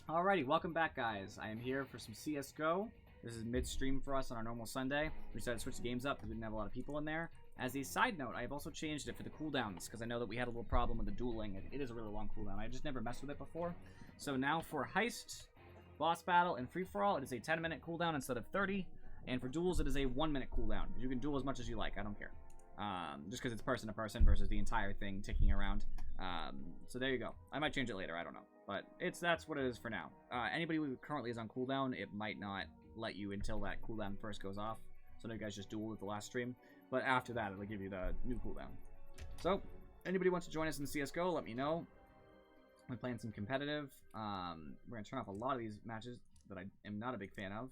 Alrighty, welcome back, guys. I am here for some CSGO. This is midstream for us on our normal Sunday. We decided to switch the games up because we didn't have a lot of people in there. As a side note, I have also changed it for the cooldowns because I know that we had a little problem with the dueling. It is a really long cooldown. I just never messed with it before. So now for Heist, Boss Battle, and Free-for-all, it is a 10-minute cooldown instead of 30. And for duels, it is a 1-minute cooldown. You can duel as much as you like. I don't care. Just because it's person to person versus the entire thing ticking around. So there you go. I might change it later. I don't know. But that's what it is for now. Anybody who currently is on cooldown, it might not let you until that cooldown first goes off. So now you guys just dueled at the last stream. But after that, it'll give you the new cooldown. So, anybody wants to join us in CSGO, let me know. We're playing some competitive. We're going to turn off a lot of these matches that I am not a big fan of.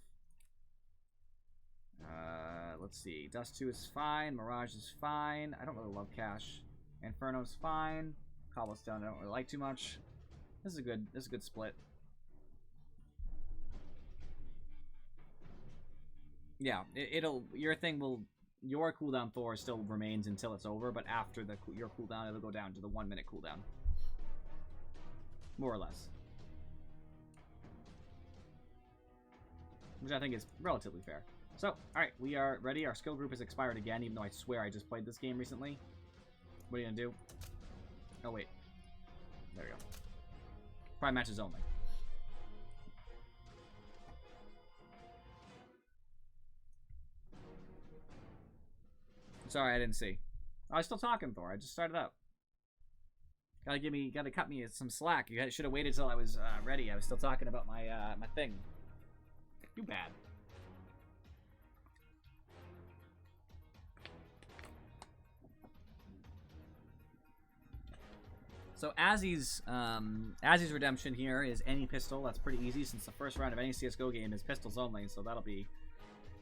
Let's see. Dust 2 is fine. Mirage is fine. I don't really love Cash. Inferno's fine. Cobblestone I don't really like too much. This is a good split. Yeah, your cooldown Thor still remains until it's over, but after your cooldown it'll go down to the 1-minute cooldown. More or less. Which I think is relatively fair. So, alright, we are ready. Our skill group has expired again, even though I swear I just played this game recently. What are you gonna do? Oh, wait. There we go. Prime matches only. Sorry, I didn't see. Oh, I was still talking, Thor. I just started up. Gotta cut me some slack. You should have waited till I was ready. I was still talking about my my thing. Too bad. So Azzy's redemption here is any pistol. That's pretty easy since the first round of any CSGO game is pistols only. So that'll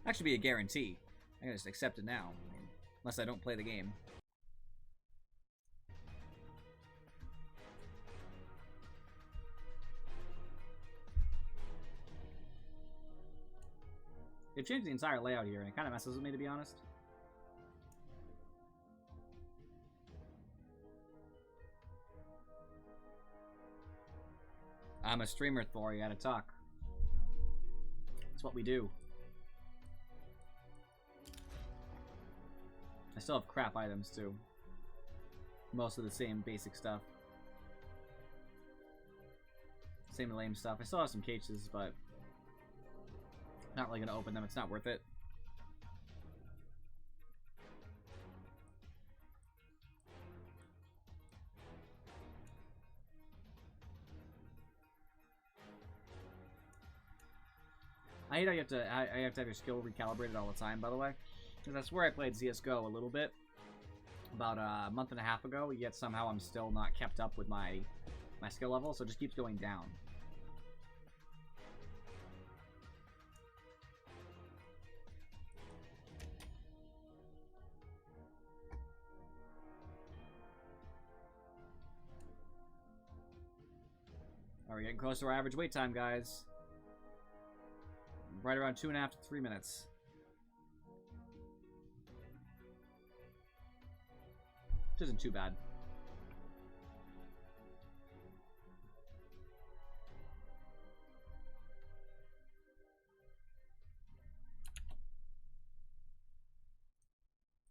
actually be a guarantee. I can just accept it now, unless I don't play the game. They've changed the entire layout here, and it kind of messes with me, to be honest. I'm a streamer, Thor. You gotta talk. That's what we do. I still have crap items, too. Most of the same basic stuff. Same lame stuff. I still have some cases, but not really gonna open them. It's not worth it. I hate how you have to have your skill recalibrated all the time, by the way. Because that's where I played CSGO a little bit. About a month and a half ago, yet somehow I'm still not kept up with my skill level, so it just keeps going down. We're getting close to our average wait time, guys. Right around 2.5 to 3 minutes. Which isn't too bad.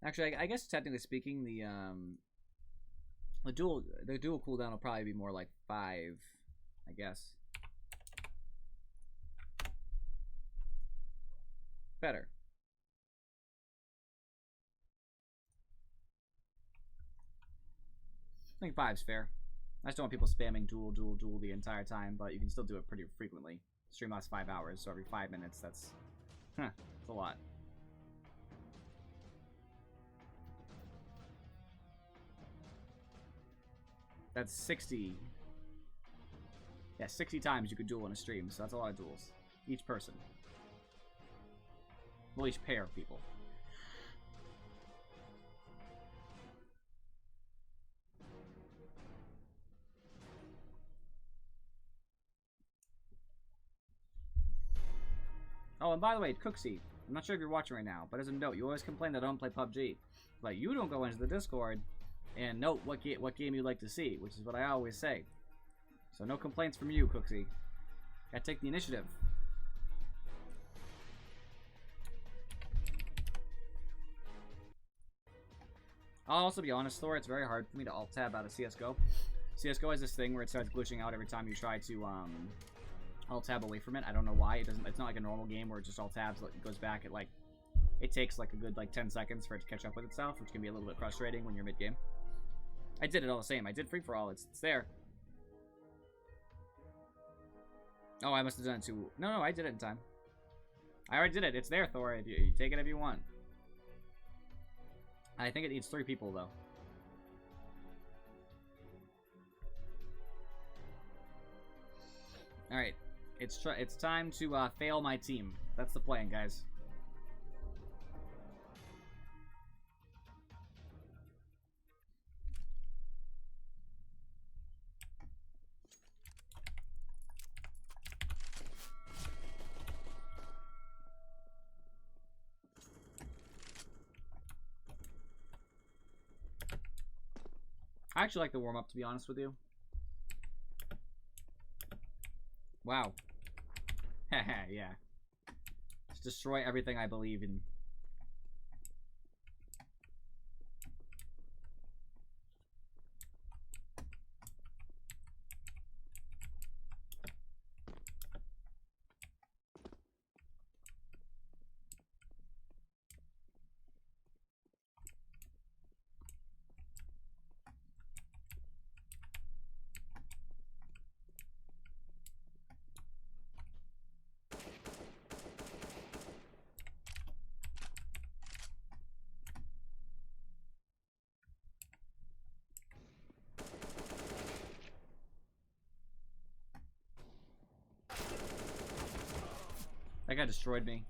Actually, I guess technically speaking, the dual cooldown will probably be more like 5, I guess. Better. I think 5's fair. I just don't want people spamming duel the entire time, but you can still do it pretty frequently. Stream lasts 5 hours, so every 5 minutes, that's a lot. That's 60. Yeah, 60 times you could duel in a stream, so that's a lot of duels. Each person. Well, each pair of people. Oh, and by the way, Cooksy, I'm not sure if you're watching right now, but as a note, you always complain that I don't play PUBG. But you don't go into the Discord and note what game you'd like to see, which is what I always say. So no complaints from you, Cooksy. Gotta take the initiative. I'll also be honest, Thor, it's very hard for me to alt-tab out of CSGO. CSGO has this thing where it starts glitching out every time you try to alt-tab away from it. I don't know why. It's not like a normal game where it just alt-tabs, it goes back at like... It takes like a good like 10 seconds for it to catch up with itself, which can be a little bit frustrating when you're mid-game. I did it all the same. I did free-for-all. It's there. Oh, I must have done it too... No, I did it in time. I already did it. It's there, Thor. You take it if you want. I think it needs 3 people, though. Alright. It's time to fail my team. That's the plan, guys. I actually like the warm-up, to be honest with you. Wow. Haha, yeah. Just destroy everything I believe in. That guy destroyed me.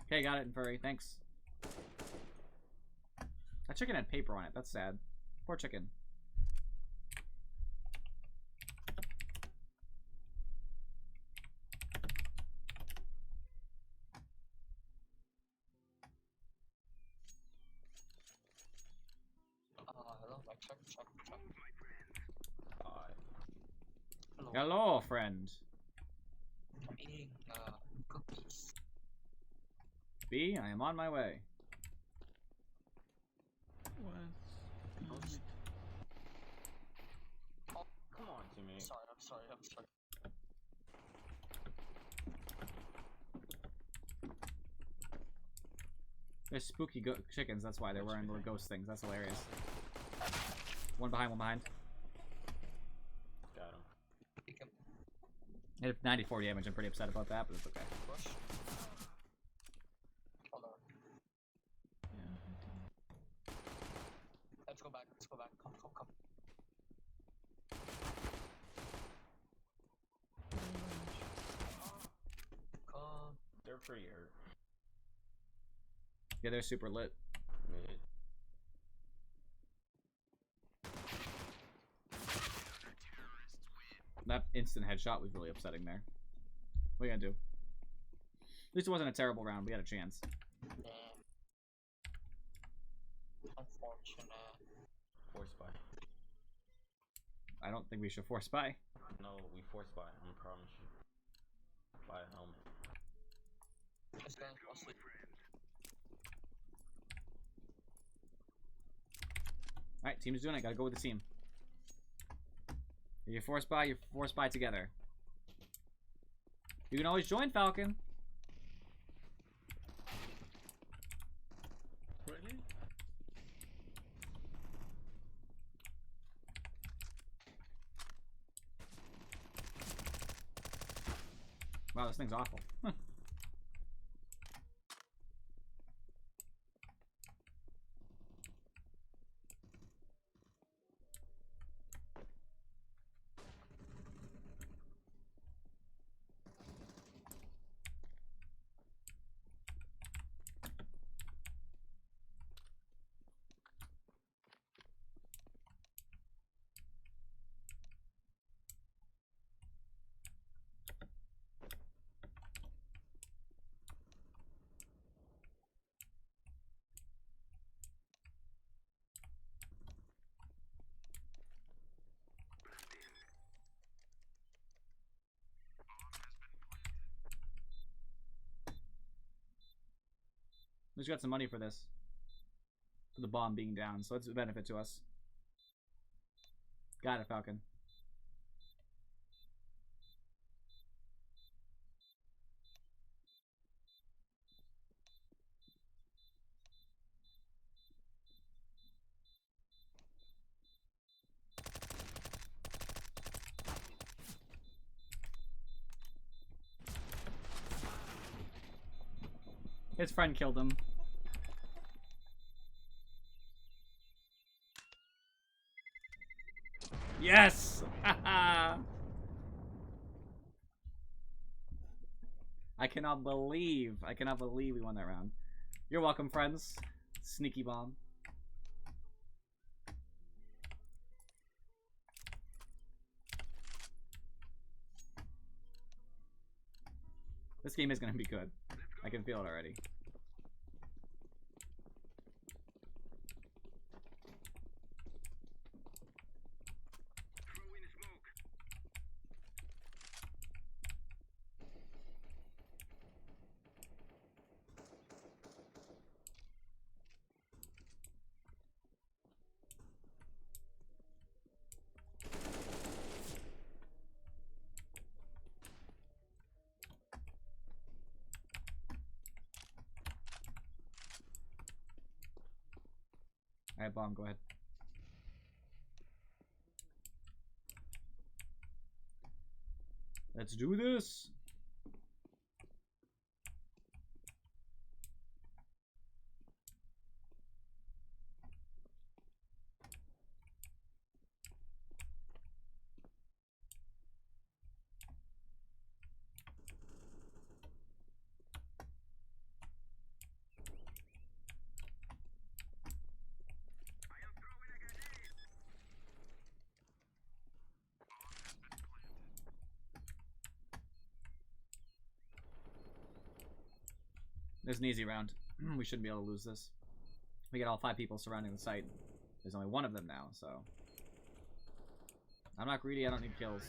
Okay, got it in furry. Thanks. That chicken had paper on it. That's sad. Poor chicken. Hello, my check. Hello. Hello, friend. I'm eating cookies. B, I am on my way. What? Oops. Oh, come on, teammate. I'm sorry. There's spooky chickens, that's why they're wearing little ghost things. That's hilarious. One behind. Got him. Pick him. Hit 94 damage. I'm pretty upset about that, but it's okay. Rush. Hold on. Yeah. Let's go back. Come. Come. They're pretty hurt. Yeah, they're super lit. Mid. That instant headshot was really upsetting there. What are you gonna do? At least it wasn't a terrible round. We had a chance. Damn. Unfortunate. Force buy. I don't think we should force buy. No, we force buy. I promise you. Buy a helmet. This guy's asleep. Alright, team's doing it. Gotta go with the team. If you force buy together. You can always join, Falcon. Really? Wow, this thing's awful. We just got some money for this. For the bomb being down, so it's a benefit to us. Got it, Falcon. His friend killed him. Yes! I cannot believe we won that round. You're welcome, friends. Sneaky bomb. This game is gonna be good. I can feel it already. Alright, bomb, go ahead. Let's do this! There's an easy round. We shouldn't be able to lose this. We get all 5 people surrounding the site. There's only 1 of them now, so... I'm not greedy, I don't need kills.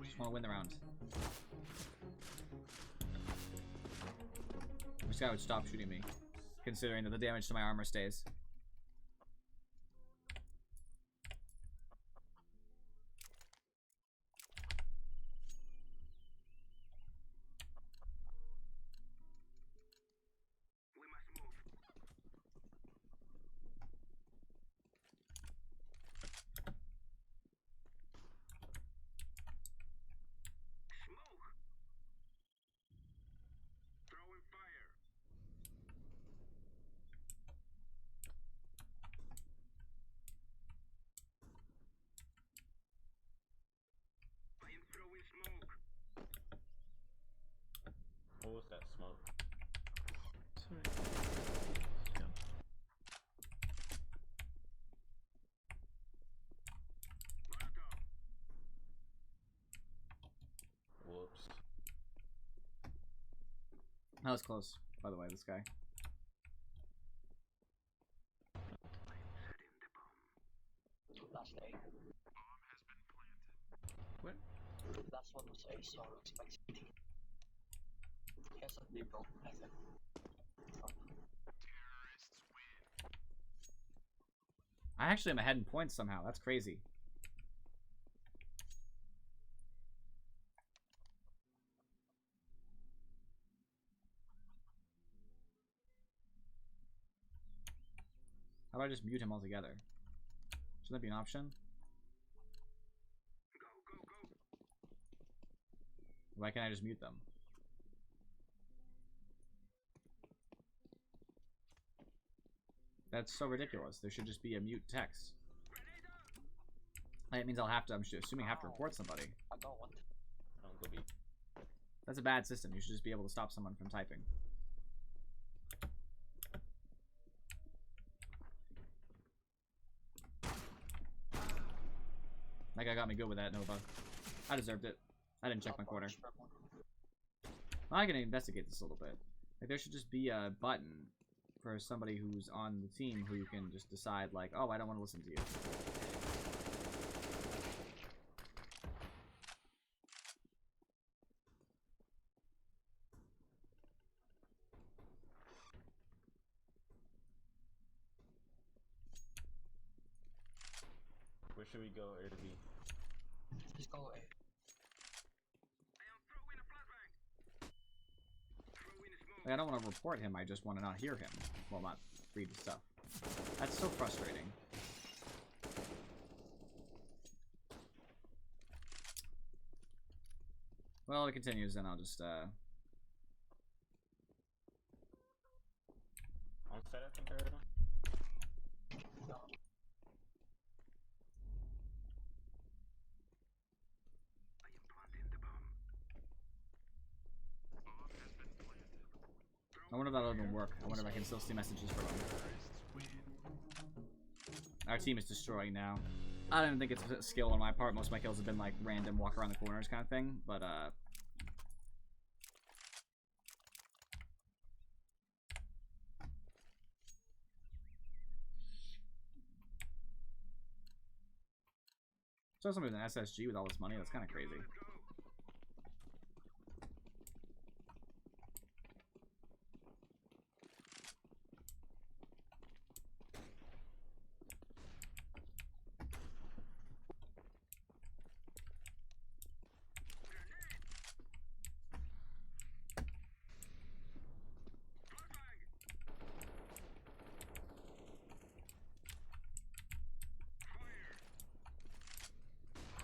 I just want to win the round. This guy would stop shooting me, considering that the damage to my armor stays. What was that smoke? Sorry. Whoops. That was close, by the way, this guy. Last A. What? Last one was A, so I expect CT. He has a liberal, I think. I actually am ahead in points somehow. That's crazy. How about I just mute him altogether? Should that be an option? Why can't I just mute them? That's so ridiculous. There should just be a mute text. That means I'll have to, I'm assuming I have to report somebody. I don't want to. Don't go B. That's a bad system. You should just be able to stop someone from typing. That guy got me good with that, Nova. I deserved it. I didn't check my corner. I can investigate this a little bit. Like, there should just be a button for somebody who's on the team who you can just decide, like, oh, I don't want to listen to you. Where should we go, A to B? Let's go A. Like, I don't want to report him, I just want to not hear him. Well, not read the stuff. That's so frustrating. Well, it continues, and I'll just, On set, I think I heard him. No. I wonder if that'll even work. I wonder if I can still see messages from him. Our team is destroying now. I don't even think it's a skill on my part. Most of my kills have been like random walk around the corners kind of thing, but so somebody with an SSG with all this money, that's kind of crazy.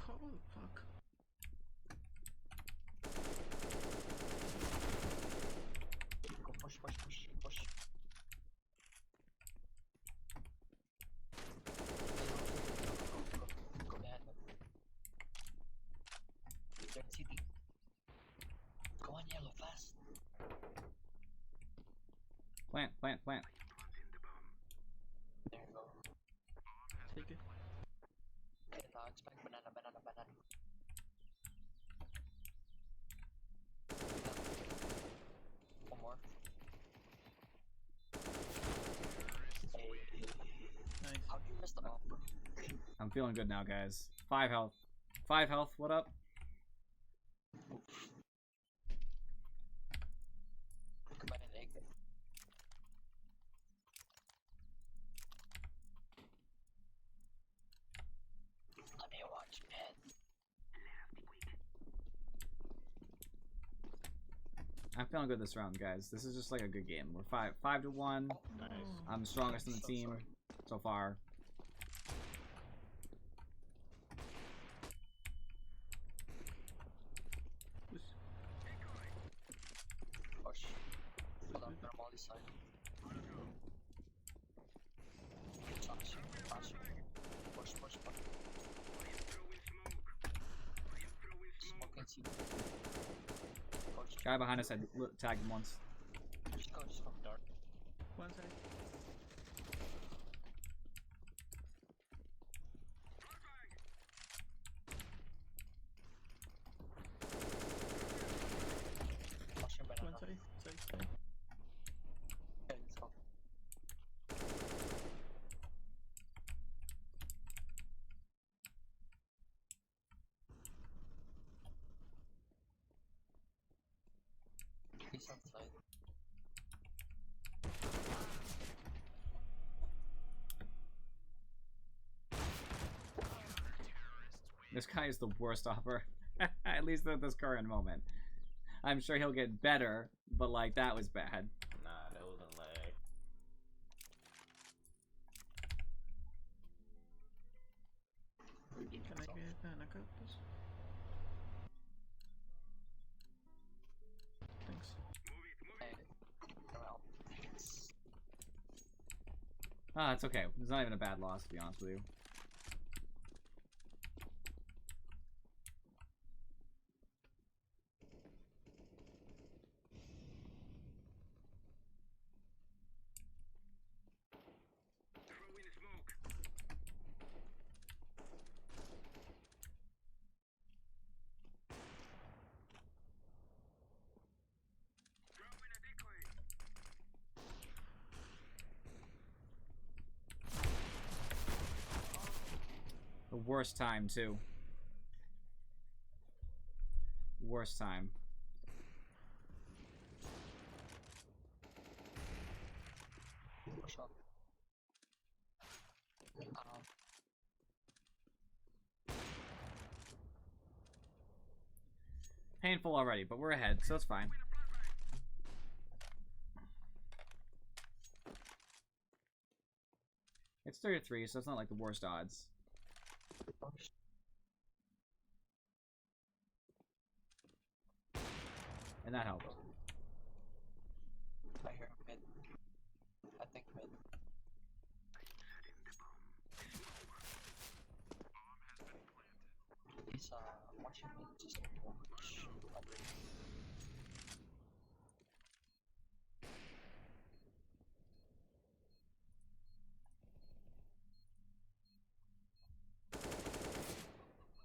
How the fuck? Go push. Go behind them. They're in CT. Go on yellow, fast. Plant. There you go. Take it. Okay, now expect banana. One more. Hey. Nice. How do you miss the bomb, bro? I'm feeling good now, guys. 5 health. 5 health, what up? Come on and egg them. Let me watch, man. I'm feeling good this round, guys. This is just like a good game. We're 5-1. Nice. I'm the strongest in the So team sorry. so far. Push. Push. Hold on, I'm on this side. Flash. Push. Smoke and see. Push. Guy behind us, I tagged him once. Just go. Dark. One side. Flash your banana. One side. Side. Okay, let's go. He's outside. This guy is the worst offer. At least at this current moment. I'm sure he'll get better, but like that was bad. Nah, that wasn't lag. Can I get an account, please? Thanks. Hey, come out. Ah, it's okay. It's not even a bad loss, to be honest with you. The worst time, too. Worst time. Push up. painful already, but we're ahead, so it's fine. It's 33, so it's not like the worst odds. And that helped. I hear mid. I think mid.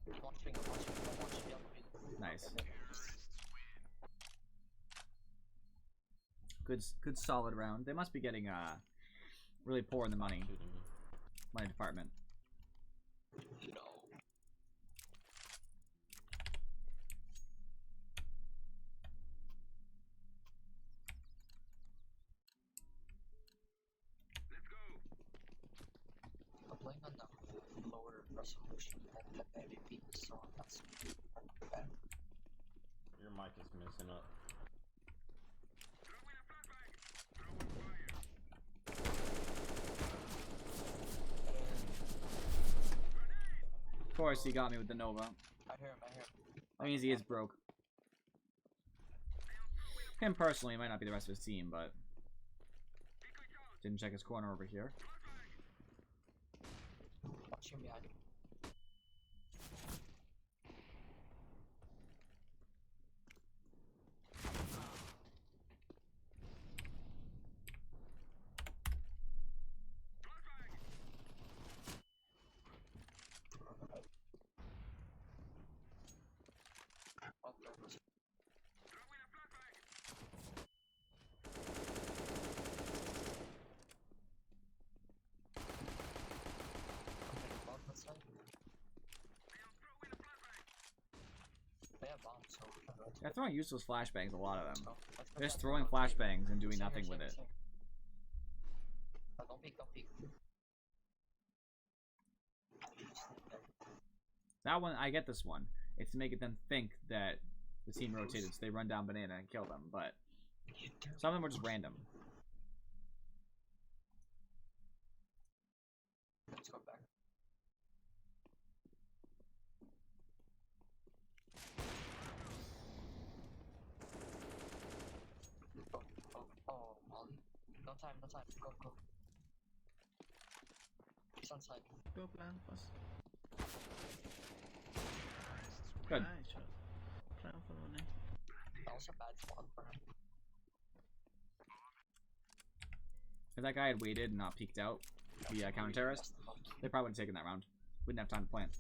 He's watching me just watch. I'm watching yellow mid. Nice. Good solid round. They must be getting really poor in the money department. No. I'm playing on the lower resolution than the MVP, so that's bad. Your mic is messing up. Of course, he got me with the Nova. I hear him, I hear him. That means he is broke. Him personally might not be the rest of his team, but didn't check his corner over here. Watching behind you. They have bombs, so They're throwing useless flashbangs, a lot of them. let's go They're just back. throwing flashbangs and doing Same here, nothing with same it. here, same here. Don't peek, don't peek. That one, I get this one. It's to make them think that the team rotated, so they run down banana and kill them, but some of them were just random. Let's go back. Oh, Molly. No time, no time. Go, go. He's on side. Go plan first. Good. Nice shot. Plan for one. That was a bad spawn for him. If that guy had waited and not peeked out the counter terrorist, they probably would have taken that round. Wouldn't have time to plant.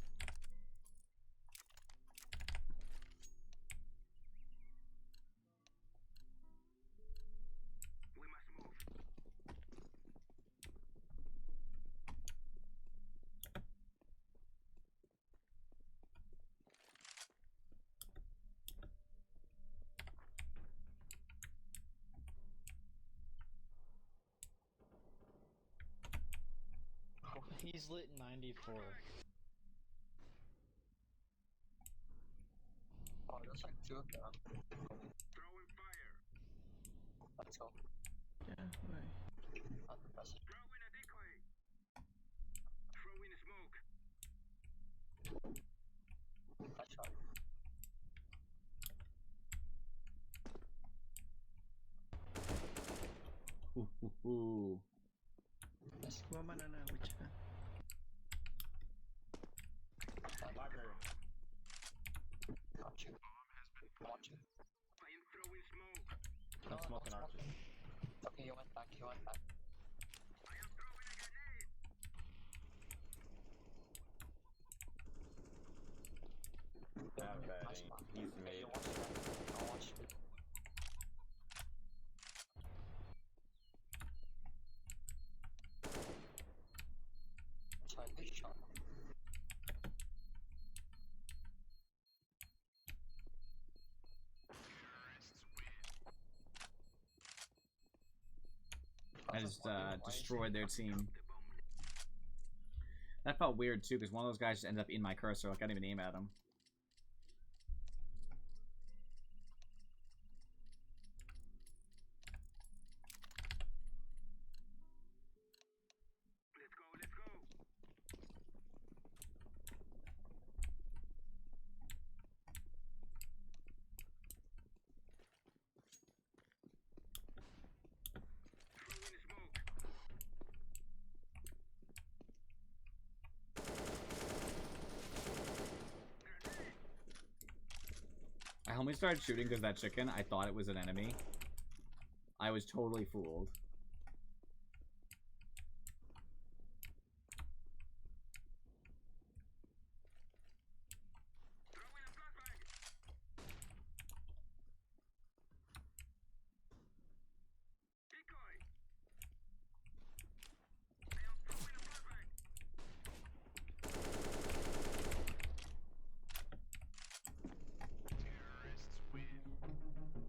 He's lit 94. Oh, there's like two of them. Let's go. Yeah, right. Not the best. Nice shot. Ooh, ooh, ooh. Nice. Go banana, which Library. Got you. Want you. I'm smoking arches. Okay, you went back, you went back. Bad Nice batting. spot. He's Okay, made. you watch that. I'll watch you. Sorry, good shot. I just destroyed their team. That felt weird too, because one of those guys just ended up in my cursor. Like I didn't even aim at him. we started shooting because that chicken, I thought it was an enemy. I was totally fooled.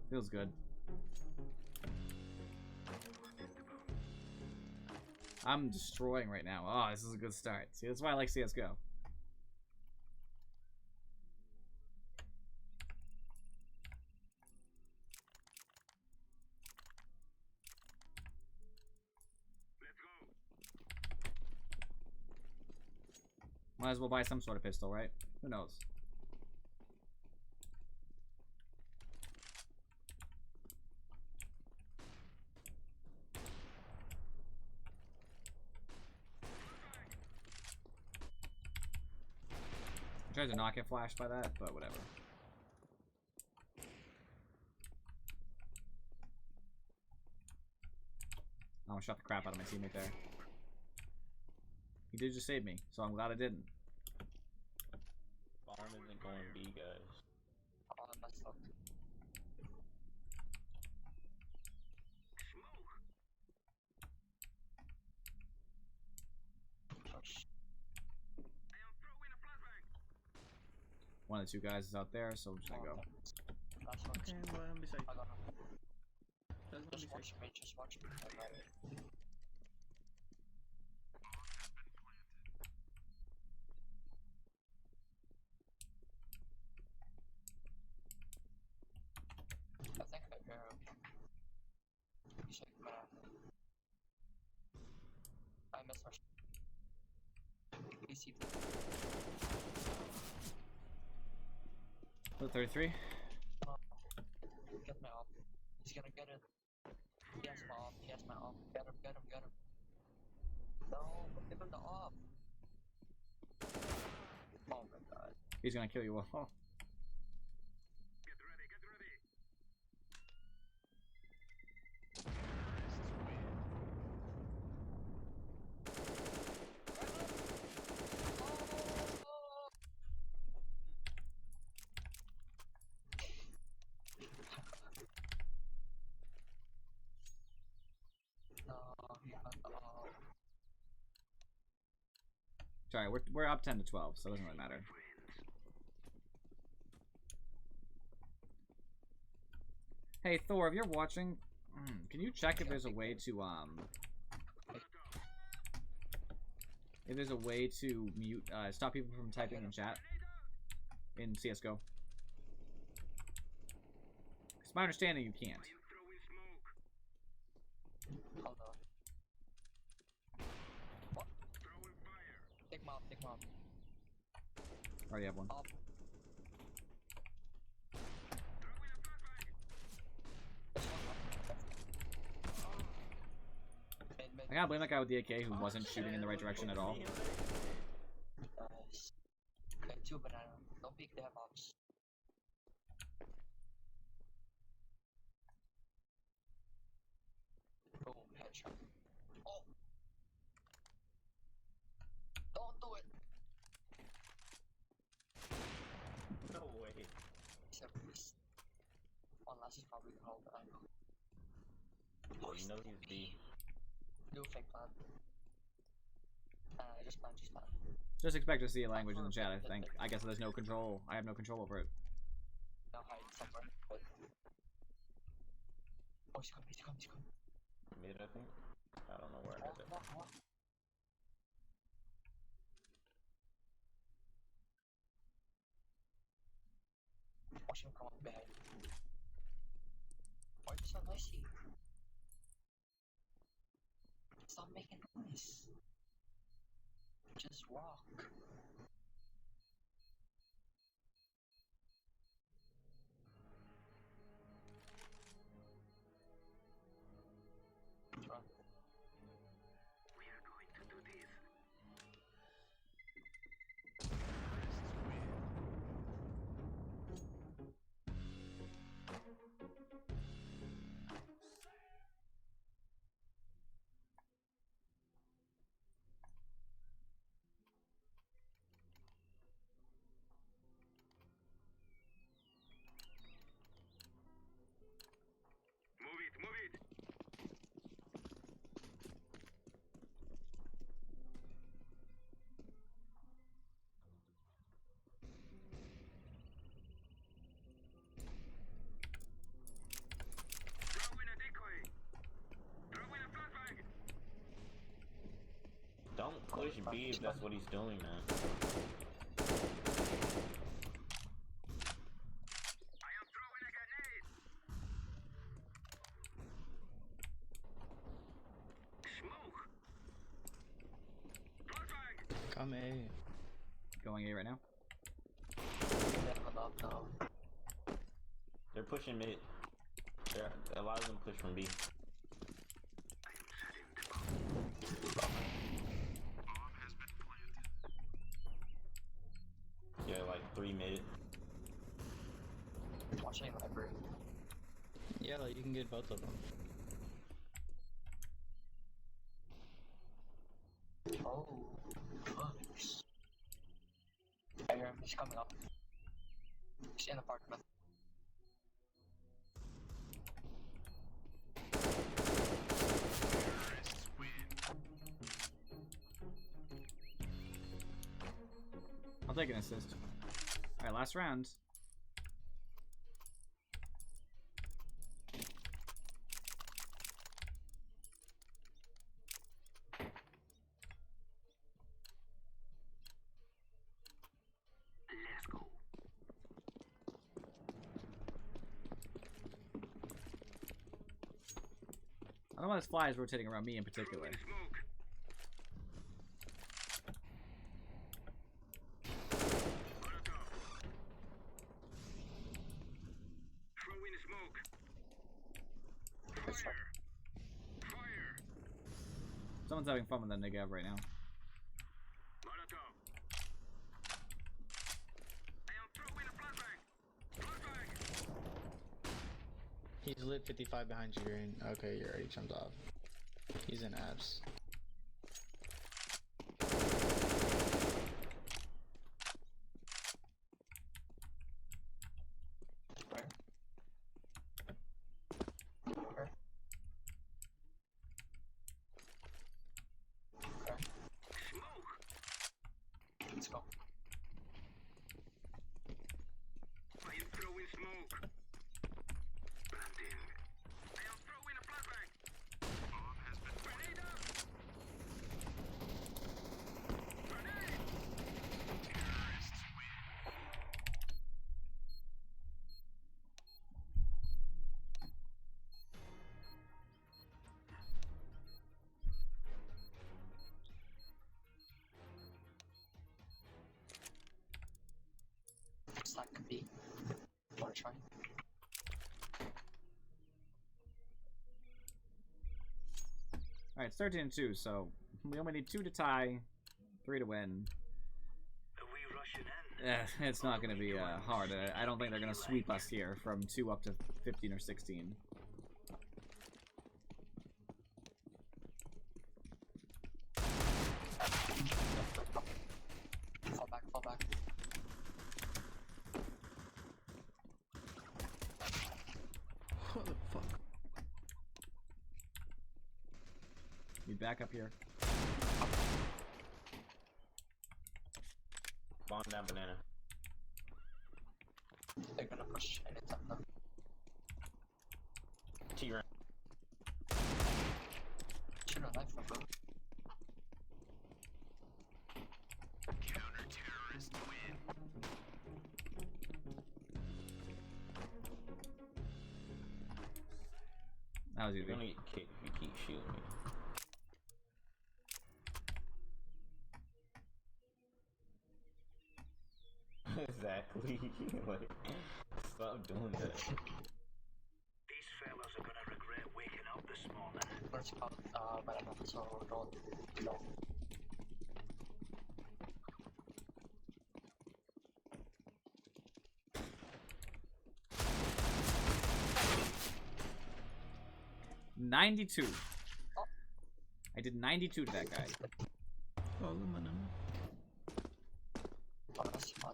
Feels good. I'm destroying right now. Oh, this is a good start. See, that's why I like CSGO. Might as well buy some sort of pistol, right? Who knows? I tried to not get flashed by that, but whatever. I almost shot the crap out of my teammate there. He did just save me, so I'm glad I didn't. Bomb isn't going B, guys. Oh, I messed up. Push. One of the two guys is out there, so I'm just gonna go. Last one. Okay, one beside. I got him. There's one Just beside. watch me, just watch me. I got it. I think I hear him. He's like, man. I missed my shot. He's CT. The 33. Get my op. He's gonna get it. He has my op. He has my op. Get him, get him, get him. No, give him the op. Oh my god. He's gonna kill you all. No, he got the op. Sorry, we're up 10 to 12, so it doesn't really matter. Hey Thor, if you're watching, can you check if there's a way to mute stop people from typing in chat in CS:GO? It's my understanding you can't. Hold on. What? Take him out, take him out. Already have one. Op. I gotta blame that guy with the AK who wasn't shooting in the right direction at all. Nice. Okay, 2 banana. Don't peek the box. Boom, headshot. Oh! Don't do it! No way. Except this. One last is probably gonna hold the angle. Oh, you know he's B. Do a fake plan. Just plan, just plan. Just expect to see a language in the chat, I think. I guess there's no control. I have no control over it. Now hide somewhere. But... Oh, he's coming, he's coming, he's coming. Mid, I think. I don't know where it is. Watch him come up behind. Why is it so noisy? Stop making noise. Just walk. Run. We are going to do this. B if that's what he's doing, man. Come A. Going A right now. They're pushing mid. A lot of them push from B. Yeah, like 3 mid. Watching library. Yeah, like, you can get both of them. Oh, nice. I hear him. He's coming up. He's in the apartment. I'll take an assist. Alright, last round. I don't know why this fly is rotating around me in particular. Someone's having fun with that nigga right now. He's lit 55 behind you, Green. Okay, you already jumped off. He's in abs. Let's go. That could be. Wanna try? Alright, it's 13-2, so we only need 2 to tie, 3 to win. It's not going to be hard. I don't think they're going to sweep us here from 2 up to 15 or 16. Fall back, fall back. What the fuck? We back up here. Bomb down banana. They're gonna push anytime now. T-round. Shoot a knife from bro. That was You're easy. gonna get kicked if you keep shooting me. Exactly. Like, stop doing that. These fellas are gonna regret waking up this morning. Let's call it, but I'm not so don't, no. $92. I did 92 to that guy. Aluminum. Oh, that's fun.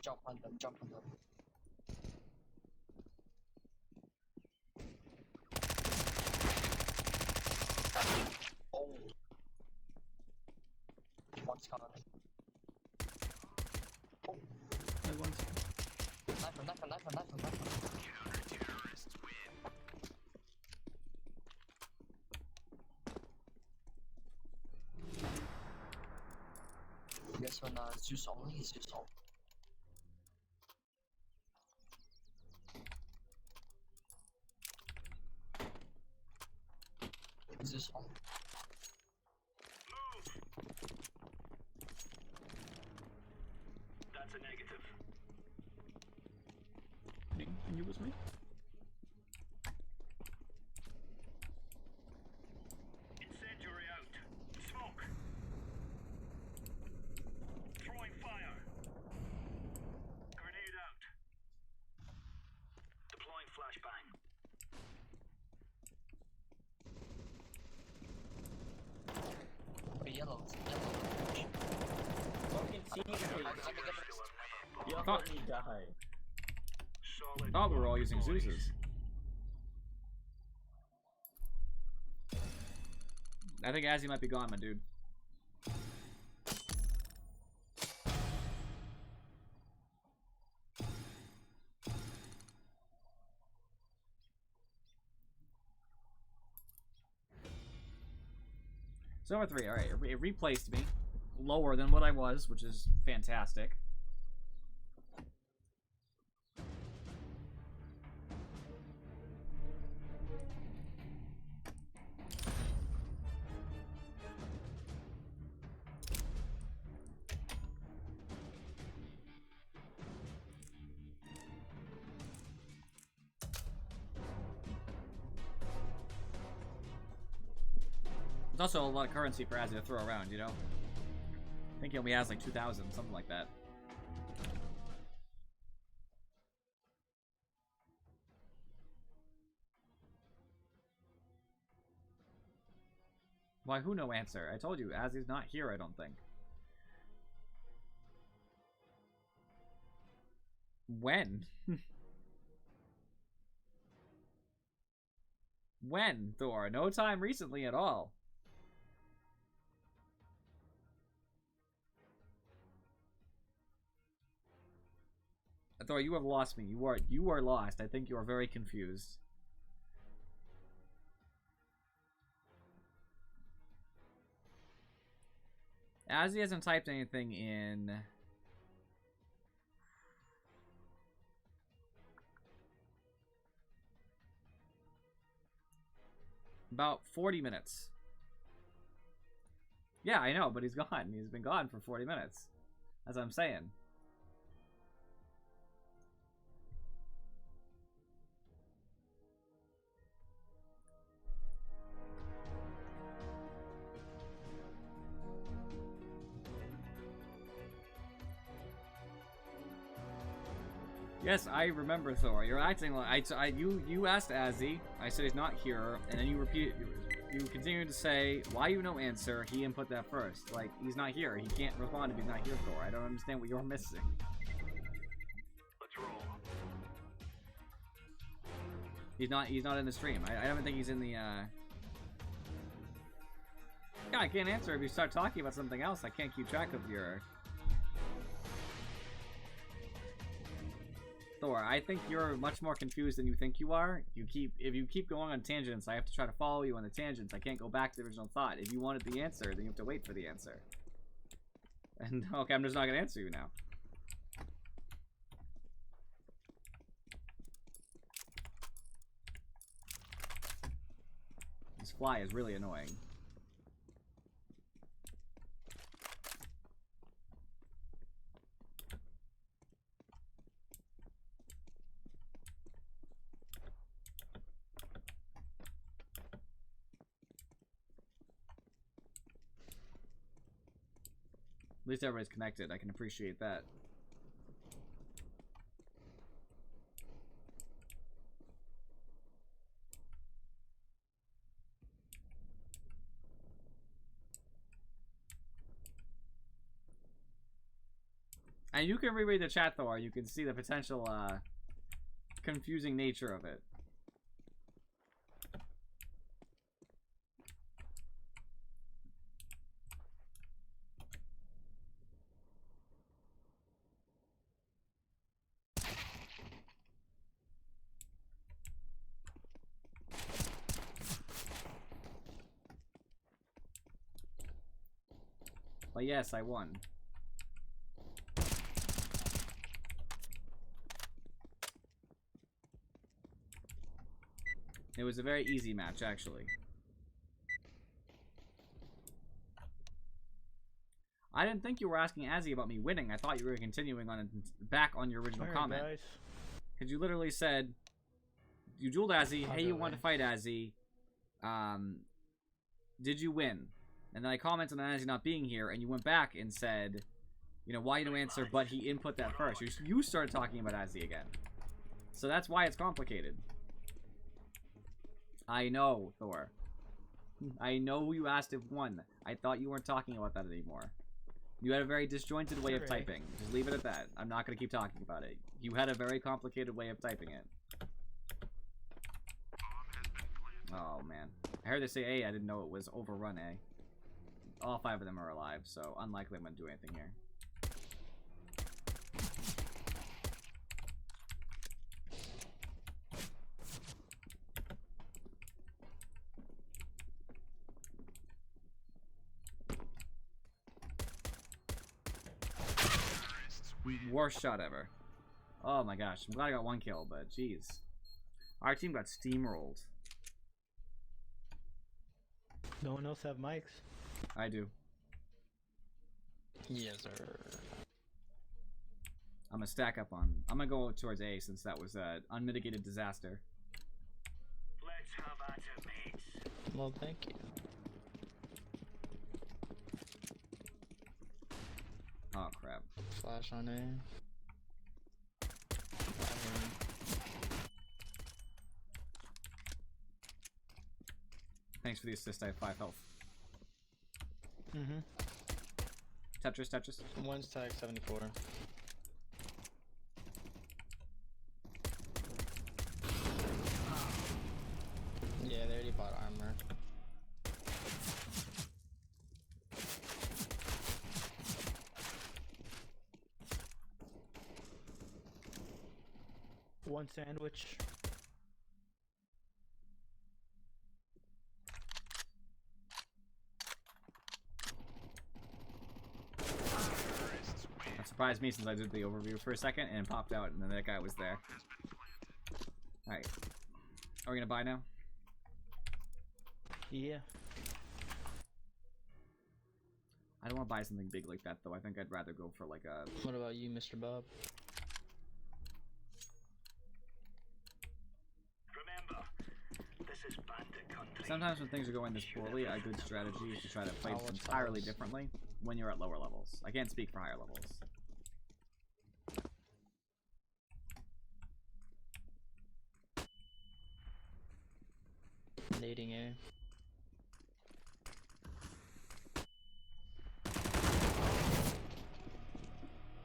Jump on them, jump on them. Oh. One's coming. Oh. I want Knife him, knife him, knife him, knife him, knife him. this one Zeus only? Is Zeus only? Zeus only. That's a negative. Can you with me? Incendiary out. Smoke. Throwing fire. Grenade out. Deploying flashbang. Yellow. Fucking teammate. You Fuck. let me die. Solid. Thought we were all work, using boys. Zeus's. I think Azzy might be gone, my dude. So number 3, alright, it replaced me. Lower than what I was, which is fantastic. There's also a lot of currency for Azzy to throw around, you know? I think he only has like 2,000, something like that. Why, who no answer? I told you, Azzy's not here, I don't think. When? When, Thor? No time recently at all. Thor, you have lost me. You are lost. I think you are very confused. As he hasn't typed anything in about 40 minutes. Yeah, I know, but he's gone. He's been gone for 40 minutes. As I'm saying. Yes, I remember Thor. You're acting like you asked Azzy. I said he's not here, and then you continue to say why you no answer. He input that first. Like he's not here. He can't respond if he's not here, Thor. I don't understand what you're missing. Let's roll. He's not in the stream. I don't think he's in the Yeah, I can't answer if you start talking about something else. I can't keep track of your Thor, I think you're much more confused than you think you are. If you keep going on tangents, I have to try to follow you on the tangents. I can't go back to the original thought. If you wanted the answer, then you have to wait for the answer. And okay, I'm just not gonna answer you now. This fly is really annoying. At least everybody's connected. I can appreciate that. And you can reread the chat, Thor. You can see the potential, confusing nature of it. But yes, I won. It was a very easy match, actually. I didn't think you were asking Azzy about me winning. I thought you were continuing on back on your original comment. Guys. Because you literally said, you dueled Azzy, I'll hey, go you want to away. fight Azzy. Did you win? And then I commented on Azzy not being here, and you went back and said, you know, why you don't answer, but he input that first. You started talking about Azzy again. So that's why it's complicated. I know, Thor. I know who you asked if won. I thought you weren't talking about that anymore. You had a very disjointed way of Alright. typing. Just leave it at that. I'm not going to keep talking about it. You had a very complicated way of typing it. Oh, man. I heard they say A. I didn't know it was overrun A. All 5 of them are alive, so unlikely I'm going to do anything here. Worst shot ever. Oh my gosh. I'm glad I got 1 kill, but jeez. Our team got steamrolled. No one else have mics? I do. Yes, sir. I'm gonna stack up on. I'm gonna go towards A since that was an unmitigated disaster. Let's have at it, mates. Well, thank you. Oh crap. Flash on A. Thanks for the assist. I have 5 health. Mm-hmm. Tetris, Tetris. One's tag 74. Yeah, they already bought armor. One sandwich. That surprised me since I did the overview for a second and it popped out and then that guy was there. Alright. Are we gonna buy now? Yeah. I don't want to buy something big like that though. I think I'd rather go for like a... What about you, Mr. Bob? Remember, this is bandit country. Sometimes when things are going this poorly, a good strategy is to try to play I'll this watch entirely those. differently when you're at lower levels. I can't speak for higher levels. Nading A.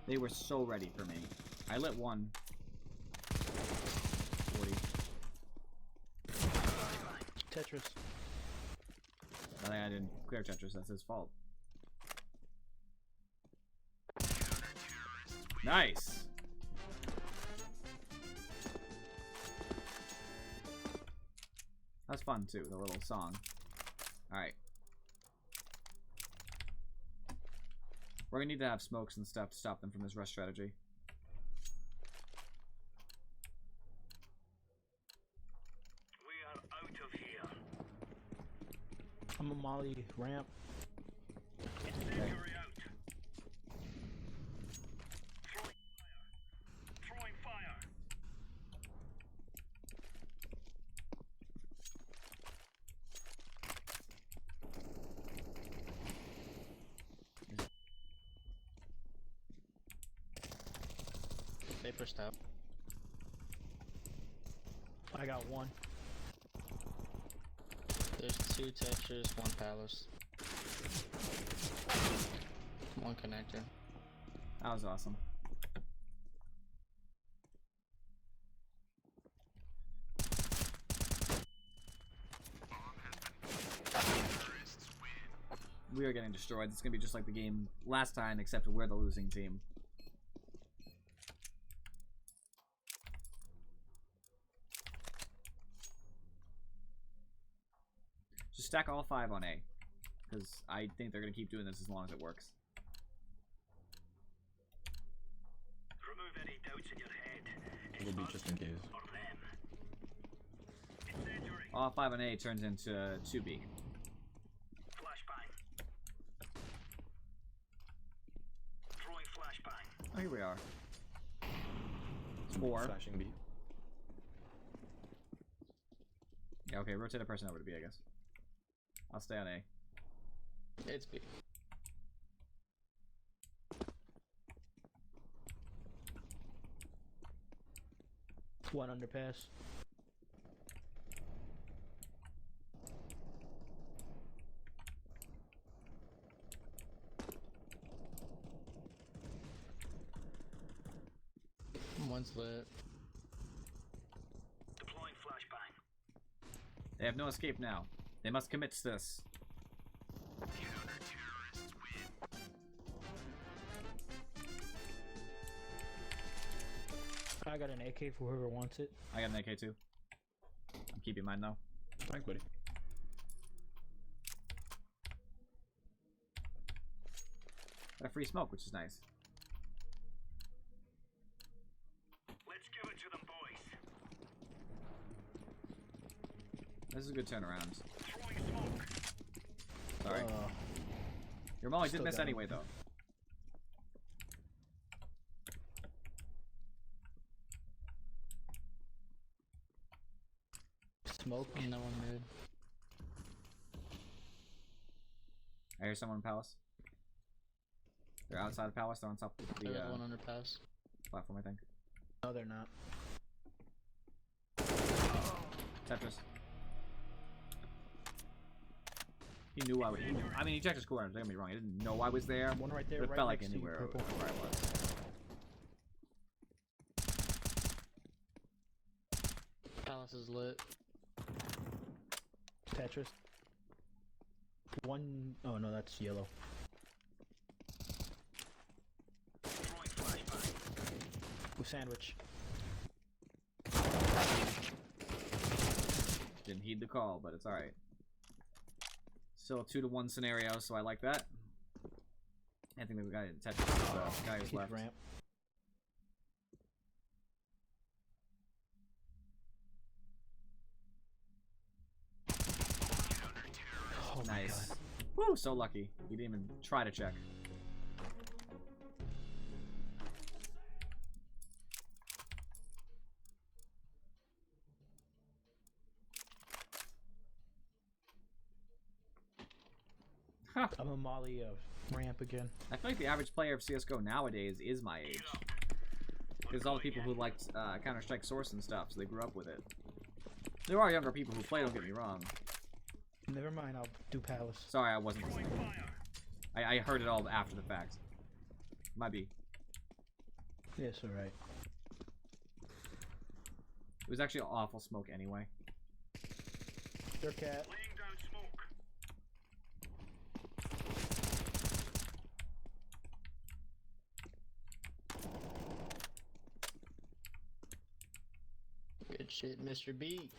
They were so ready for me. I lit 1. 40. Tetris. I think I didn't clear Tetris. That's his fault. Nice! That's fun too, the little song. Alright. We're gonna need to have smokes and stuff to stop them from this rush strategy. We are out of here. I'm a Molly ramp. Incendiary out. Throwing fire. They pushed out. I got 1. There's 2 Tetris, 1 Palace. 1 connector. That was awesome. We are getting destroyed. It's gonna be just like the game last time, except we're the losing team. Just stack all 5 on A, because I think they're gonna keep doing this as long as it works. Remove any doubts in your head. It'll be just in case. Or them. Incendiary. All 5 on A turns into 2B. Flashbang. Throwing flashbang. Oh, here we are. It's 4. Flashing B. Yeah, okay, rotate a person over to B, I guess. I'll stay on A. It's B. One underpass. One's lit. Deploying flashbang. They have no escape now. They must commit to this. I got an AK for whoever wants it. I got an AK too. I'm keeping mine though. Thanks, buddy. Got a free smoke, which is nice. Let's give it to them, boys. This is a good turnaround. Throwing smoke. Sorry. Your molly did still miss got him. anyway though. Smoke. No one mid. I hear someone in Palace. They're outside of Palace, they're on top of the There's one underpass. platform, I think. No, they're not. Tetris. He knew I was. I mean, he checked his corner. Don't get me wrong. He didn't know I was there. One right there, But it right felt like he next knew to you, where purple. I was. Palace is lit. Tetris. One oh no, that's yellow. Throwing flashbang. With sandwich. Didn't heed the call, but it's alright. Still a 2-to-1 scenario, so I like that. I think the guy in Tetris is the guy who's He's left. ramp. Oh my Nice. God. Woo, so lucky. He didn't even try to check. Huh. I'm a molly of ramp again. I feel like the average player of CSGO nowadays is my age. Because all the people who liked Counter-Strike Source and stuff, so they grew up with it. There are younger people who play, don't get me wrong. Never mind, I'll do Palace. Sorry, I wasn't listening. I heard it all after the fact. Might be. Yes, alright. It was actually an awful smoke anyway. Their cat. Laying down smoke. Good shit, Mr. B.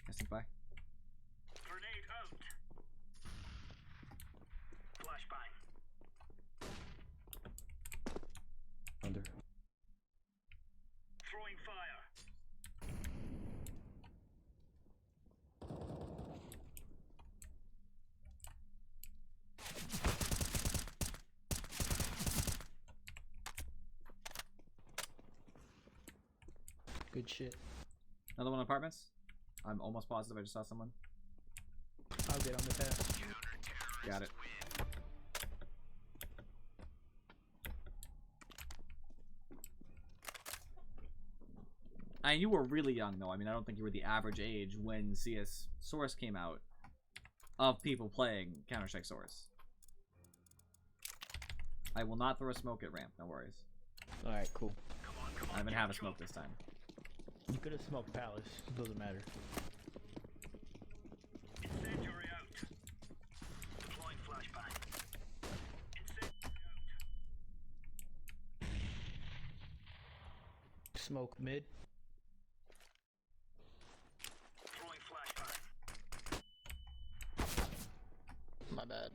Testing by. Grenade out. Flashbang. Under. Throwing fire. Good shit. Another one in apartments? I'm almost positive I just saw someone. I'll get on the pass. Got it. And you were really young though. I mean, I don't think you were the average age when CS Source came out of people playing Counter-Strike Source. I will not throw a smoke at ramp, no worries. Alright, cool. I haven't had a smoke this time. You could have smoked Palace. Doesn't matter. Incendiary out. Deploying flashbang. Incendiary out. Smoke mid. Throwing flashbang. My bad.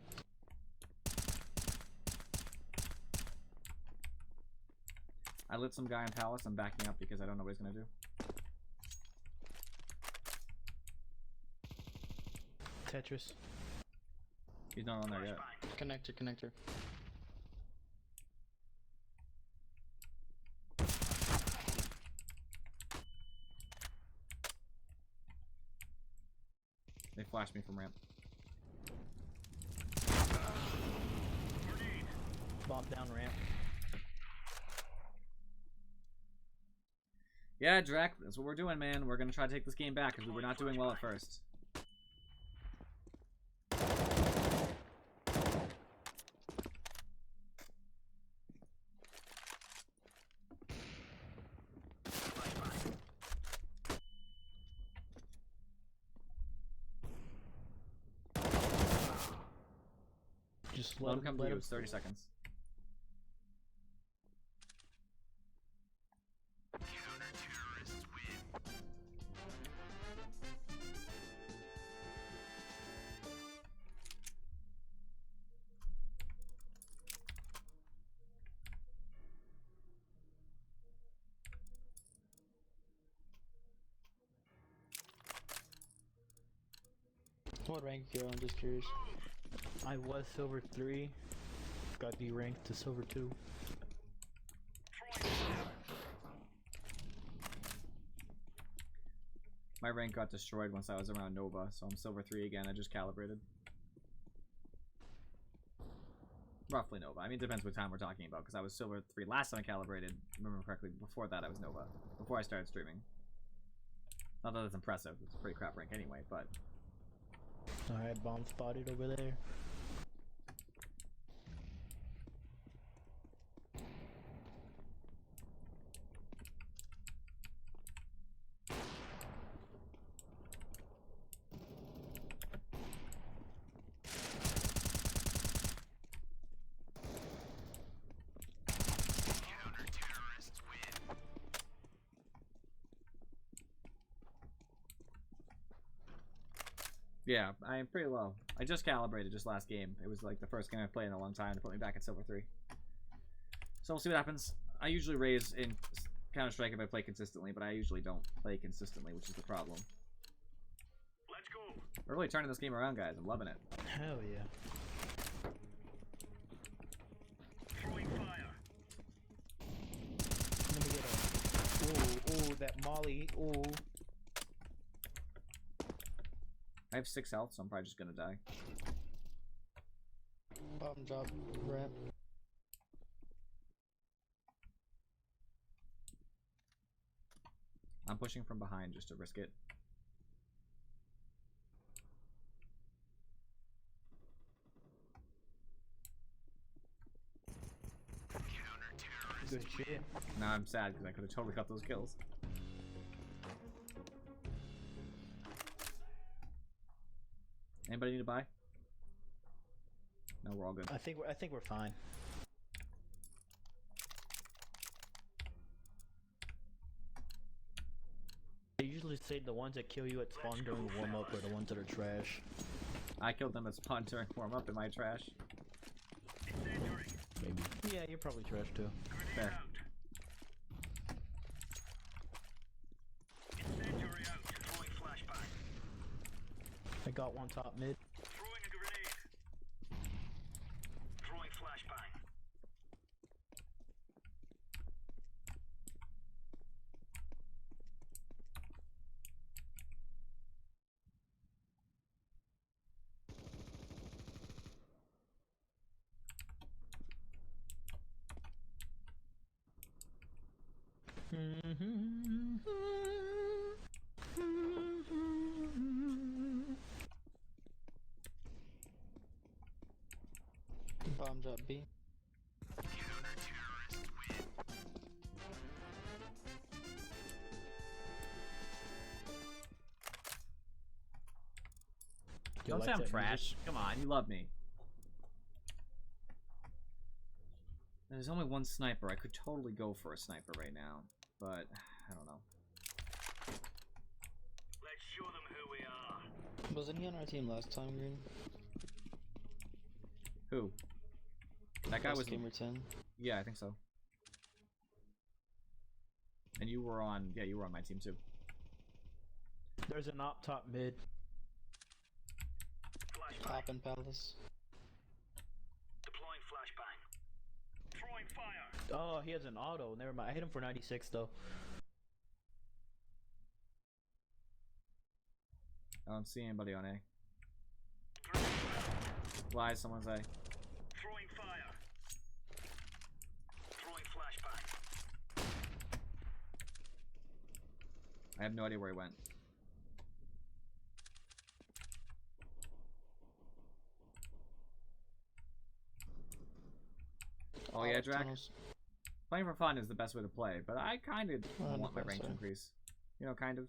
I lit some guy in Palace. I'm backing up because I don't know what he's gonna do. Tetris. He's not on there yet. Connector, connector. They flashed me from ramp. Bomb down ramp. Yeah, Drac, that's what we're doing, man. We're gonna try to take this game back because we were not doing well at first. Just Let him come to let you. him. It's 30 seconds. What rank you on? I'm just curious. I was silver 3. Got deranked to silver 2. My rank got destroyed once I was around Nova, so I'm silver 3 again. I just calibrated. Roughly Nova. I mean, it depends what time we're talking about, because I was silver 3 last time I calibrated. Remember correctly, before that I was Nova. Before I started streaming. Not that that's impressive. It's a pretty crap rank anyway, but... Alright, bomb spotted over there. Yeah, I am pretty low. I just calibrated just last game. It was like the first game I've played in a long time to put me back at silver 3. So we'll see what happens. I usually raise in Counter-Strike if I play consistently, but I usually don't play consistently, which is the problem. Let's go. We're really turning this game around, guys. I'm loving it. Hell yeah. Throwing fire. Let me get a... Ooh, that molly. Ooh. I have 6 health, so I'm probably just gonna die. Bomb drop ramp. I'm pushing from behind just to risk it. Good shit. Now I'm sad because I could have totally got those kills. Anybody need to buy? No, we're all good. I think we're fine. They usually say the ones that kill you at spawn during warm up are the ones that are trash. I killed them at spawn during warm up in my trash. Incendiary. Maybe. Yeah, you're probably trash too. Fair. Incendiary out. Throwing flashbang. I got one top mid. Throwing a grenade. Throwing flashbang. Bomb drop B. You Don't like say I'm that trash. Come on, you love me. There's only one sniper. I could totally go for a sniper right now, but I don't know. Let's show them who we are. Wasn't he on our team last time, Green? Who? That guy was... Gamer 10. Yeah, I think so. And you were on... Yeah, you were on my team too. There's an op top mid. Poppin' Palace. Deploying flashbang. Throwing fire. Oh, he has an auto. Never mind. I hit him for 96 though. I don't see anybody on A. Why? Someone's A. Throwing fire. Throwing flashbang. I have no idea where he went. Oh yeah, Drac. Playing for fun is the best way to play, but I kind of want my rank to increase. You know, kind of.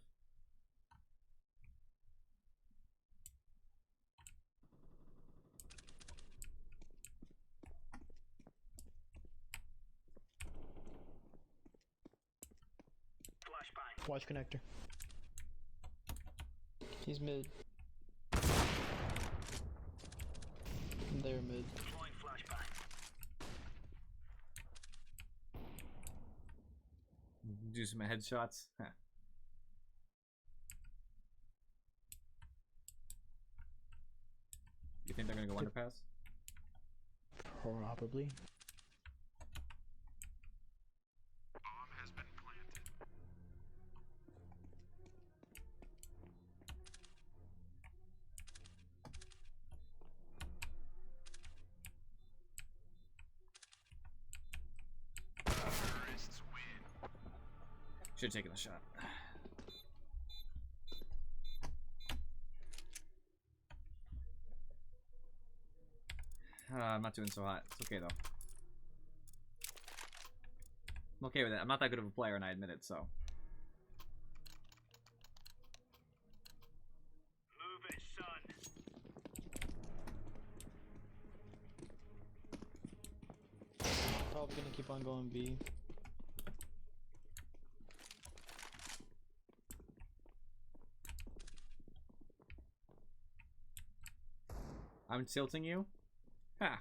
Flashbang. Watch connector. He's mid. They're mid. Deploying flashbang. Do some headshots. Huh. You think they're gonna go underpass? Probably. Bomb has been planted. Terrorists win. Should have taken a shot. I'm not doing so hot. It's okay though. I'm okay with it. I'm not that good of a player, and I admit it. So. Move it, son. Probably gonna keep on going B. I'm tilting you? Ha!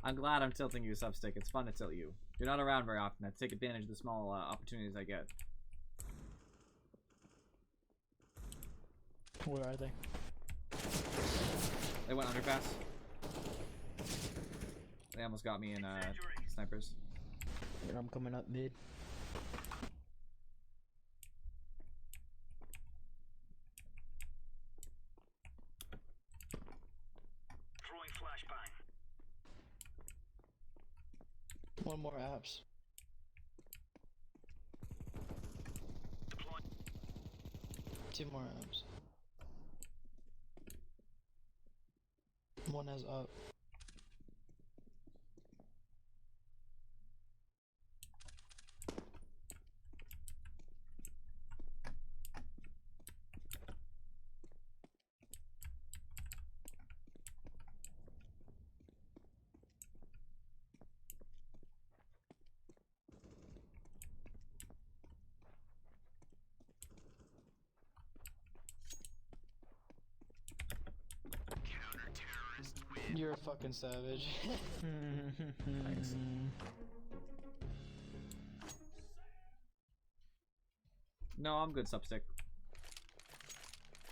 I'm glad I'm tilting you, Substick. It's fun to tilt you. You're not around very often. I take advantage of the small opportunities I get. Where are they? They went underpass. They almost got me in snipers. And I'm coming up mid. Throwing flashbang. One more apps. Deploying. Two more apps. One has up. Counter-terrorist win. You're a fucking savage. Thanks. No, I'm good, Substick.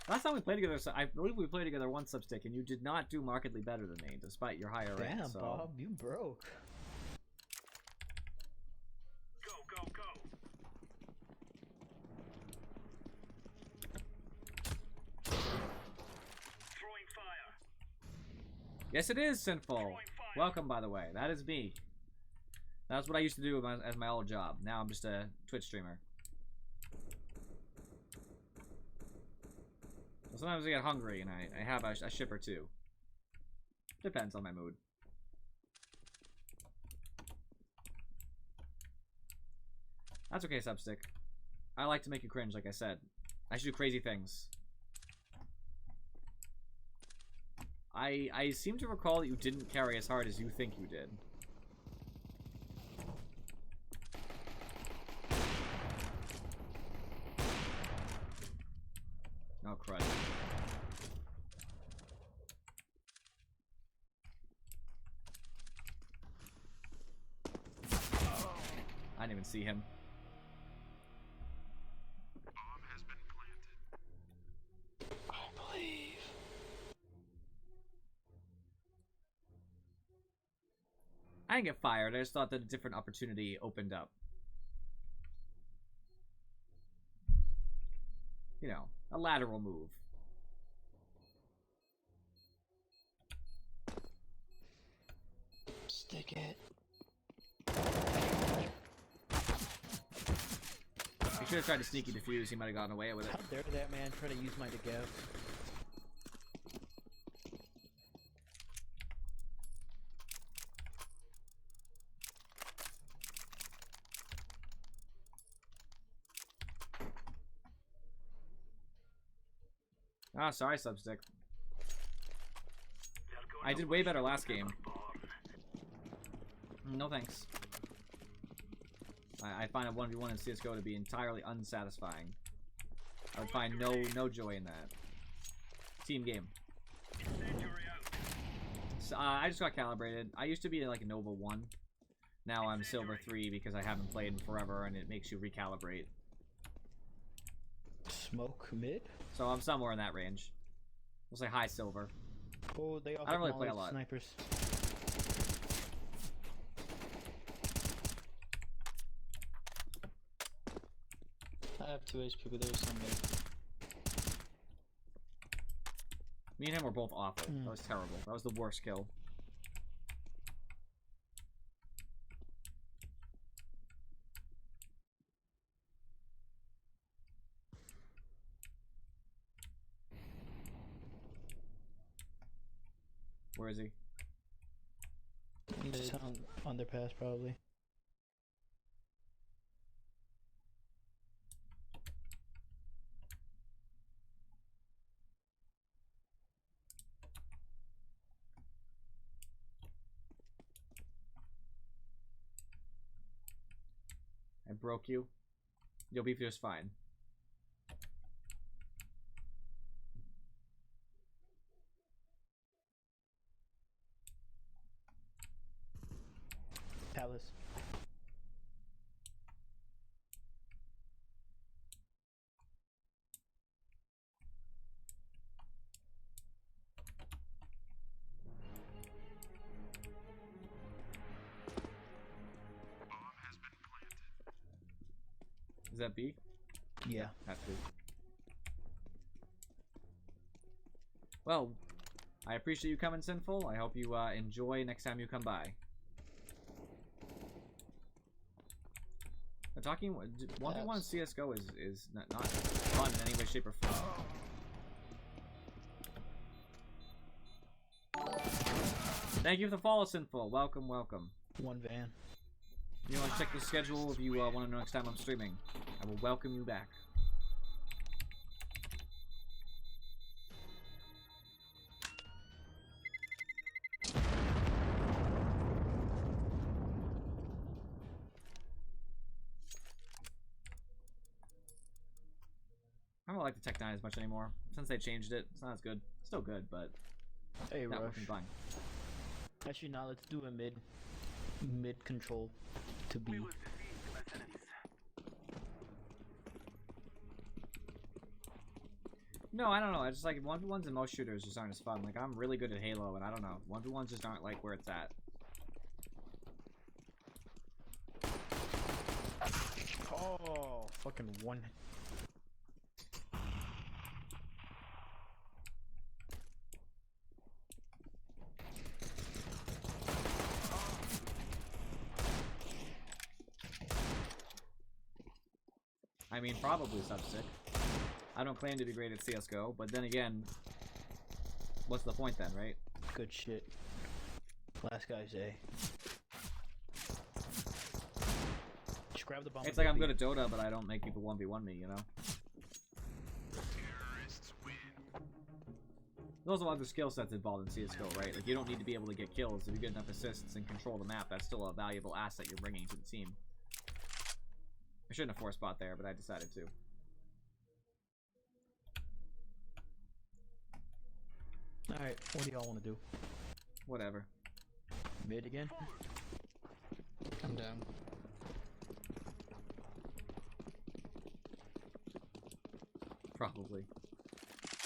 Last time we played together, I believe we played together one Substick, and you did not do markedly better than me, despite your higher rank. Damn, So. Bob, you broke. Go, go, go. Throwing fire. Yes, it is Sinful. Throwing fire. Welcome, by the way. That is me. That's what I used to do as my old job. Now I'm just a Twitch streamer. Sometimes I get hungry and I have a ship or two. Depends on my mood. That's okay, Substick. I like to make you cringe, like I said. I should do crazy things. I seem to recall that you didn't carry as hard as you think you did. Oh, crud. I didn't even see him. Bomb has been planted. I believe. I didn't get fired. I just thought that a different opportunity opened up. You know, a lateral move. Stick it. He should have tried to sneaky defuse. He might have gotten away with it. How dare that man try to use my degav? Ah, sorry, Substick. I did way better last game. No thanks. I find a 1v1 in CSGO to be entirely unsatisfying. I would find no joy in that. Team game. So, I just got calibrated. I used to be like a Nova 1. Now I'm Silver 3 because I haven't played in forever and it makes you recalibrate. Smoke mid? So I'm somewhere in that range. We'll say high Silver. Oh, they all I don't really have play a knowledge lot. snipers. I have 2 HP, but there's some mid. Me and him were both awful. That was terrible. That was the worst kill. Where is he? Just on underpass, probably. I broke you. You'll be just fine. Palace. Is that B? Yeah. Has to. Well, I appreciate you coming, Sinful. I hope you enjoy next time you come by. Talking 1v1 CSGO is not fun in any way, shape, or form. Thank you for the follow, Sinful. Welcome, welcome. One van. You want to check the schedule if you want to know next time I'm streaming. I will welcome you back. I don't like the Tech 9 as much anymore. Since they changed it, it's not as good. Still good, but Hey, not Rush. working fine. Actually, now let's do a mid control to B. No, I don't know. I just like 1v1s and most shooters just aren't as fun. Like, I'm really good at Halo, and I don't know. 1v1s just aren't like where it's at. Oh, fucking one. I mean, probably Substick. I don't claim to be great at CSGO, but then again, what's the point then, right? Good shit. Last guy's A. Just grab the bomb. It's like I'm good at Dota, but I don't make people 1v1 me, you know? There's a lot of skill sets involved in CSGO, right? Like, you don't need to be able to get kills. If you get enough assists and control the map, that's still a valuable asset you're bringing to the team. I shouldn't have forced spot there, but I decided to. Alright, what do y'all want to do? Whatever. Mid again? I'm down. Probably.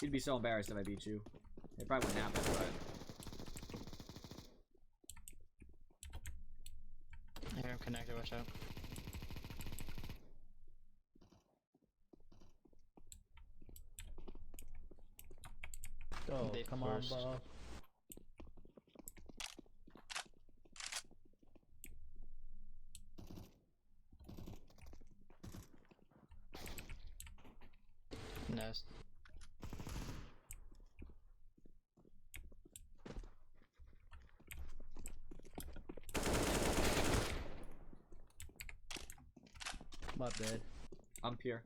You'd be so embarrassed if I beat you. It probably wouldn't happen, but... Connector, watch out. Oh, They come first. on, Bob. Nest. My bad. I'm here.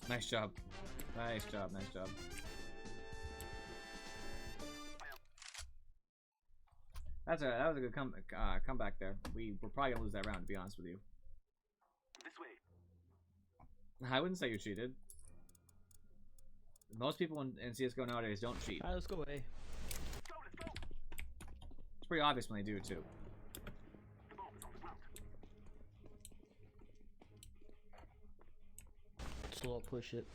Nice job. Nice job, nice job. That was a good comeback there. We're probably gonna lose that round, to be honest with you. This way. I wouldn't say you cheated. Most people in CSGO nowadays don't cheat. Alright, let's go away. Let's go. It's pretty obvious when they do it too. The bomb is on the ground. Slow push it.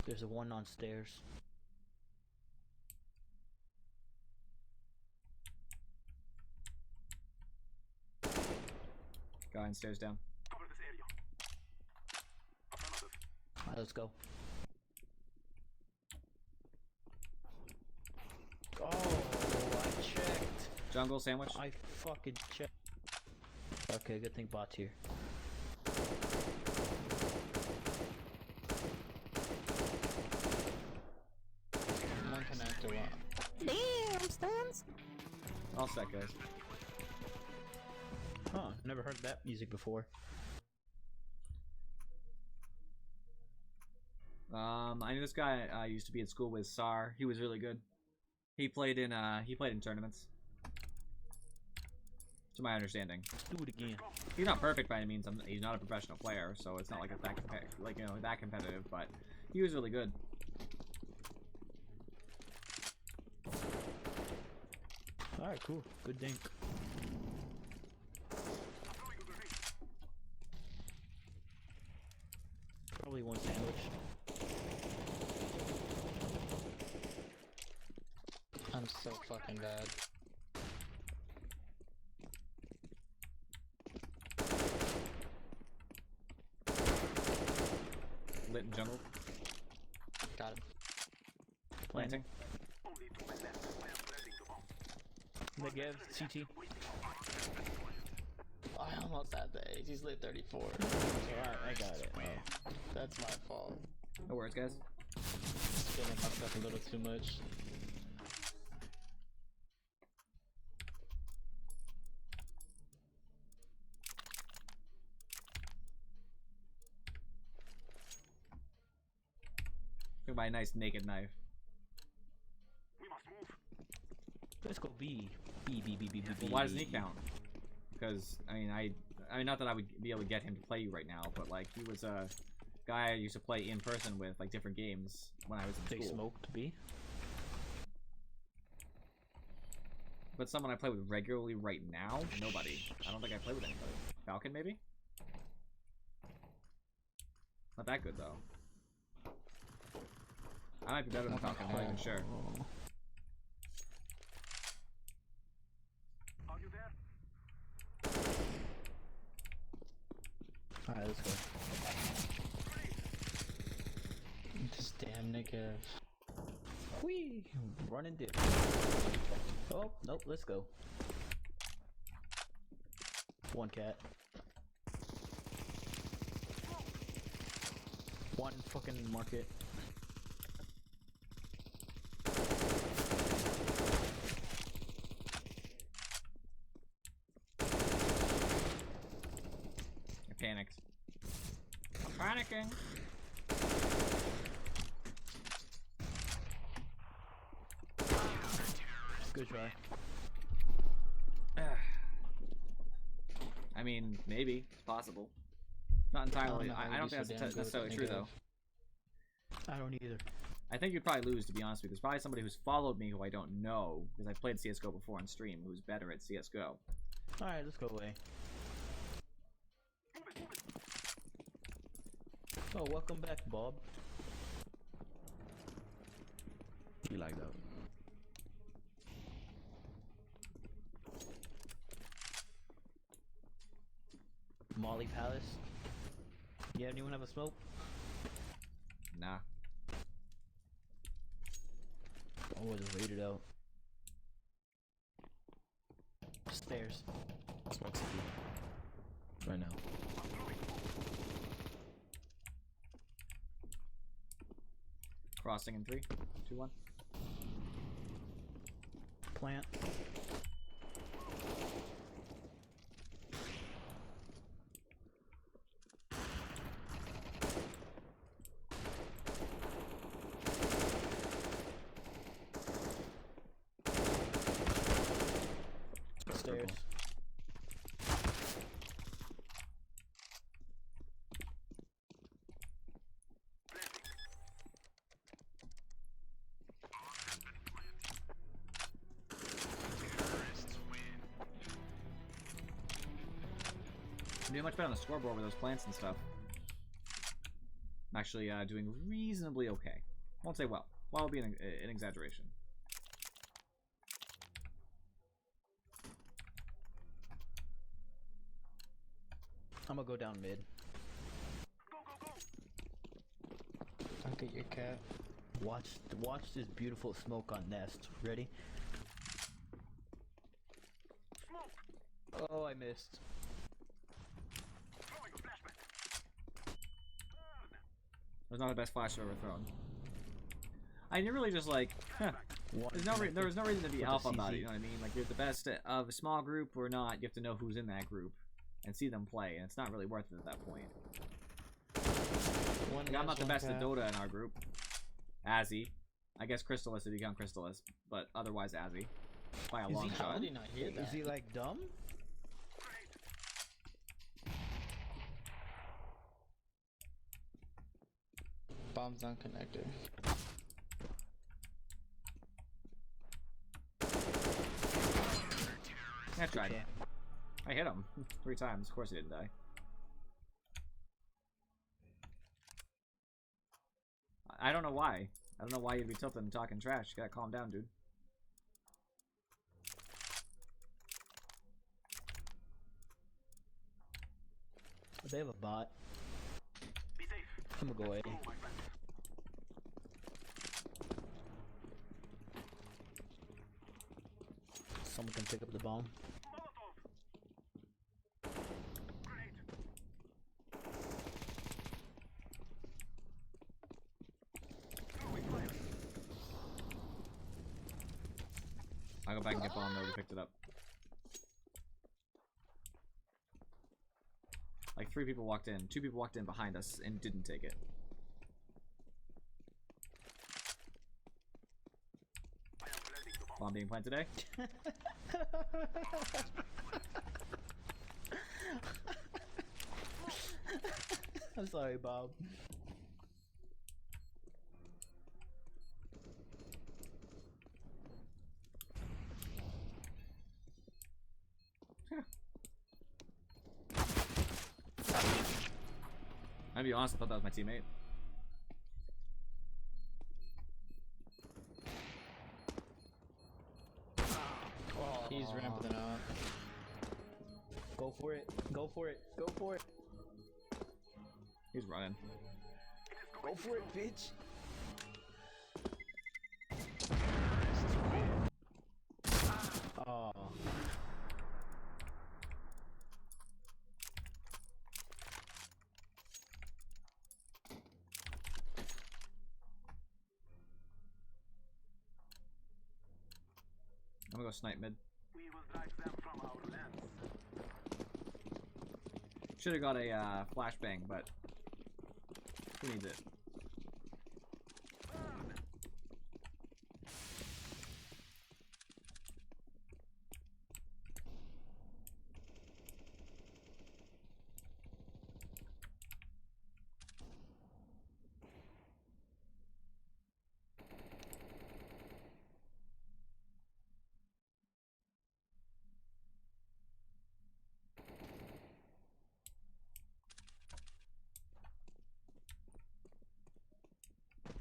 There's a one on stairs. Guy on stairs down. Cover this area. Affirmative. Alright, let's go. Oh, I checked. Jungle sandwich. I fucking checked. Okay, good thing bot's here. One connector, one. Damn, Stans. All set, guys. Huh, never heard that music before. I knew this guy I used to be at school with, Sar. He was really good. He played in tournaments. To my understanding. Let's do it again. He's not perfect by any means. He's not a professional player, so it's not like it's that that competitive. But he was really good. Alright, cool. Good dink. Probably one sandwich. I'm so fucking bad. Lit in jungle. Got him. Planting. Only 2 men left. I am planting the bomb. Negev, CT. I almost had the age. He's lit 34. Alright, I got it. Oh. That's my fault. No worries, guys. Feeling myself a little too much. Gonna buy a nice naked knife. We must move. Let's go B. B, B, B, B, B, B. Well, why doesn't he count? Because I mean, not that I would be able to get him to play you right now, but like he was a guy I used to play in person with, like different games when I was in They school. smoked B. But someone I play with regularly right now, nobody. I don't think I play with anybody. Falcon maybe? Not that good though. I might be better than Falcon, I'm not even sure. Are you there? Alright, let's go. This damn nigga. Whee! Run and dip. Oh, nope, let's go. One cat. One fucking market. I panicked. I'm panicking. Good try. I mean, maybe. It's possible. Not entirely. know how I you don't do think so that's damn good necessarily with true, the though. I don't either. I think you'd probably lose, to be honest with you. There's probably somebody who's followed me who I don't know, because I've played CSGO before on stream, who's better at CSGO. Alright, let's go away. Oh, welcome back, Bob. You like that? Molly Palace. Yeah, anyone have a smoke? Nah. Oh, I just waited out. Stairs. Smoke city. Right now. Crossing in 3, 2, 1. Plant. Stairs. I'm doing much better on the scoreboard with those plants and stuff. I'm actually doing reasonably okay. Won't say well. Well would be an exaggeration. I'm gonna go down mid. I'll get your cat. Watch this beautiful smoke on nest. Ready? Oh, I missed. That was not the best flash I've ever thrown. I really just like, huh, there was no reason to be with the alpha about it, CZ. you know what I mean? Like, you're the best of a small group or not, you have to know who's in that group and see them play, and it's not really worth it at that point. Like, I'm not the best at Dota in our group. Azzy. I guess Crystallis if you count Crystallis, but otherwise Azzy. By a long How shot. did he not hear that? Is he like dumb? Bombs on connector. I tried. Okay. I hit him 3 times. Of course he didn't die. I don't know why. I don't know why you'd be tilted and talking trash. You gotta calm down, dude. They have a bot. I'm gonna go A. Someone can pick up the bomb. I'll go back and get bomb though. We picked it up. Like 3 people walked in. 2 people walked in behind us and didn't take it. Bomb being planted today. I'm sorry, Bob. I'll be honest, I thought that was my teammate. He's ramping out. Go for it. Go for it. Go for it. He's running. Go for it, bitch. Oh. I'm gonna go snipe mid. We will drive them from our lands. Should have got a flashbang, but who needs it?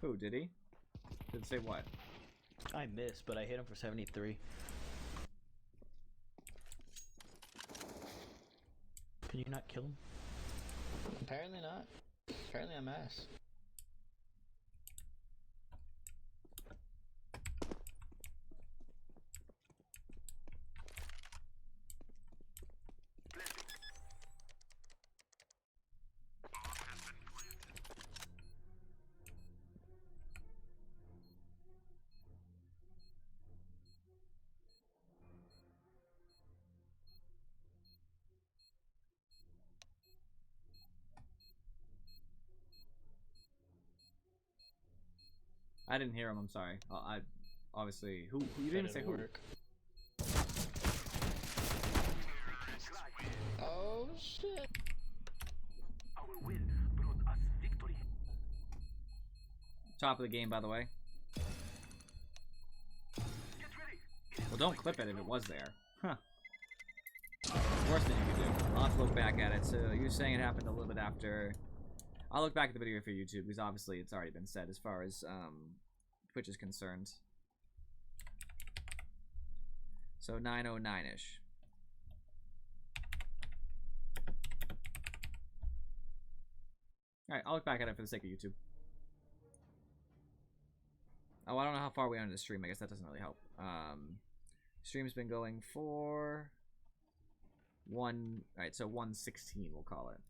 Who, did he? Did it say what? I missed, but I hit him for 73. Can you not kill him? Apparently not. Apparently I'm ass. I didn't hear him, I'm sorry. I obviously who you didn't even say who. Work. Oh shit. Our win brought us victory. Top of the game, by the way. Get ready. Well, don't clip it if it was there. Huh. Worst thing you could do. I'll have to look back at it. So you're saying it happened a little bit after. I'll look back at the video for YouTube because obviously it's already been said as far as Twitch is concerned. So 9:09ish. All right, I'll look back at it for the sake of YouTube. Oh, I don't know how far we are into the stream. I guess that doesn't really help. Stream's been going for one. All right, so 1:16 we'll call it.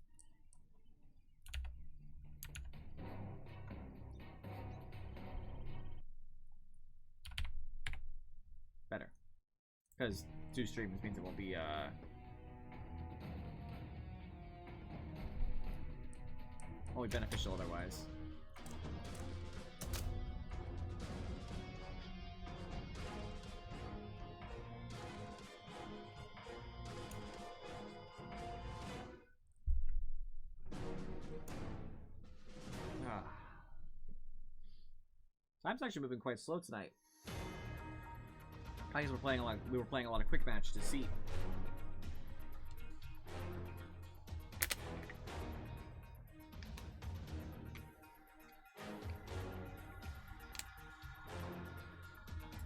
Better, because 2 streams means it won't be only beneficial otherwise. Time's actually moving quite slow tonight. I guess we were playing a lot of quick match to see.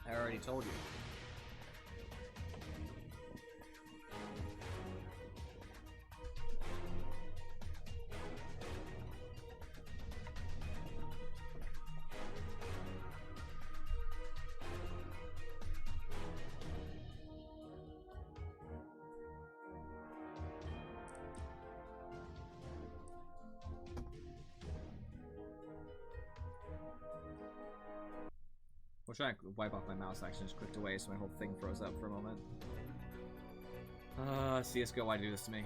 I already told you. We'll try to wipe off my mouse action, just clicked away so my whole thing froze up for a moment. CSGO, why do this to me?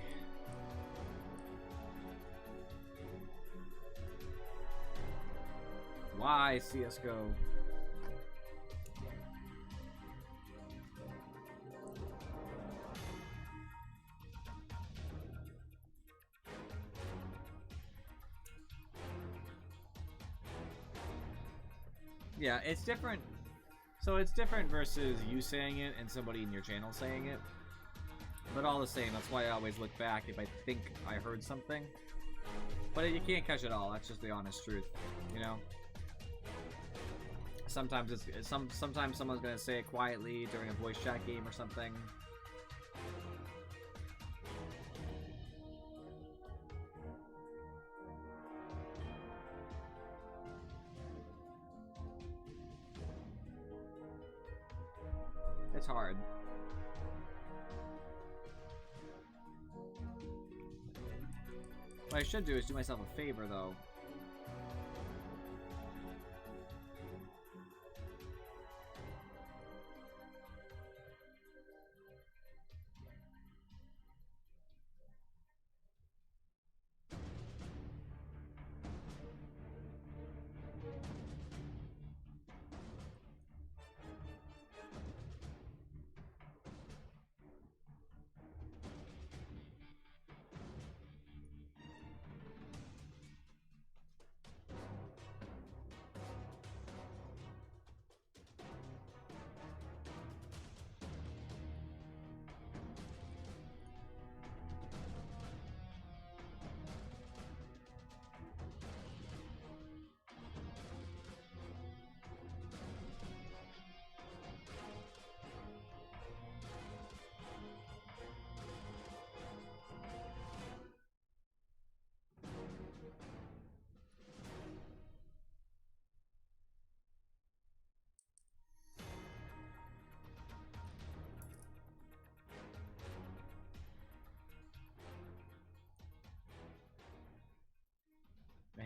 Why, CSGO? Yeah, it's different. So it's different versus you saying it and somebody in your channel saying it. But all the same, that's why I always look back if I think I heard something. But you can't catch it all. That's just the honest truth, you know. Sometimes sometimes someone's gonna say it quietly during a voice chat game or something. It's hard. What I should do is do myself a favor, though.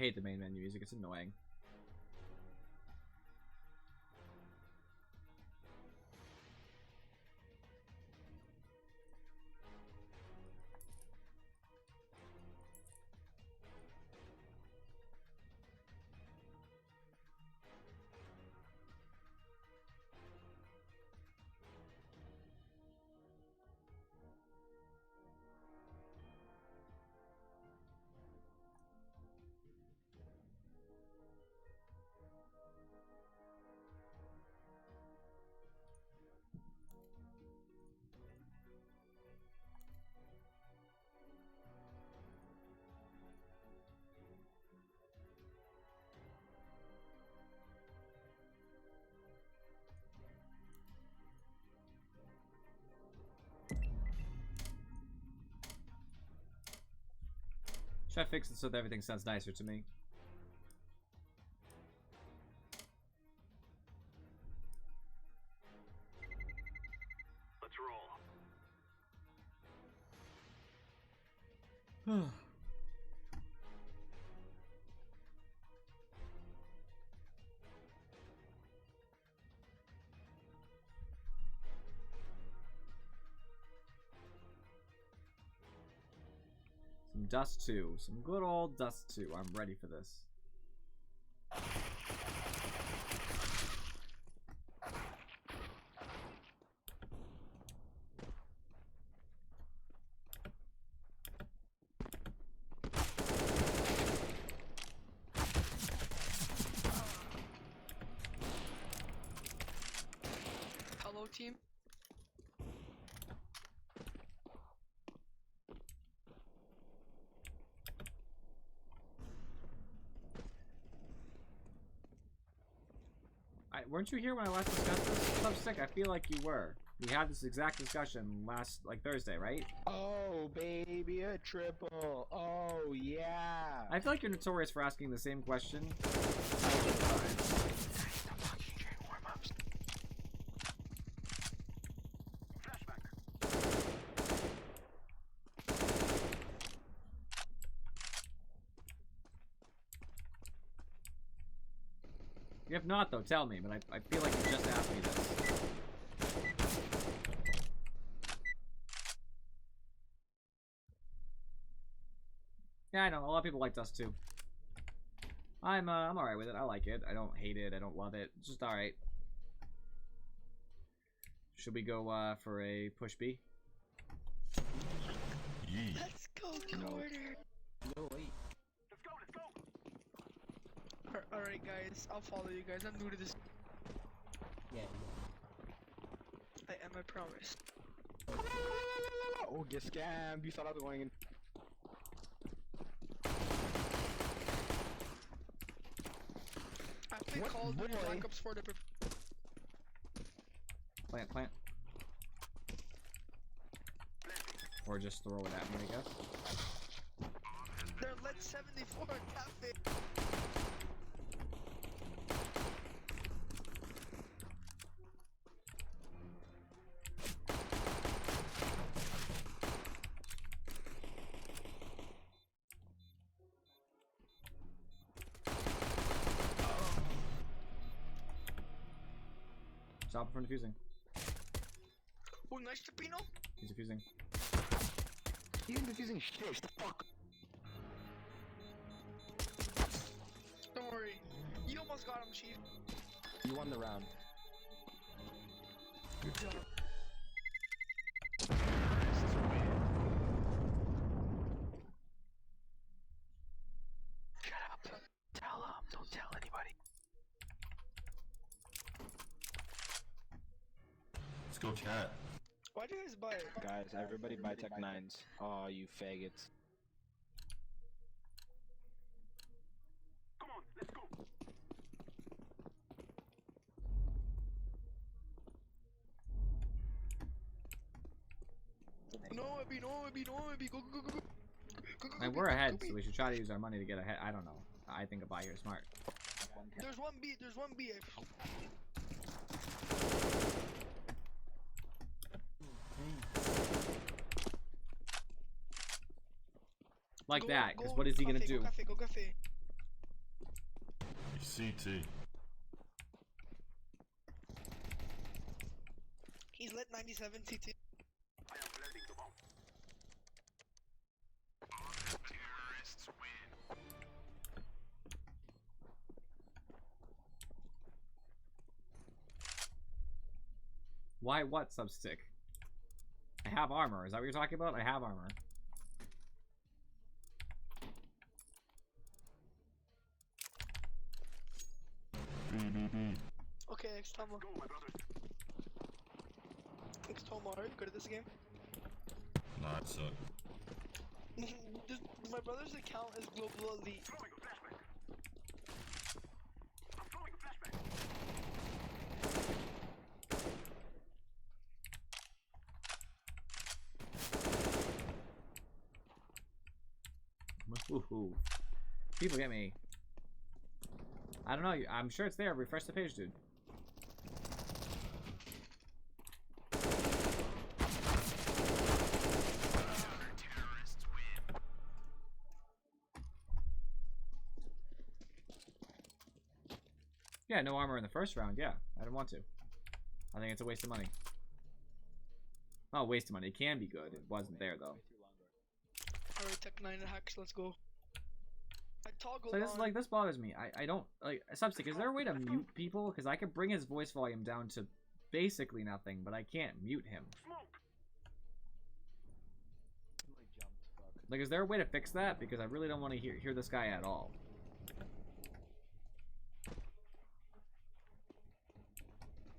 hate the main menu music. It's annoying. Should I fix it so that everything sounds nicer to me? Let's roll. Some Dust 2. Some good old Dust 2. I'm ready for this. Hello, team. Weren't you here when I last discussed this? Substick, I feel like you were. We had this exact discussion last, like, Thursday, right? Oh, baby, a triple. Oh, yeah. I feel like you're notorious for asking the same question. If not, though, tell me, but I feel like you just asked me this. Yeah, I know, a lot of people like Dust 2. I'm alright with it, I like it. I don't hate it, I don't love it. It's just alright. Should we go, for a push B? Let's go, Carter. No, wait. Alright, guys. I'll follow you guys. I'm new to this. Yeah. I am, I promise. Oh, get scammed. You thought I was going in. I played Call of Duty Black Ops 4 to Plant, plant. Or just throw it at me, I guess. They're lit 74 cafe. Stop from defusing. Oh, nice Tapino. He's defusing. He ain't defusing shit. The fuck? Don't worry. You almost got him, Chief. You won the round. Good job. Shut up. Tell him. Don't tell anybody. Let's go, chat. Why'd you guys buy it? Guys, everybody buy Tech 9s. Aw, you faggots. Come on, let's go. No, Abby, no, Abby, no, Abby. Go, go, go, go. Go, go, And go, we're go, ahead, go, so we should try to use our money to get ahead. I don't know. I think a buy here is smart. There's one B, there's one B. Like Go- that, go because what is he gonna cafe, do? Go cafe, go cafe. CT. He's lit 97 CT. I am planting the bomb. Terrorists win. Why what, Substick? I have armor. Is that what you're talking about? I have armor. Okay, X-Toma. Go, my brothers. X-Toma, are you good at this game? Nah, I suck. Does my brother's account is Global Elite? Throwing a flashback. I'm throwing a flashback. Woohoo. People get me. I don't know. I'm sure it's there. Refresh the page, dude. Terrorists win. Yeah, no armor in the first round. Yeah, I didn't want to. I think it's a waste of money. Not a waste of money. It can be good. It wasn't there, though. Alright, Tech 9 and hacks, let's go. I toggled So this on. is like, this bothers me. I don't like Substick. Is there a way to mute people? Because I could bring his voice volume down to basically nothing, but I can't mute him. Like, is there a way to fix that? Because I really don't want to hear this guy at all.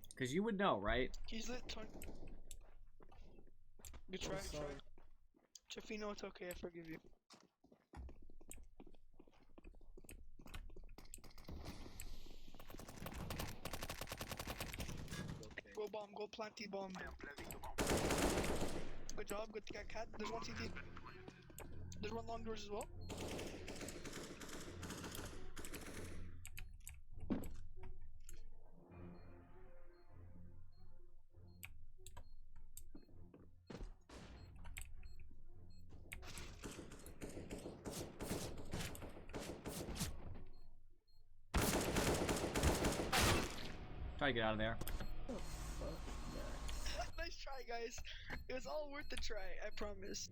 Because you would know, right? He's lit 20. Good try, good try. Chafino, it's okay, I forgive you. Go bomb, go plant T-bomb. I am planting the bomb. Good job, good cat. There's one CT. There's one long doors as well. Try to get out of there. Nice try, guys. It was all worth the try, I promise.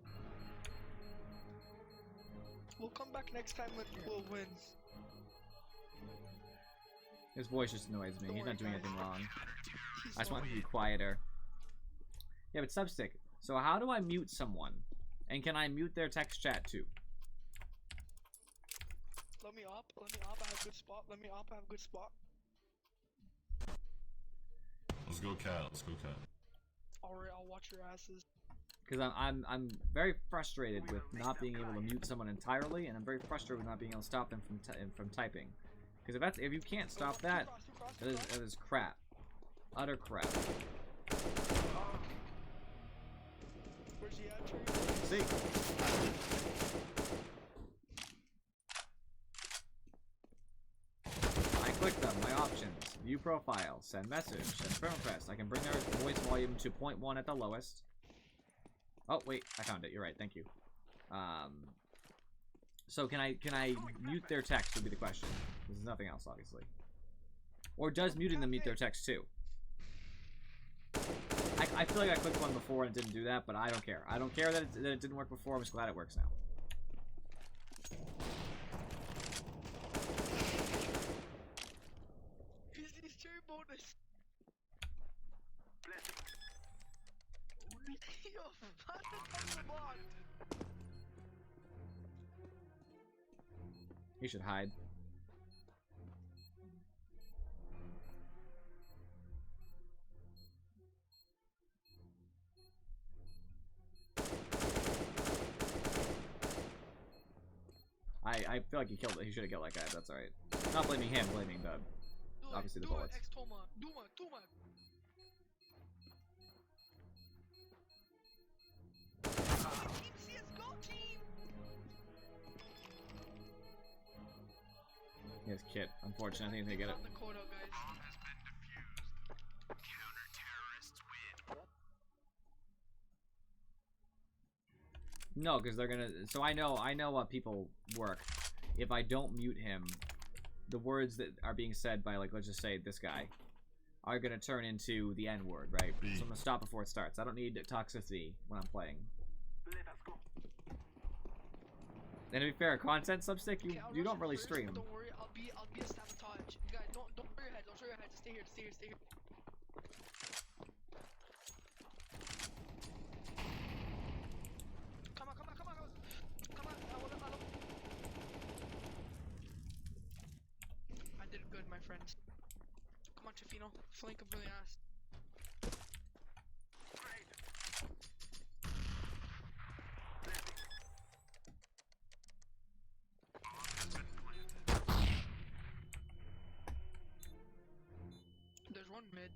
We'll come back next time and we'll win. His voice just annoys me. Don't He's worry, not doing guys. anything wrong. He's I just want him to annoying. be quieter. Yeah, but Substick. So how do I mute someone? And can I mute their text chat too? Let me op, I have good spot. Let me op, I have good spot. Let's go cat. Let's go cat. Alright, I'll watch your asses. Because I'm very frustrated with not being able to mute someone entirely, and I'm very frustrated with not being able to stop them from typing. Because if you can't stop that, that is crap, utter crap. Where's he at, Trey? See, I click them. My options: view profile, send message, send friend request. I can bring their voice volume to 0.1 at the lowest. Oh wait, I found it. You're right. Thank you. So can I mute their text would be the question. There's nothing else, obviously. Or does muting them mute their text too? I feel like I clicked one before and it didn't do that, but I don't care. I don't care that it didn't work before. I'm just glad it works now. He's cherry bonus. Yo, pass the top bot. He should hide. I feel like he killed it. He should have killed that guy. That's alright. Not blaming him, blaming the obviously the bullets. X-Toma. Duma. Team CSGO team. He has kit. Unfortunately, I think they get it. On the quota, guys. Bomb has been defused. Counter-terrorists win. No, because they're gonna. So I know what people work. If I don't mute him, the words that are being said by, like, let's just say this guy, are gonna turn into the N word, right? So I'm gonna stop before it starts. I don't need toxicity when I'm playing. And to be fair, content substick, you don't really stream. Don't worry, I'll be a sabotage. You guys, don't show your head. Don't show your head. Just stay here. Stay here. Stay here. Come on. I did good, my friends. Come on, Chifino. Flank him really ass. There's one mid.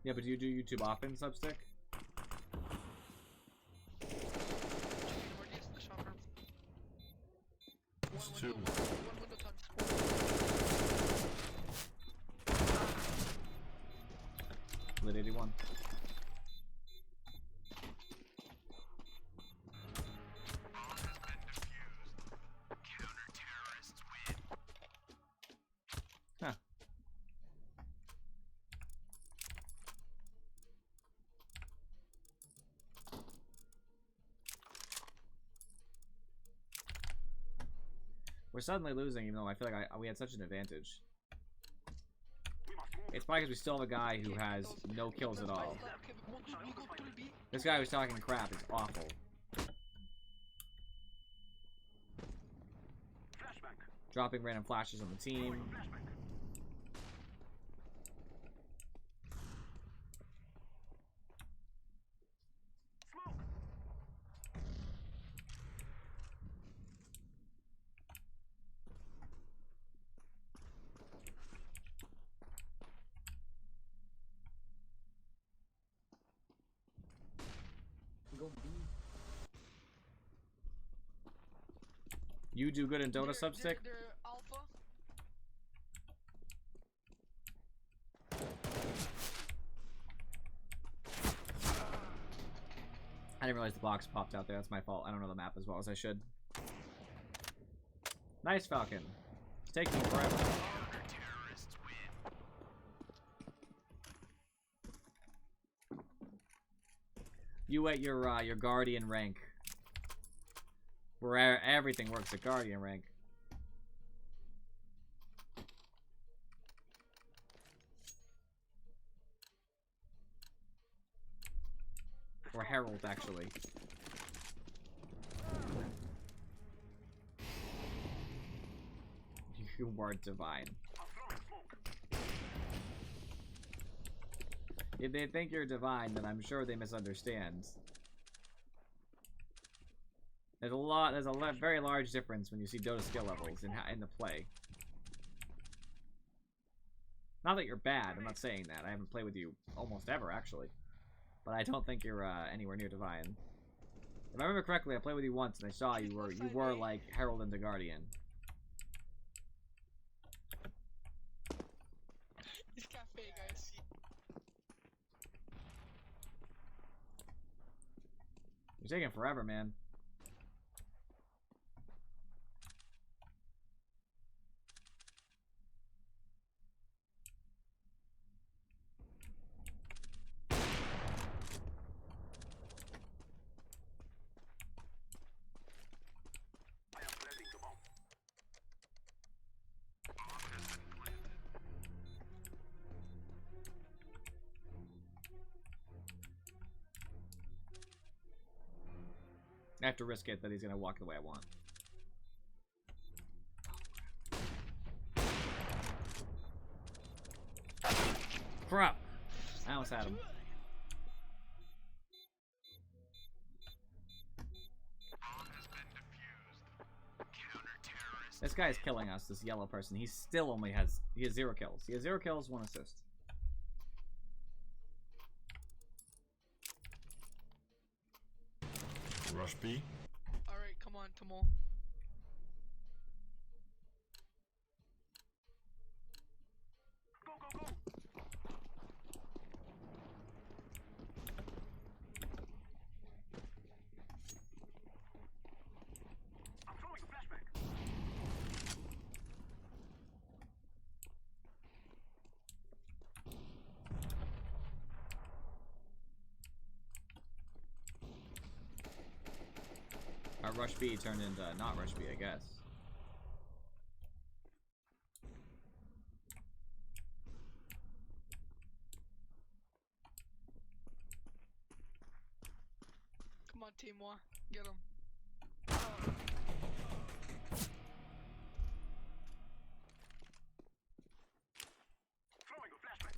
Yeah, but do you do YouTube often, substick? It's two. One window touch. Lit 81. Huh. We're suddenly losing, even though I feel like we had such an advantage. It's probably because we still have a guy who has no kills at all. This guy who's talking crap is awful. Dropping random flashes on the team. You do good in Dota, substick? They're alpha. I didn't realize the box popped out there. That's my fault. I don't know the map as well as I should. Nice, Falcon. It's taking forever. You at your Guardian rank. Where everything works at Guardian rank. Or Herald, actually. You weren't divine. If they think you're divine, then I'm sure they misunderstand. There's a very large difference when you see Dota skill levels in the play. Not that you're bad, I'm not saying that. I haven't played with you almost ever, actually. But I don't think you're anywhere near divine. If I remember correctly, I played with you once and I saw you were like Herald into Guardian. This cafe, guys. You're taking forever, man. I have to risk it that he's gonna walk the way I want. Crap! I almost had him. This guy is killing us, this yellow person. He still only has 0 kills. He has 0 kills, 1 assist. Rush B. Alright, come on, Tomo. Rush B turned into not Rush B, I guess. Come on, Team One. Get him. Throwing a flashback.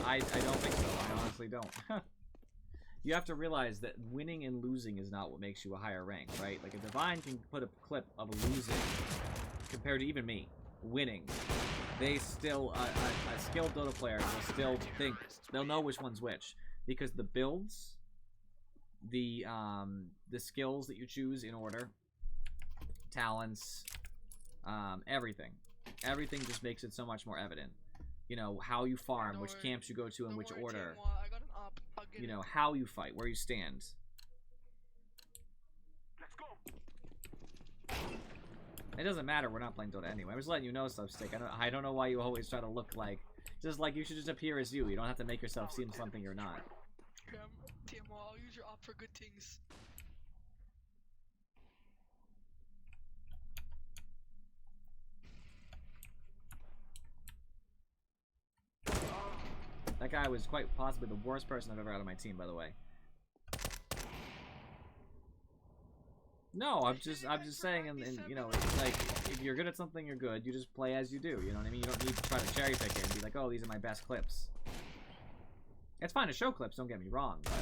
I don't think so. I honestly don't. You have to realize that winning and losing is not what makes you a higher rank, right? Like, a Divine can put a clip of a losing compared to even me winning. They still, a skilled Dota player will still think, they'll know which one's which. Because the builds, the skills that you choose in order, talents, everything. Everything just makes it so much more evident. You know, how you farm, which camps you go to in which order. I got an op. I'll get You it. know, how you fight, where you stand. Let's go. It doesn't matter, we're not playing Dota anyway. I'm just letting you know, Substick. I don't know why you always try to look like... Just like, you should just appear as you. You don't have to make yourself seem something you're not. Team One, I'll use your op for good things. That guy was quite possibly the worst person I've ever had on my team, by the way. No, I'm just saying, and you know, it's like, if you're good at something, you're good. You just play as you do, you know what I mean? You don't need to try to cherry pick it and be like, oh, these are my best clips. It's fine to show clips, don't get me wrong, but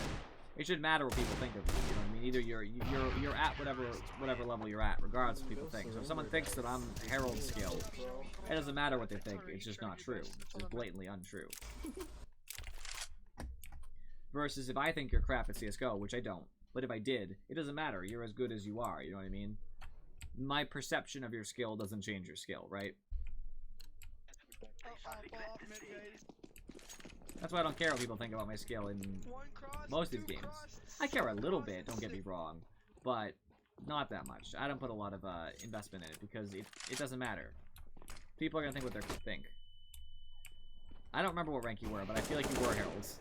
it shouldn't matter what people think of you, you know what I mean? Either you're at whatever level you're at, regardless of what people think. So if someone thinks that I'm Herald skilled, it doesn't matter what they think, it's just not true. It's just blatantly untrue. Versus if I think you're crap at CSGO, which I don't. But if I did, it doesn't matter. You're as good as you are, you know what I mean? My perception of your skill doesn't change your skill, right? That's why I don't care what people think about my skill in most of these games. I care a little bit, don't get me wrong. But not that much. I don't put a lot of investment in it because it doesn't matter. People are going to think what they think. I don't remember what rank you were, but I feel like you were Heralds.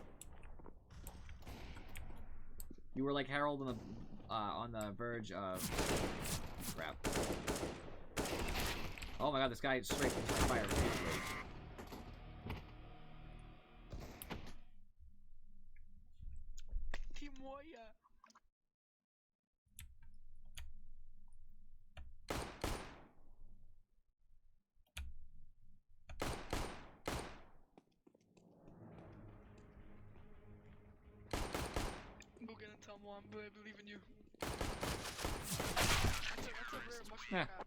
You were like Herald on the verge of... Crap. Oh my god, this guy straight from fire repeatedly. Team Warrior. Go get and tell Mom, I believe in you. That's a rare mushroom Yeah. cap.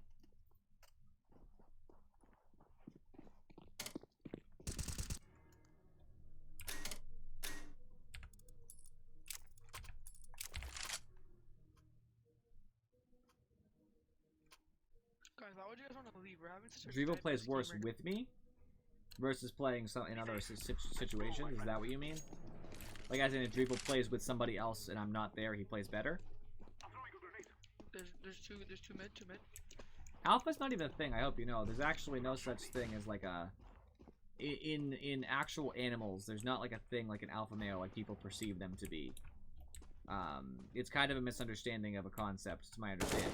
Guys, why would you guys want to leave? We're having such a Drivo fun plays game worse right with me versus playing in other situations. Is that what you mean? Like, as in, if Drivo plays with somebody else and I'm not there, he plays better? There's two mid. Alpha's not even a thing, I hope you know. There's actually no such thing as, like, a... In actual animals, there's not, like, a thing like an alpha male like people perceive them to be. It's kind of a misunderstanding of a concept, to my understanding,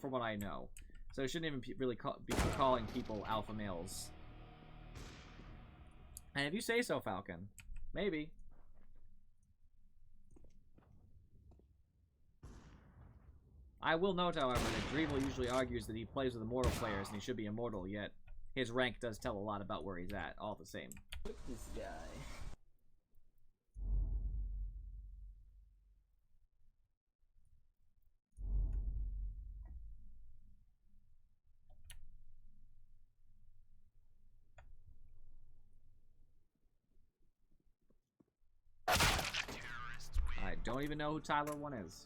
from what I know. So it shouldn't even really be calling people alpha males. And if you say so, Falcon, maybe. I will note, however, that Drivel usually argues that he plays with immortal players and he should be immortal, yet his rank does tell a lot about where he's at, all the same. Look at this guy. I don't even know who Tyler 1 is.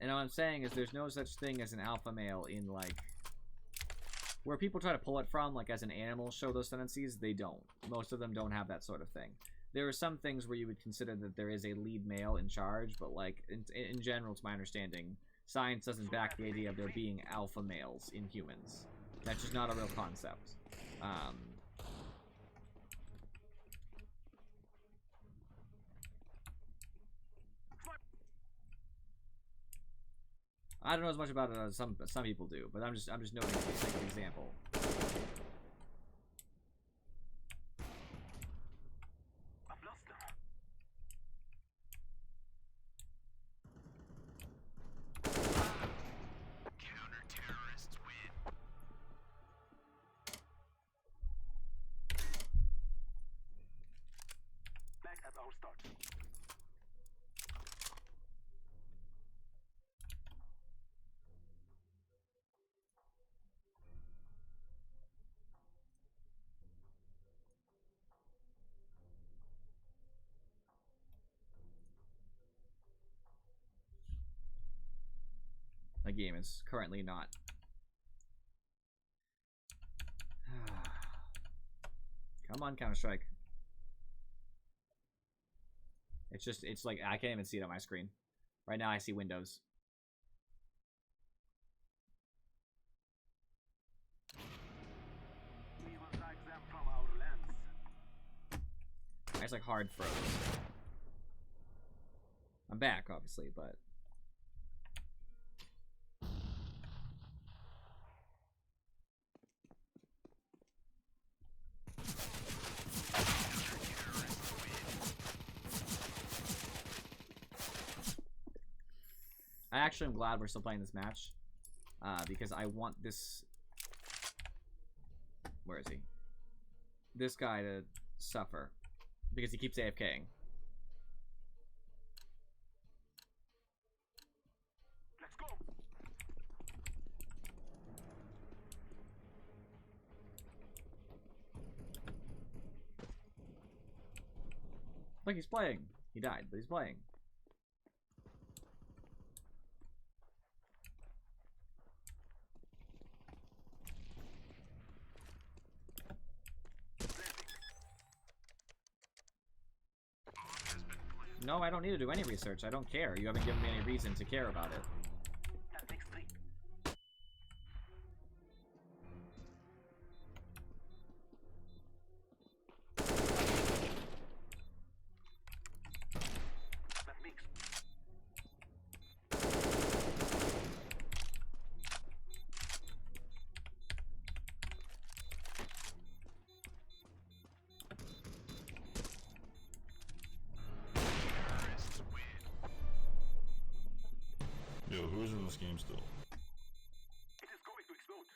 And what I'm saying is there's no such thing as an alpha male in, like... Where people try to pull it from, like, as an animal show those tendencies, they don't. Most of them don't have that sort of thing. There are some things where you would consider that there is a lead male in charge, but, like, in general, to my understanding, science doesn't back the idea of there being alpha males in humans. That's just not a real concept. I don't know as much about it as some people do, but I'm just noting for the sake of example. I've lost them. Counter-terrorists win. Back at our start. My game is currently not. Come on, Counter-Strike. It's like, I can't even see it on my screen. Right now I see Windows. We will drive them from our lands. It's like hard froze. I'm back, obviously, but... I actually am glad we're still playing this match, because I want this... Where is he? This guy to suffer, because he keeps AFKing. Let's go. Look, he's playing. He died, but he's playing. No, I don't need to do any research. I don't care. You haven't given me any reason to care about it. That makes 3. That makes. Yo, who's in this game still? It is going to explode.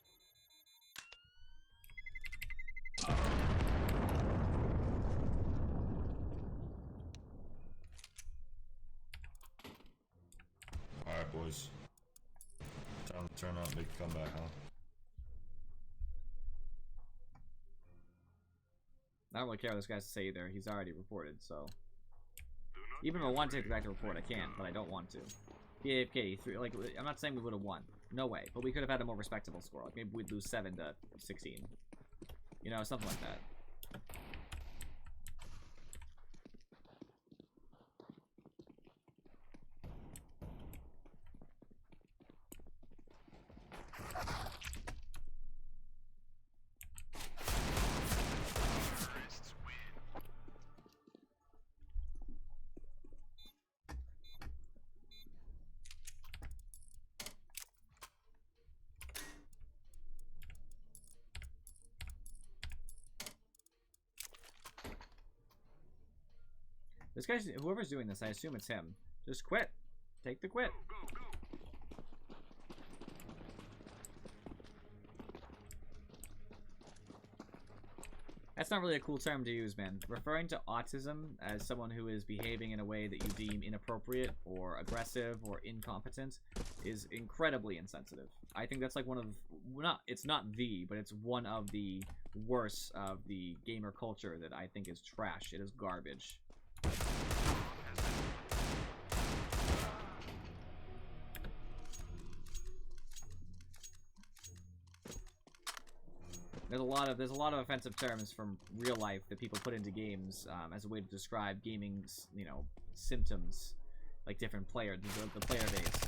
Alright, boys. Time to turn up, make a comeback, huh? I don't really care what this guy's to say either. He's already reported, so... Even if I want to take it back to report, I can, but I don't want to. PAFK, like, I'm not saying we would have won. No way. But we could have had a more respectable score. Like, maybe we'd lose 7 to 16. You know, something like that. This guy's, whoever's doing this, I assume it's him. Just quit. Take the quit. That's not really a cool term to use, man. Referring to autism as someone who is behaving in a way that you deem inappropriate or aggressive or incompetent is incredibly insensitive. I think that's like one of, it's not the, but it's one of the worst of the gamer culture that I think is trash. It is garbage. There's a lot of offensive terms from real life that people put into games as a way to describe gaming's, you know, symptoms, like different player, the player base.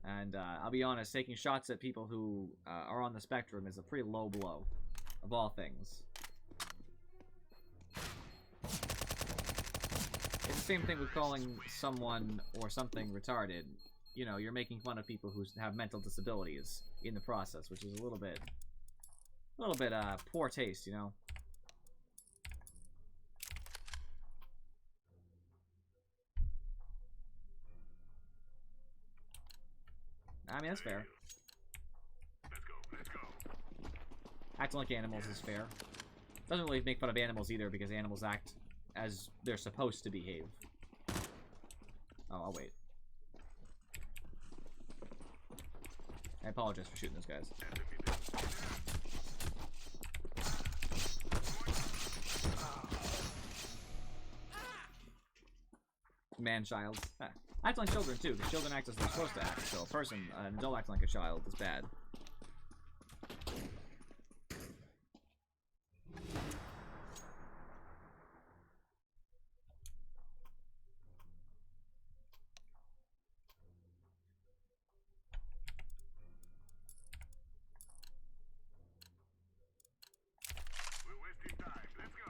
And I'll be honest, taking shots at people who are on the spectrum is a pretty low blow, of all things. It's the same thing with calling someone or something retarded. you know, you're making fun of people who have mental disabilities in the process, which is a little bit poor taste, you know. I mean, that's fair. Acting like animals is fair. Doesn't really make fun of animals either, because animals act as they're supposed to behave. Oh, I'll wait. I apologize for shooting those guys. Man-child. Act like children, too, because children act as they're supposed to act, so a person, an adult acting like a child is bad.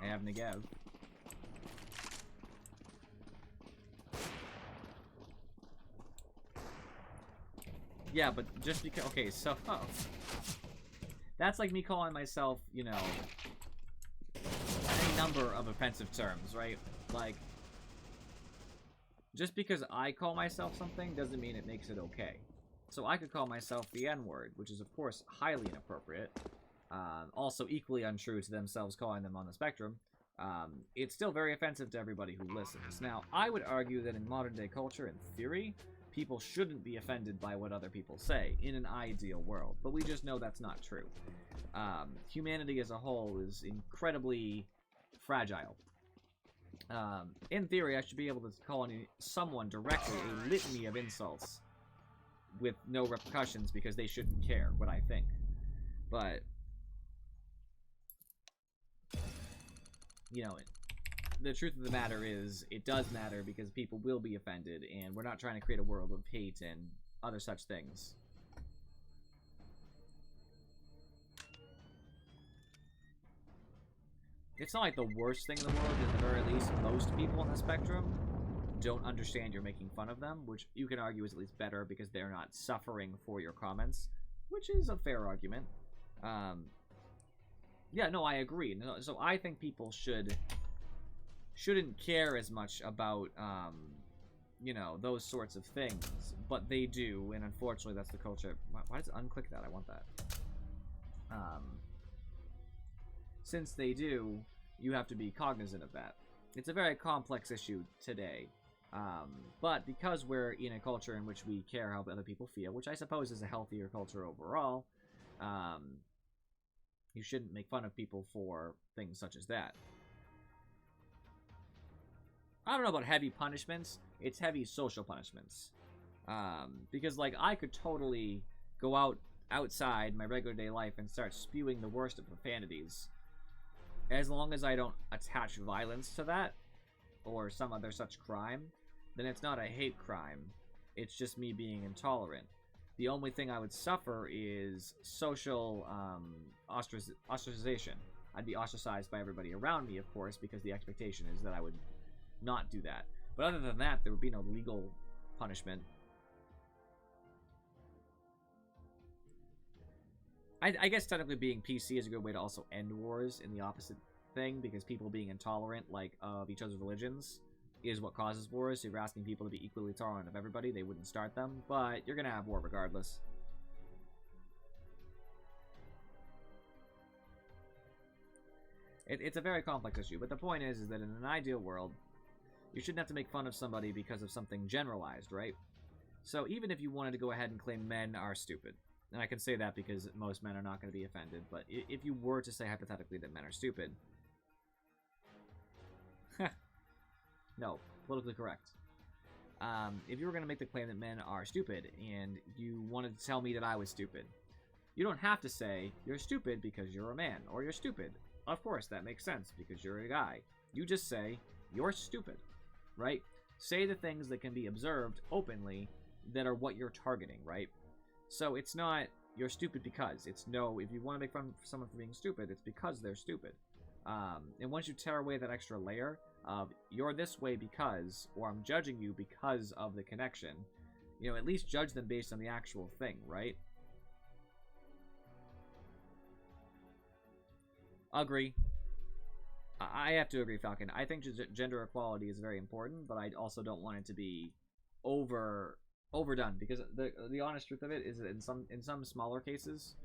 I have Negev. Yeah, but just because... Okay, so... Oh. That's like me calling myself, you know... any number of offensive terms, right? Like... Just because I call myself something doesn't mean it makes it okay. So I could call myself the N-word, which is, of course, highly inappropriate. Also equally untrue to themselves calling them on the spectrum. It's still very offensive to everybody who listens. Now, I would argue that in modern-day culture, in theory, people shouldn't be offended by what other people say in an ideal world. But we just know that's not true. Humanity as a whole is incredibly fragile. In theory, I should be able to call someone directly a litany of insults with no repercussions because they shouldn't care what I think. But, you know, the truth of the matter is, it does matter because people will be offended, and we're not trying to create a world of hate and other such things. It's not like the worst thing in the world. At the very least, most people on the spectrum don't understand you're making fun of them, which you can argue is at least better because they're not suffering for your comments, which is a fair argument. Yeah, no, I agree. So I think people shouldn't care as much about, you know, those sorts of things, but they do, and unfortunately that's the culture. Why does it unclick that? I want that. Since they do, you have to be cognizant of that. It's a very complex issue today. But because we're in a culture in which we care how other people feel, which I suppose is a healthier culture overall, you shouldn't make fun of people for things such as that. I don't know about heavy punishments. It's heavy social punishments. Because, like, I could totally go outside my regular day life and start spewing the worst of profanities. As long as I don't attach violence to that, or some other such crime, then it's not a hate crime. It's just me being intolerant. The only thing I would suffer is social ostracization. I'd be ostracized by everybody around me, of course, because the expectation is that I would not do that. But other than that, there would be no legal punishment. I guess technically being PC is a good way to also end wars in the opposite thing, because people being intolerant, like, of each other's religions is what causes wars. So if you're asking people to be equally tolerant of everybody, they wouldn't start them, but you're gonna have war regardless. It's a very complex issue, but the point is that in an ideal world, you shouldn't have to make fun of somebody because of something generalized, right? So even if you wanted to go ahead and claim men are stupid, and I can say that because most men are not going to be offended, but if you were to say hypothetically that men are stupid... no, politically correct. If you were going to make the claim that men are stupid, and you wanted to tell me that I was stupid, you don't have to say, you're stupid because you're a man, or you're stupid. Of course, that makes sense, because you're a guy. You just say, you're stupid, right? Say the things that can be observed openly that are what you're targeting, right? So it's not, you're stupid because. It's no, if you want to make fun of someone for being stupid, it's because they're stupid. And once you tear away that extra layer of, you're this way because, or I'm judging you because of the connection, you know, at least judge them based on the actual thing, right? Agree. I have to agree, Falcon. I think gender equality is very important, but I also don't want it to be overdone, because the honest truth of it is that in some smaller cases,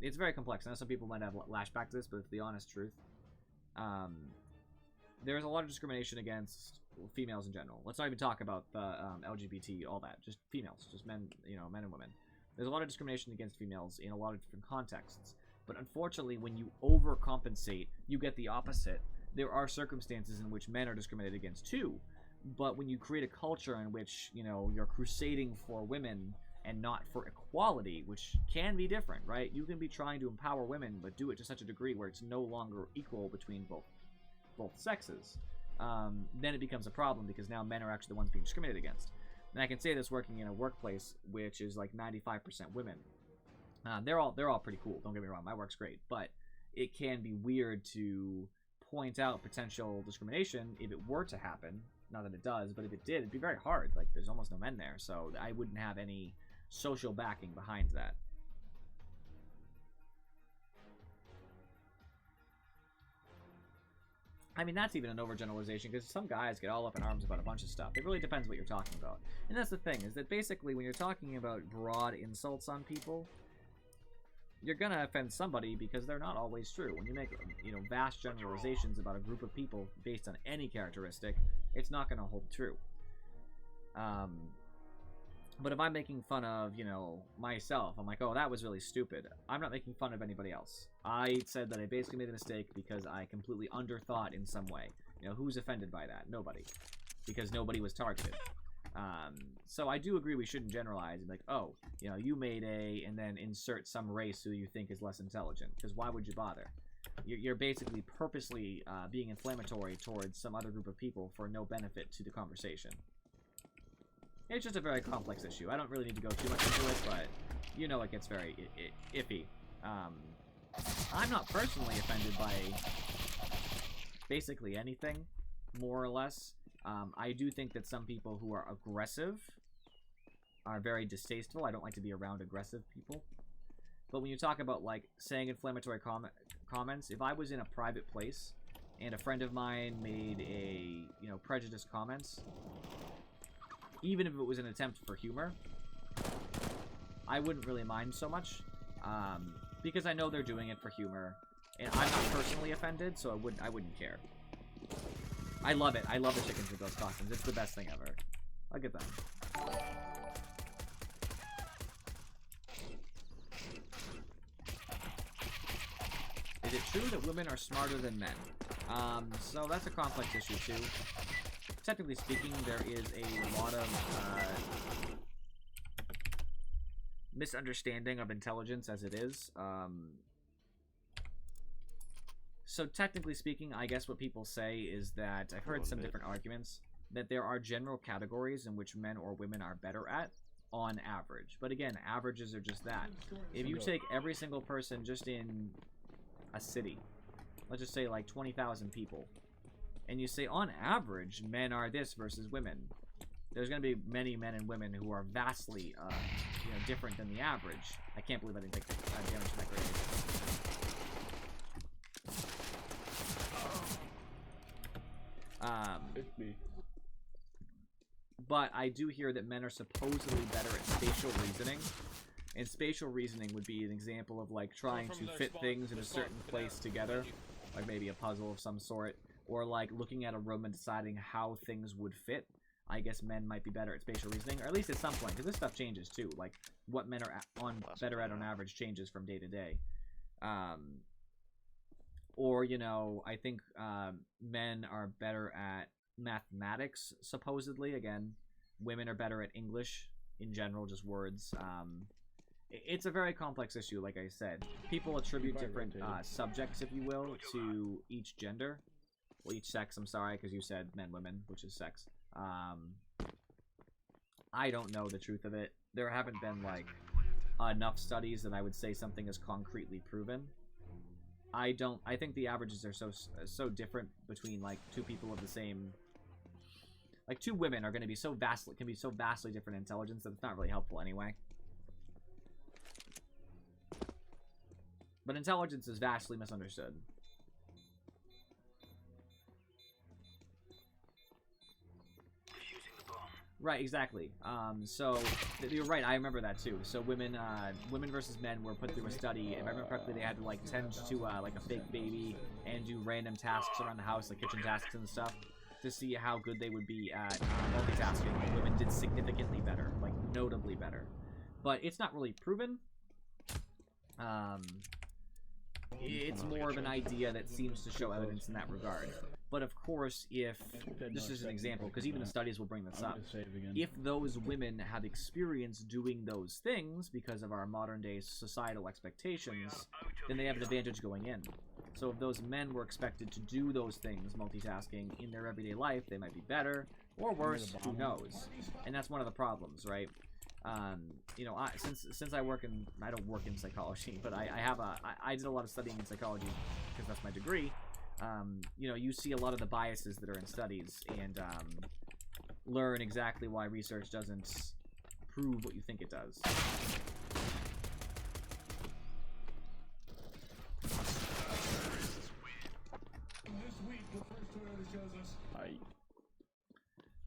it's very complex. I know some people might have lashback to this, but it's the honest truth. There's a lot of discrimination against females in general. Let's not even talk about the LGBT, all that. Just females, just men, you know, men and women. There's a lot of discrimination against females in a lot of different contexts. But unfortunately, when you overcompensate, you get the opposite. There are circumstances in which men are discriminated against too. But when you create a culture in which, you know, you're crusading for women and not for equality, which can be different, right? You can be trying to empower women, but do it to such a degree where it's no longer equal between both sexes. Then it becomes a problem, because now men are actually the ones being discriminated against. And I can say this working in a workplace which is like 95% women. They're all pretty cool, don't get me wrong, my work's great, but it can be weird to point out potential discrimination if it were to happen. Not that it does, but if it did, it'd be very hard. Like, there's almost no men there, so I wouldn't have any social backing behind that. I mean, that's even an overgeneralization, because some guys get all up in arms about a bunch of stuff. It really depends what you're talking about. And that's the thing, is that basically when you're talking about broad insults on people, you're gonna offend somebody because they're not always true. When you make, you know, vast generalizations about a group of people based on any characteristic, it's not gonna hold true. But if I'm making fun of, you know, myself, I'm like, oh, that was really stupid. I'm not making fun of anybody else. I said that I basically made a mistake because I completely underthought in some way. You know, who's offended by that? Nobody. Because nobody was targeted. So I do agree we shouldn't generalize and like, oh, you know, you made a, and then insert some race who you think is less intelligent. Because why would you bother? You're basically purposely being inflammatory towards some other group of people for no benefit to the conversation. It's just a very complex issue. I don't really need to go too much into it, but you know it gets very iffy. I'm not personally offended by basically anything, more or less. I do think that some people who are aggressive are very distasteful. I don't like to be around aggressive people. But when you talk about, like, saying inflammatory comments, if I was in a private place and a friend of mine made a, you know, prejudiced comments, even if it was an attempt for humor, I wouldn't really mind so much, because I know they're doing it for humor, and I'm not personally offended, so I wouldn't care. I love it. I love the chickens with those costumes. It's the best thing ever. Look at them. Is it true that women are smarter than men? So that's a complex issue too. Technically speaking, there is a lot of misunderstanding of intelligence as it is. So technically speaking, I guess what people say is that, I've heard some different arguments, that there are general categories in which men or women are better at, on average. But again, averages are just that. If you take every single person just in a city, let's just say like 20,000 people, and you say on average men are this versus women, there's going to be many men and women who are vastly you know, different than the average. I can't believe I didn't take damage from that grenade. It's me. But I do hear that men are supposedly better at spatial reasoning. And spatial reasoning would be an example of, like, trying to fit things in a certain place together. Like maybe a puzzle of some sort. Or, like, looking at a room and deciding how things would fit. I guess men might be better at spatial reasoning. Or at least at some point. Because this stuff changes, too. Like, what men are better at on average changes from day to day. Or, you know, I think men are better at mathematics, supposedly. Again, women are better at English in general, just words. It's a very complex issue, like I said. People attribute different subjects, if you will, to each gender. Well, each sex, I'm sorry, because you said men, women, which is sex. I don't know the truth of it. There haven't been, like, enough studies that I would say something is concretely proven. I think the averages are so different between, like, two people of the same... Like, two women are going to be so vastly, can be so vastly different in intelligence that it's not really helpful anyway. But intelligence is vastly misunderstood. Right, exactly. So you're right. I remember that too. So women versus men were put through a study. If I remember correctly, they had to like tend to like a fake baby and do random tasks around the house, like kitchen tasks and stuff, to see how good they would be at multitasking. And women did significantly better, like notably better. But it's not really proven. It's more of an idea that seems to show evidence in that regard. But of course, if this is an example, because even the studies will bring this up, if those women have experience doing those things because of our modern day societal expectations, then they have an advantage going in. So if those men were expected to do those things, multitasking, in their everyday life, they might be better, or worse, who knows? And that's one of the problems, right? You know, since I don't work in psychology, but I did a lot of studying in psychology because that's my degree. You know, you see a lot of the biases that are in studies and learn exactly why research doesn't prove what you think it does.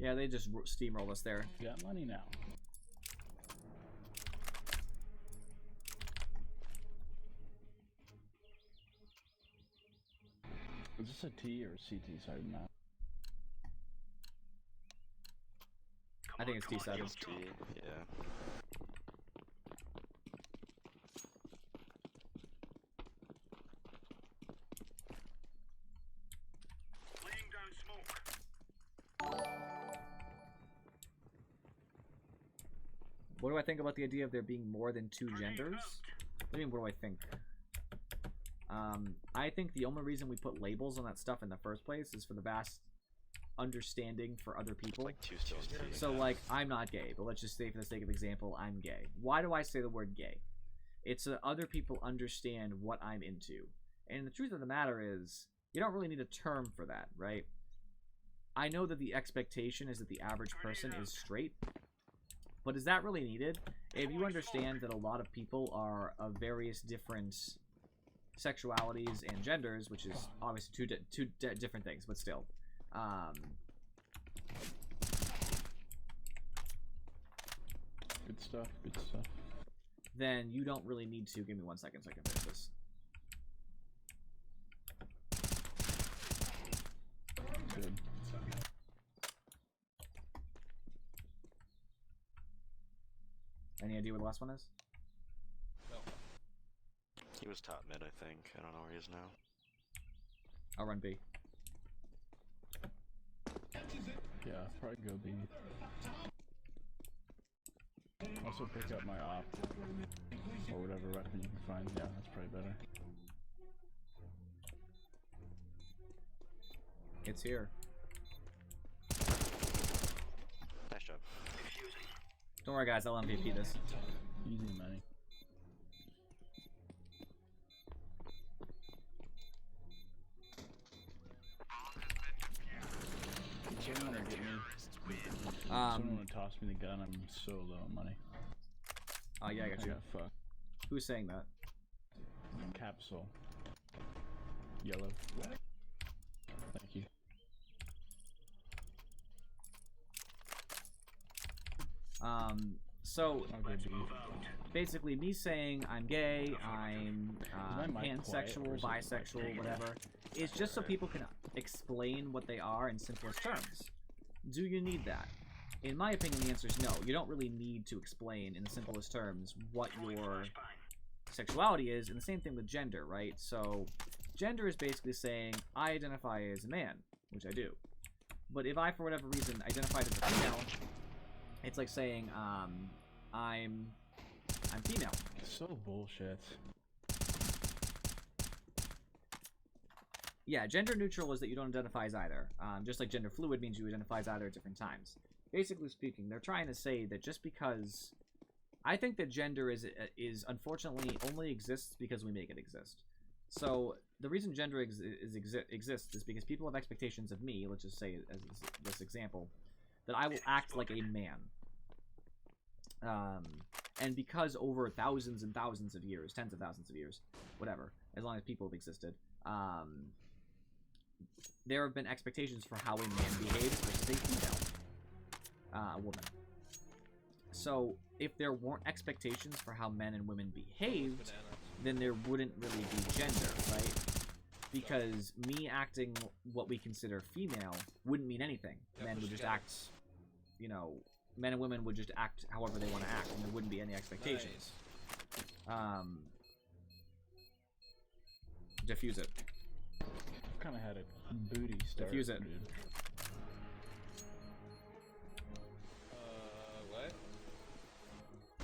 Yeah, they just steamroll us there. You got money now. Is this a T or a CT side map? I think it's T side. T, yeah. Laying down smoke. What do I think about the idea of there being more than two genders? I mean, what do I think? I think the only reason we put labels on that stuff in the first place is for the vast understanding for other people. Like two still T. So, like, I'm not gay, but let's just say for the sake of example, I'm gay. Why do I say the word gay? It's so that other people understand what I'm into. And the truth of the matter is, you don't really need a term for that, right? I know that the expectation is that the average person is straight, but is that really needed? If you understand that a lot of people are of various different sexualities and genders, which is obviously two different things, but still. Good stuff, good stuff. Then you don't really need to. Give me 1 second so I can finish this. Good. Any idea where the last one is? He was top mid, I think. I don't know where he is now. I'll run B. Yeah, probably go B. Also pick up my op. Or whatever weapon you can find. Yeah, that's probably better. It's here. Nice job. Don't worry, guys. I'll MVP this. Easy money. Someone get me. Someone would toss me the gun. I'm so low on money. Oh yeah, I got you. got fucked. Who's saying that? Capsule. Yellow. Thank you. So Okay, B. basically, me saying I'm gay, I'm my mic pansexual, quiet or bisexual, whatever, is just so people can explain what they are in simplest terms. Do you need that? In my opinion, the answer is no. You don't really need to explain in the simplest terms what your sexuality is, and the same thing with gender, right? So, gender is basically saying, I identify as a man, which I do. But if I, for whatever reason, identified as a female, it's like saying, I'm female. So bullshit. Yeah, gender neutral is that you don't identify as either. Just like gender fluid means you identify as either at different times. Basically speaking, they're trying to say that just because... I think that gender is unfortunately only exists because we make it exist. So the reason gender exists is because people have expectations of me, let's just say as this example, that I will act like a man. And because over thousands and thousands of years, tens of thousands of years, whatever, as long as people have existed, there have been expectations for how a man behaves versus a female woman. So if there weren't expectations for how men and women behaved, then there wouldn't really be gender, right? Because me acting what we consider female wouldn't mean anything. Men would just act, you know, men and women would just act however they want to act, and there wouldn't be any expectations. Diffuse it. Kind of had a booty start. Diffuse it. Dude. What?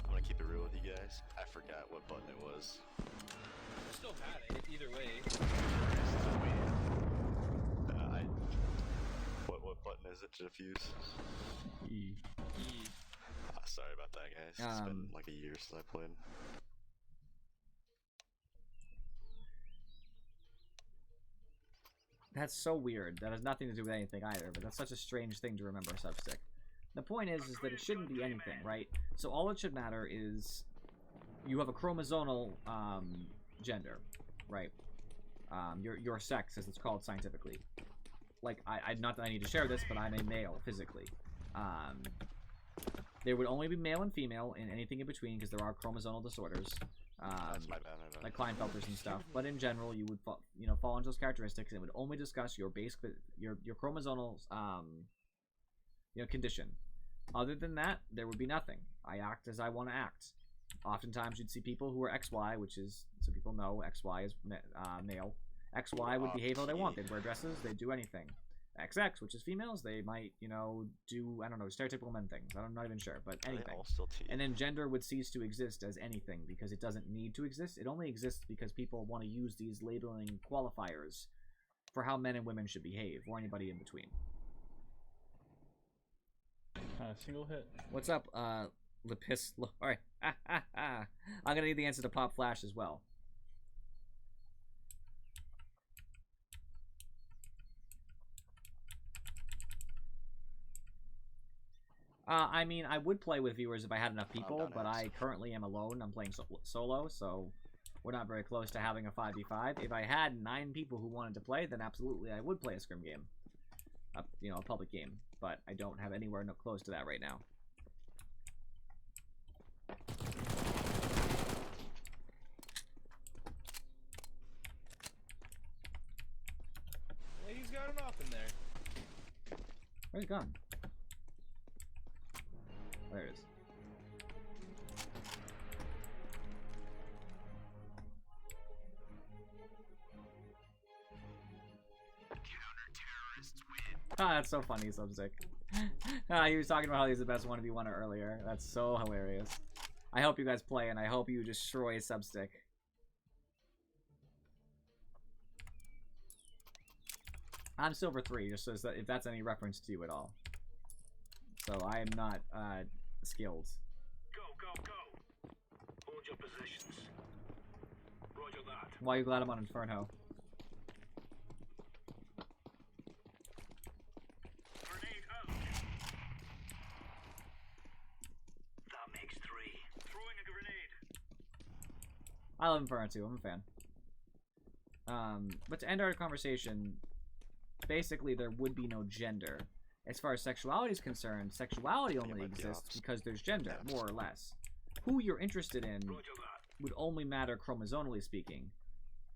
I'm gonna keep it real with you guys. I forgot what button it was. You still had it, either way. What button is it to defuse? E. Sorry about that, guys. It's been like a year since I played. That's so weird. That has nothing to do with anything either, but that's such a strange thing to remember, Substick. The point is that it shouldn't be anything, right? So all it should matter is you have a chromosomal gender, right? Your sex, as it's called scientifically. Like, I not that I need to share this, but I'm a male physically. There would only be male and female and anything in between because there are chromosomal disorders. That's my bad, like Klinefelters and stuff. But in general, you would fall into those characteristics, and it would only discuss your basic your chromosomal condition. Other than that, there would be nothing. I act as I want to act. Oftentimes, you'd see people who are XY, which is, so people know XY is male. XY would behave how they want. They'd wear dresses. They'd do anything. XX, which is females, they might, do, I don't know, stereotypical men things. I'm not even sure, but anything. And then gender would cease to exist as anything because it doesn't need to exist. It only exists because people want to use these labeling qualifiers for how men and women should behave, or anybody in between. Single hit. What's up, Lepis? Alright. I'm gonna need the answer to Pop Flash as well. I mean, I would play with viewers if I had enough people, but I currently am alone. I'm playing solo, so we're not very close to having a 5v5. If I had 9 people who wanted to play, then absolutely I would play a scrim game. A public game. But I don't have anywhere close to that right now. Yeah, he's got him off in there. Where's he gone? There it is. Ah, that's so funny, Subsick. He was talking about how he's the best 1v1er earlier. That's so hilarious. I hope you guys play, and I hope you destroy Substick. I'm Silver 3, just so that if that's any reference to you at all. So I am not skilled. Go. Hold your positions. Roger that. Why are you glad I'm on Inferno? Grenade out. That makes 3. Throwing a grenade. I love Inferno too. I'm a fan. But to end our conversation, basically there would be no gender. As far as sexuality is concerned, sexuality only exists because there's gender, more or less. Who you're interested in would only matter chromosomally speaking,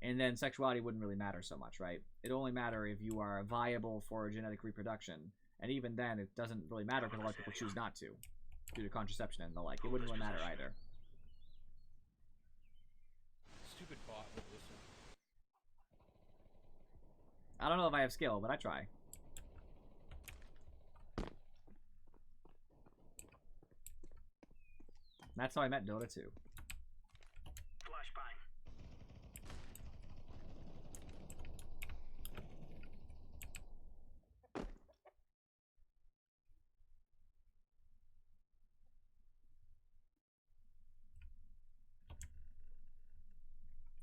and then sexuality wouldn't really matter so much, right? It'd only matter if you are viable for genetic reproduction, and even then it doesn't really matter because a lot of people choose not to, due to contraception and the like. It wouldn't really matter either. Stupid bot with this one. I don't know if I have skill, but I try. That's how I met Dota 2. Flashbang.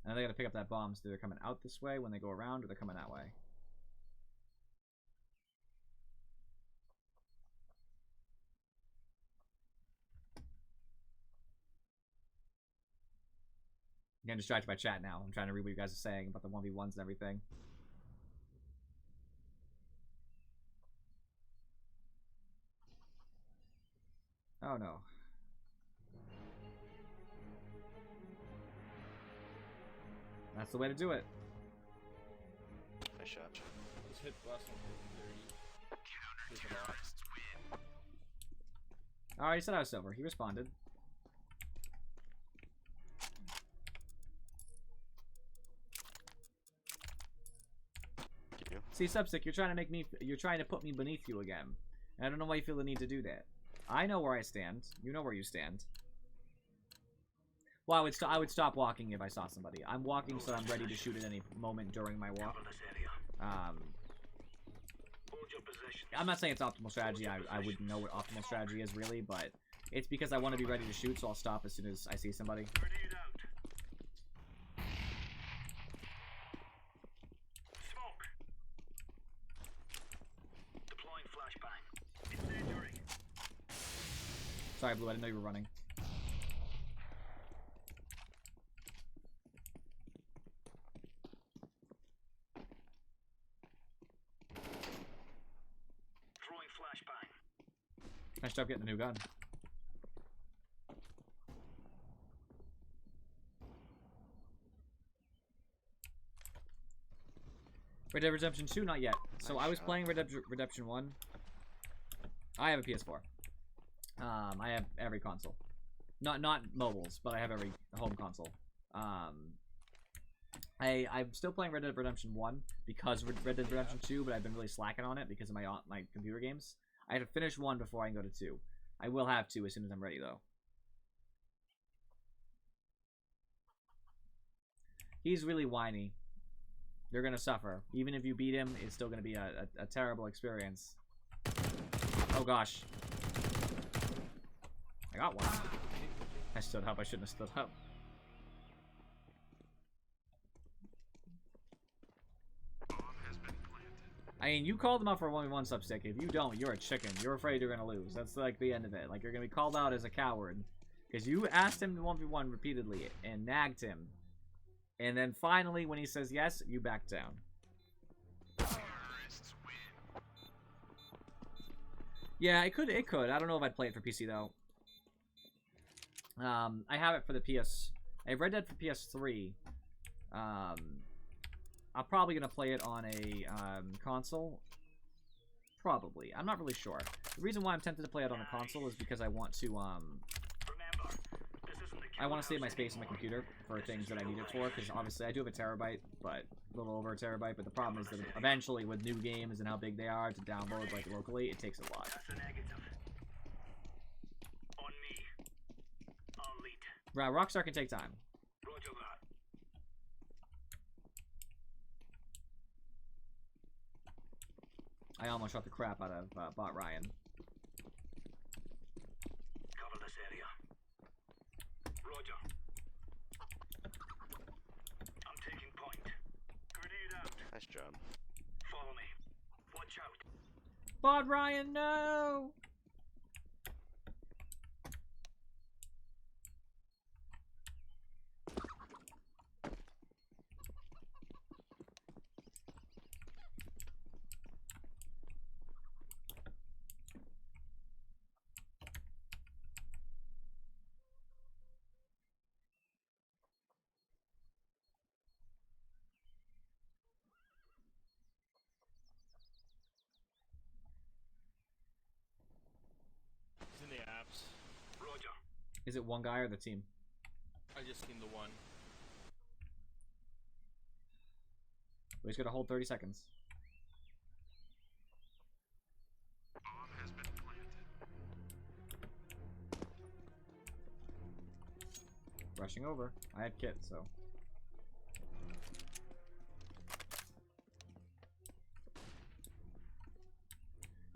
Now they gotta pick up that bomb, so they're coming out this way when they go around, or they're coming that way. getting distracted by chat now. I'm trying to read what you guys are saying about the 1v1s and everything. Oh no. That's the way to do it. Nice shot. Just hit last one 30. Alright, he said I was silver. He responded. See, Substick, you're trying to put me beneath you again. And I don't know why you feel the need to do that. I know where I stand. You know where you stand. Well, I would stop walking if I saw somebody. I'm walking so I'm ready to shoot at any moment during my walk. I'm not saying it's optimal strategy. I wouldn't know what optimal strategy is really, but it's because I want to be ready to shoot, so I'll stop as soon as I see somebody. Sorry, Blue, I didn't know you were running. Throwing flashbang. Nice job getting a new gun. Red Dead Redemption 2, not yet. So I was playing Red Dead Redemption 1. I have a PS4. I have every console. Not mobiles, but I have every home console. I'm still playing Red Dead Redemption 1 because Red Dead Redemption 2, but I've been really slacking on it because of my computer games. I have to finish 1 before I can go to 2. I will have 2 as soon as I'm ready, though. He's really whiny. You're gonna suffer. Even if you beat him, it's still gonna be a terrible experience. Oh gosh. I got one. I stood up. I shouldn't have stood up. I mean, you called him out for a 1v1 Substick. If you don't, you're a chicken. You're afraid you're gonna lose. That's like the end of it. Like, you're gonna be called out as a coward. Because you asked him to 1v1 repeatedly and nagged him. And then finally, when he says yes, you back down. Yeah, it could. I don't know if I'd play it for PC, though. I have it for the PS. I have Red Dead for PS3. I'm probably gonna play it on a console. Probably. I'm not really sure. The reason why I'm tempted to play it on a console is because I want to save my space on my computer for things that I need it for. Because obviously I do have a terabyte, but a little over a terabyte. But the problem is that eventually, with new games and how big they are to download like locally, it takes a lot. Right, Rockstar can take time. Roger that. I almost shot the crap out of Bot Ryan. Cover this area. Roger. I'm taking point. Grenade out. Nice job. Follow me. Watch out. Bot Ryan, no! It's in the apps. Roger. Is it one guy or the team? I just seen the one. We just gotta hold 30 seconds. Bomb has been planted. Rushing over. I had kit, so.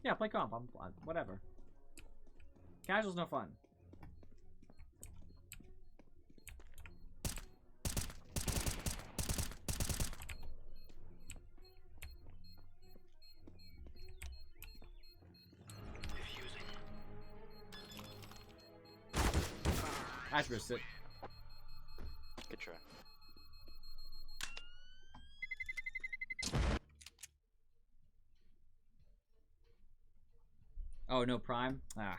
Yeah, play comp. I'm whatever. Casual's no fun. I missed it. Good try. Oh, no Prime? Ah.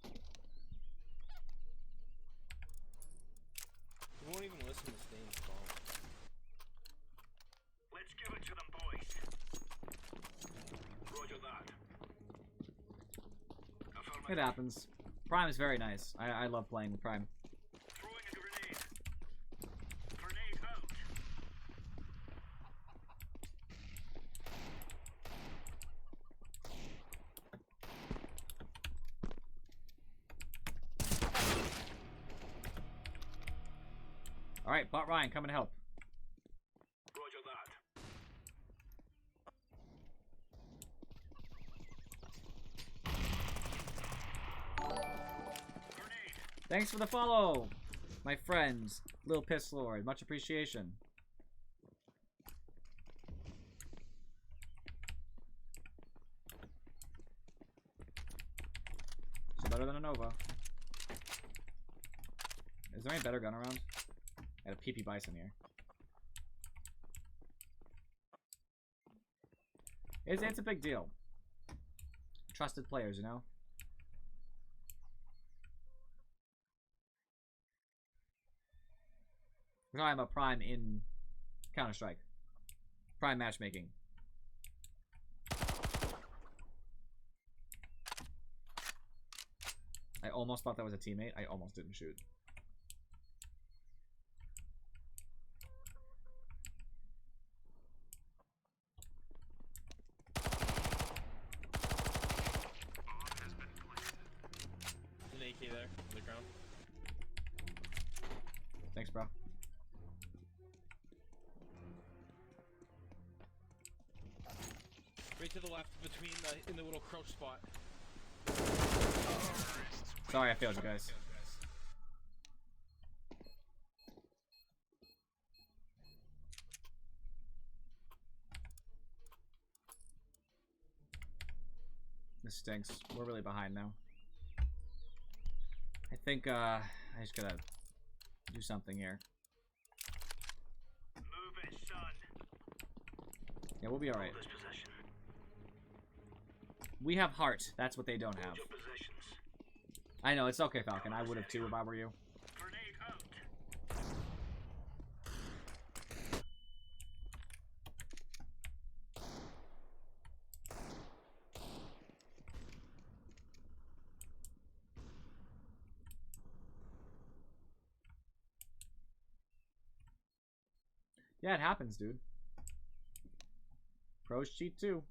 You won't even listen to Stain's phone. Let's give it to them, boys. Roger that. It happens. Prime is very nice. I love playing with Prime. Throwing a grenade. Grenade out. Alright, Bot Ryan, coming to help. Roger that. Thanks for the follow, my friends. Lil Piss Lord. Much appreciation. It's better than a Nova. Is there any better gun around? I had a PP Bison here. It's a big deal. Trusted players, you know? We're talking about Prime in Counter-Strike. Prime matchmaking. I almost thought that was a teammate. I almost didn't shoot. There's an AK there on the ground. Thanks, bro. Right to the left, between in the little crouch spot. Sorry, I failed you guys. This stinks. We're really behind now. I think I just gotta do something here. Move it, son. Yeah, we'll be alright. Hold this position. We have heart. That's what they don't have. Hold your positions. I know, it's okay, Falcon. I would have too if I were you. Grenade out. Yeah, it happens, dude. Pros cheat too.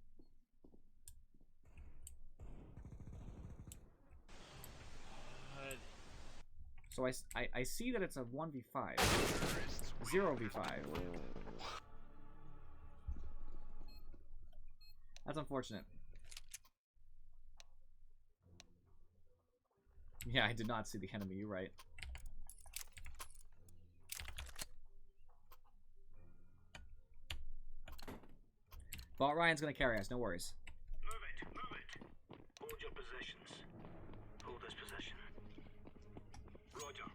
So I see that it's a 1v5. 0v5. That's unfortunate. Yeah, I did not see the enemy, you're right. Bot Ryan's gonna carry us, no worries. Move it, move it. Hold your positions. Hold this position. Roger.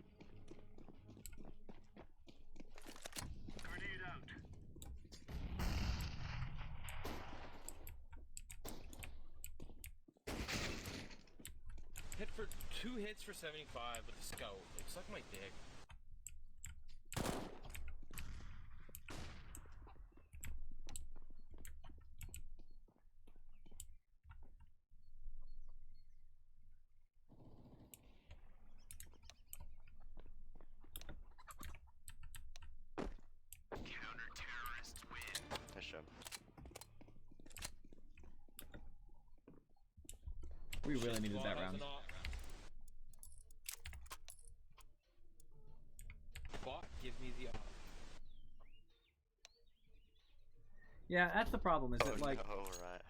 Grenade out. Hit for 2 hits for 75 with the scout. Like, suck my dick. Nice job. We really needed that round. Bot gives me the op. Yeah, that's the problem, is that, like, no, right.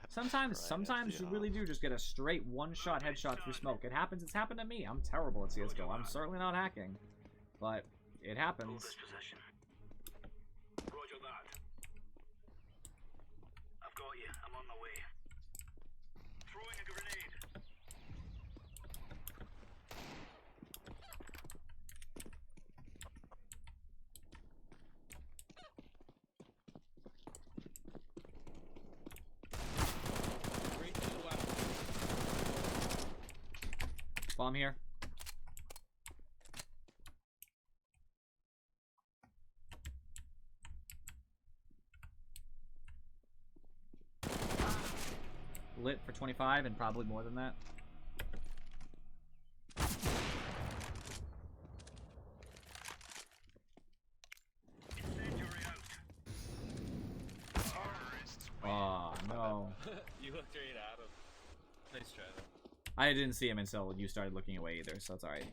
sometimes you really do just get a straight one-shot headshot through smoke. It happens, it's happened to me. I'm terrible at CSGO. I'm certainly not hacking. But, it Hold happens. this position. Roger that. I've got you. I'm on my way. Throwing a grenade. Right to the left. Bomb here. Lit for 25 and probably more than that. Oh, no. You looked right at him. Nice try, though. I didn't see him until you started looking away either, so it's alright.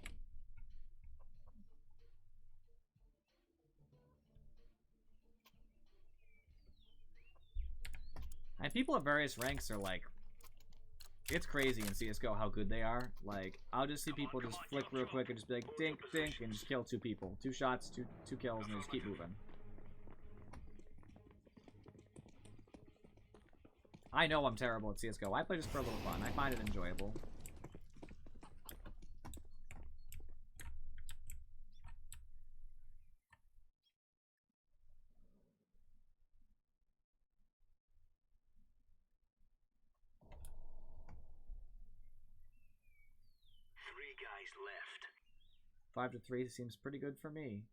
And people at various ranks are like, it's crazy in CSGO how good they are. Like, I'll just see people just flick real quick and just be like, dink, dink, and just kill 2 people. 2 shots, two kills, and they just keep moving. I know I'm terrible at CSGO. I play just for a little fun. I find it enjoyable. Guys left. 5 to 3 seems pretty good for me.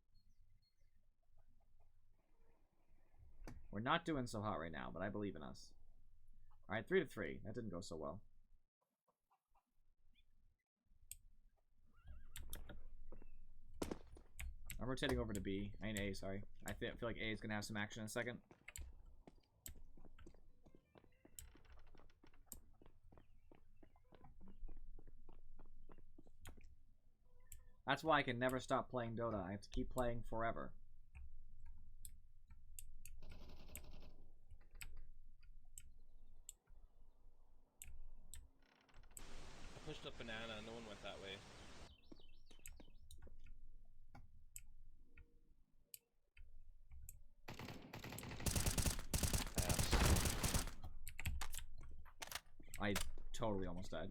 We're not doing so hot right now, but I believe in us. Alright, 3 to 3. That didn't go so well. I'm rotating over to B. I mean A, sorry. I feel like A is going to have some action in a second. That's why I can never stop playing Dota. I have to keep playing forever. I pushed up banana, no one went that way. I totally almost died.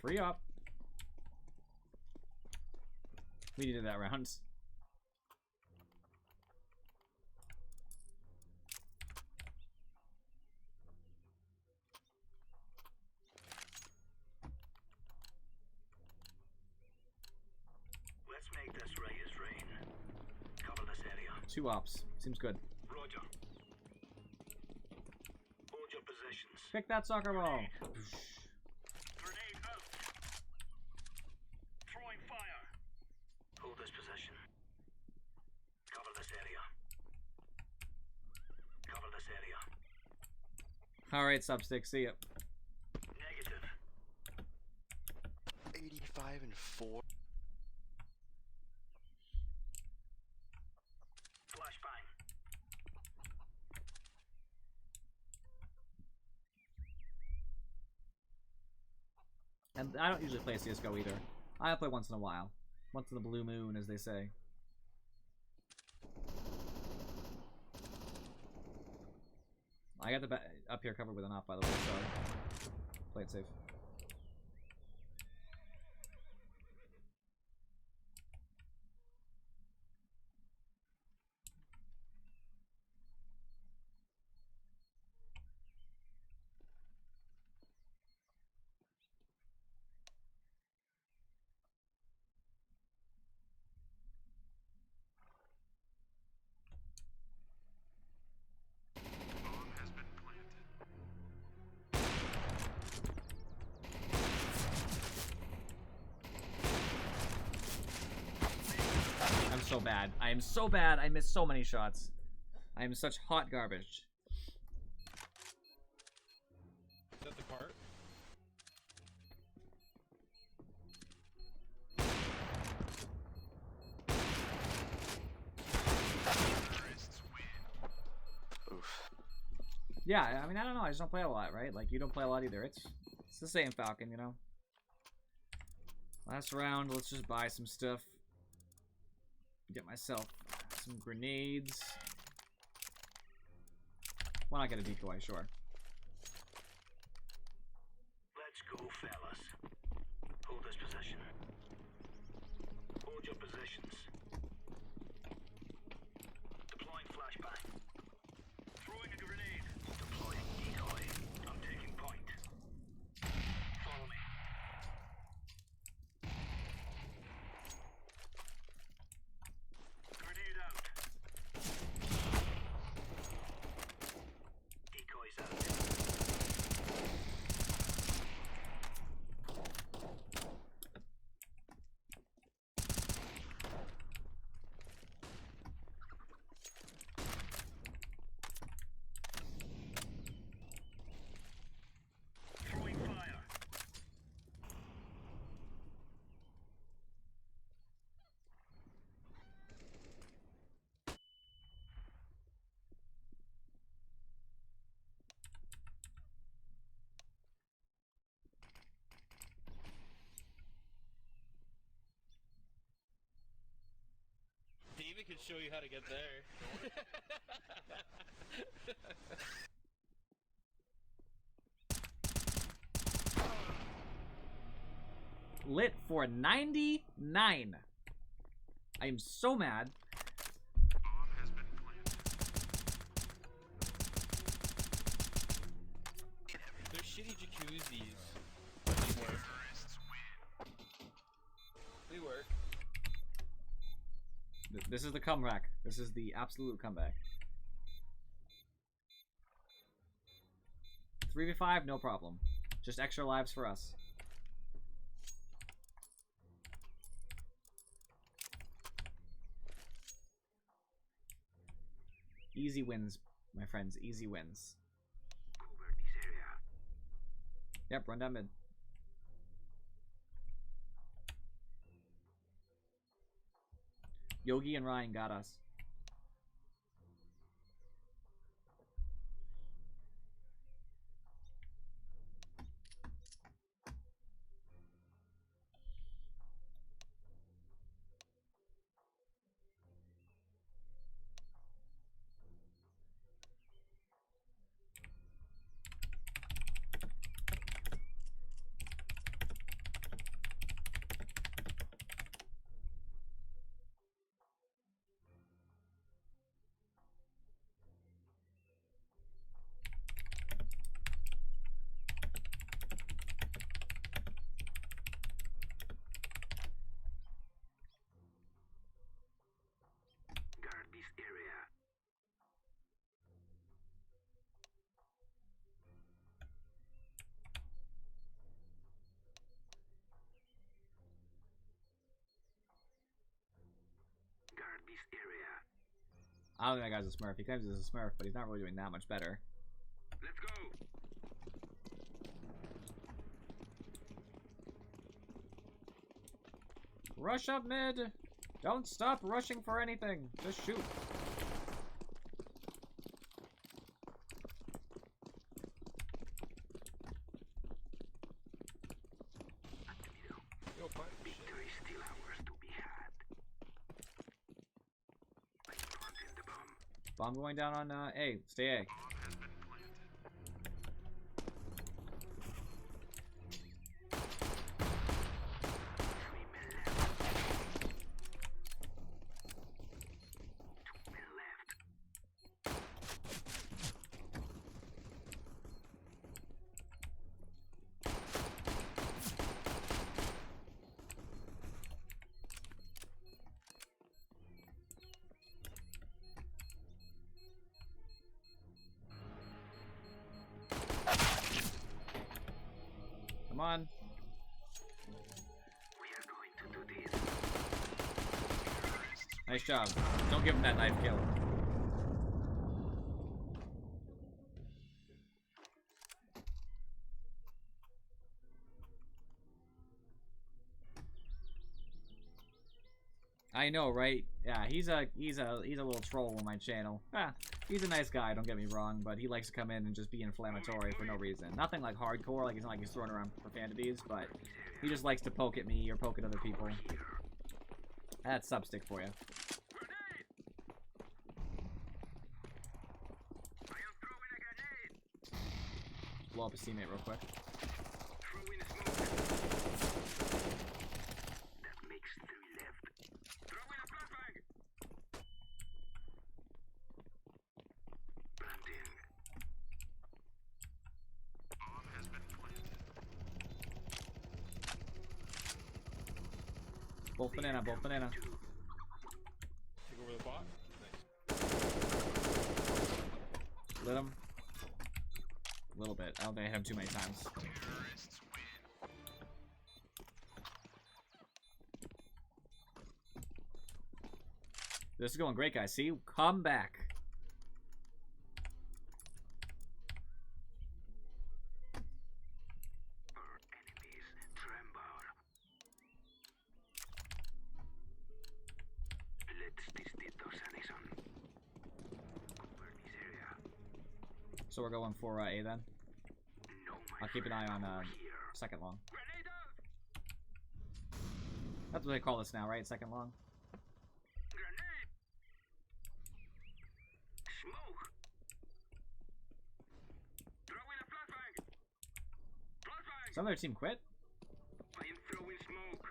Free up. We needed that round. Let's make this right as rain. Cover this area. 2 ops. Seems good. Roger. Hold your positions. Pick that soccer ball. Grenade out. Throwing fire. Hold this position. Cover this area. Cover this area. Alright, Substick, see ya. Negative. 85 and 4. Flashbang. And I don't usually play CSGO either. I play once in a while. Once in the blue moon, as they say. I got the up here covered with an op, by the way, so play it safe. So bad. I am so bad. I missed so many shots. I am such hot garbage. Is that the cart? Oof. Yeah, I mean, I don't know. I just don't play a lot, right? Like, you don't play a lot either. It's the same, Falcon, you know? Last round, let's just buy some stuff. Get myself some grenades. Why not get a decoy? Sure. fellas. Hold this position. Hold your positions. Deploying flashbang. Throwing a grenade. Deploying decoy. I'm taking point. Follow me. Grenade out. Decoys out. Throwing fire. David could show you how to get there. Lit for 99. I am so mad. They're shitty jacuzzis. They work. They work. This is the comeback. This is the absolute comeback. 3v5, no problem. Just extra lives for us. Easy wins, my friends. Easy wins. Cover this area. Yep, run down mid. Yogi and Ryan got us. Guard this area. Guard this area. I don't think that guy's a smurf. He claims he's a smurf, but he's not really doing that much better. Let's go. Rush up mid! Don't stop rushing for anything. Just shoot. Yo, punch. Victory is still ours to be had. I'm planting the bomb. Bomb going down on A. Stay A. Come on. We are going to do this. Nice job. Don't give him that knife kill. I know, right? Yeah, he's a little troll on my channel. Ah, he's a nice guy, don't get me wrong, but he likes to come in and just be inflammatory for no reason. Nothing like hardcore, like it's not like he's throwing around profanities, but he just likes to poke at me or poke at other people. That's substick for you. Blow up his teammate real quick. Throw in smoke. Both banana, both banana. Take over the bot. Nice. Lit him. A little bit. I don't think I hit him too many times. This is going great, guys. See? Come back. So we're going for A then. I'll keep an eye on second long. That's what they call this now, right? Second long. Some of their team quit. I am throwing smoke.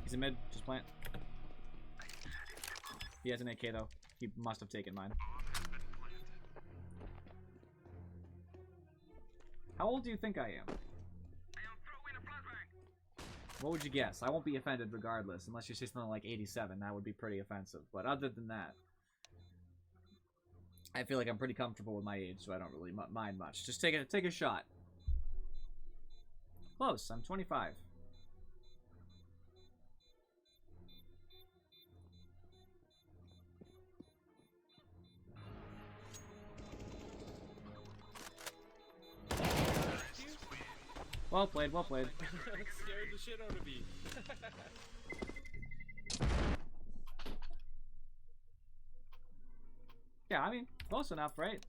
He's in mid, just plant. He has an AK though. He must have taken mine. How old do you think I am? What would you guess? I won't be offended regardless, unless you say something like 87. That would be pretty offensive. But other than that, I feel like I'm pretty comfortable with my age, so I don't really mind much. Just take a shot. Close. I'm 25. Well played, well played. Scared the shit out of me. Yeah, I mean, close enough, right?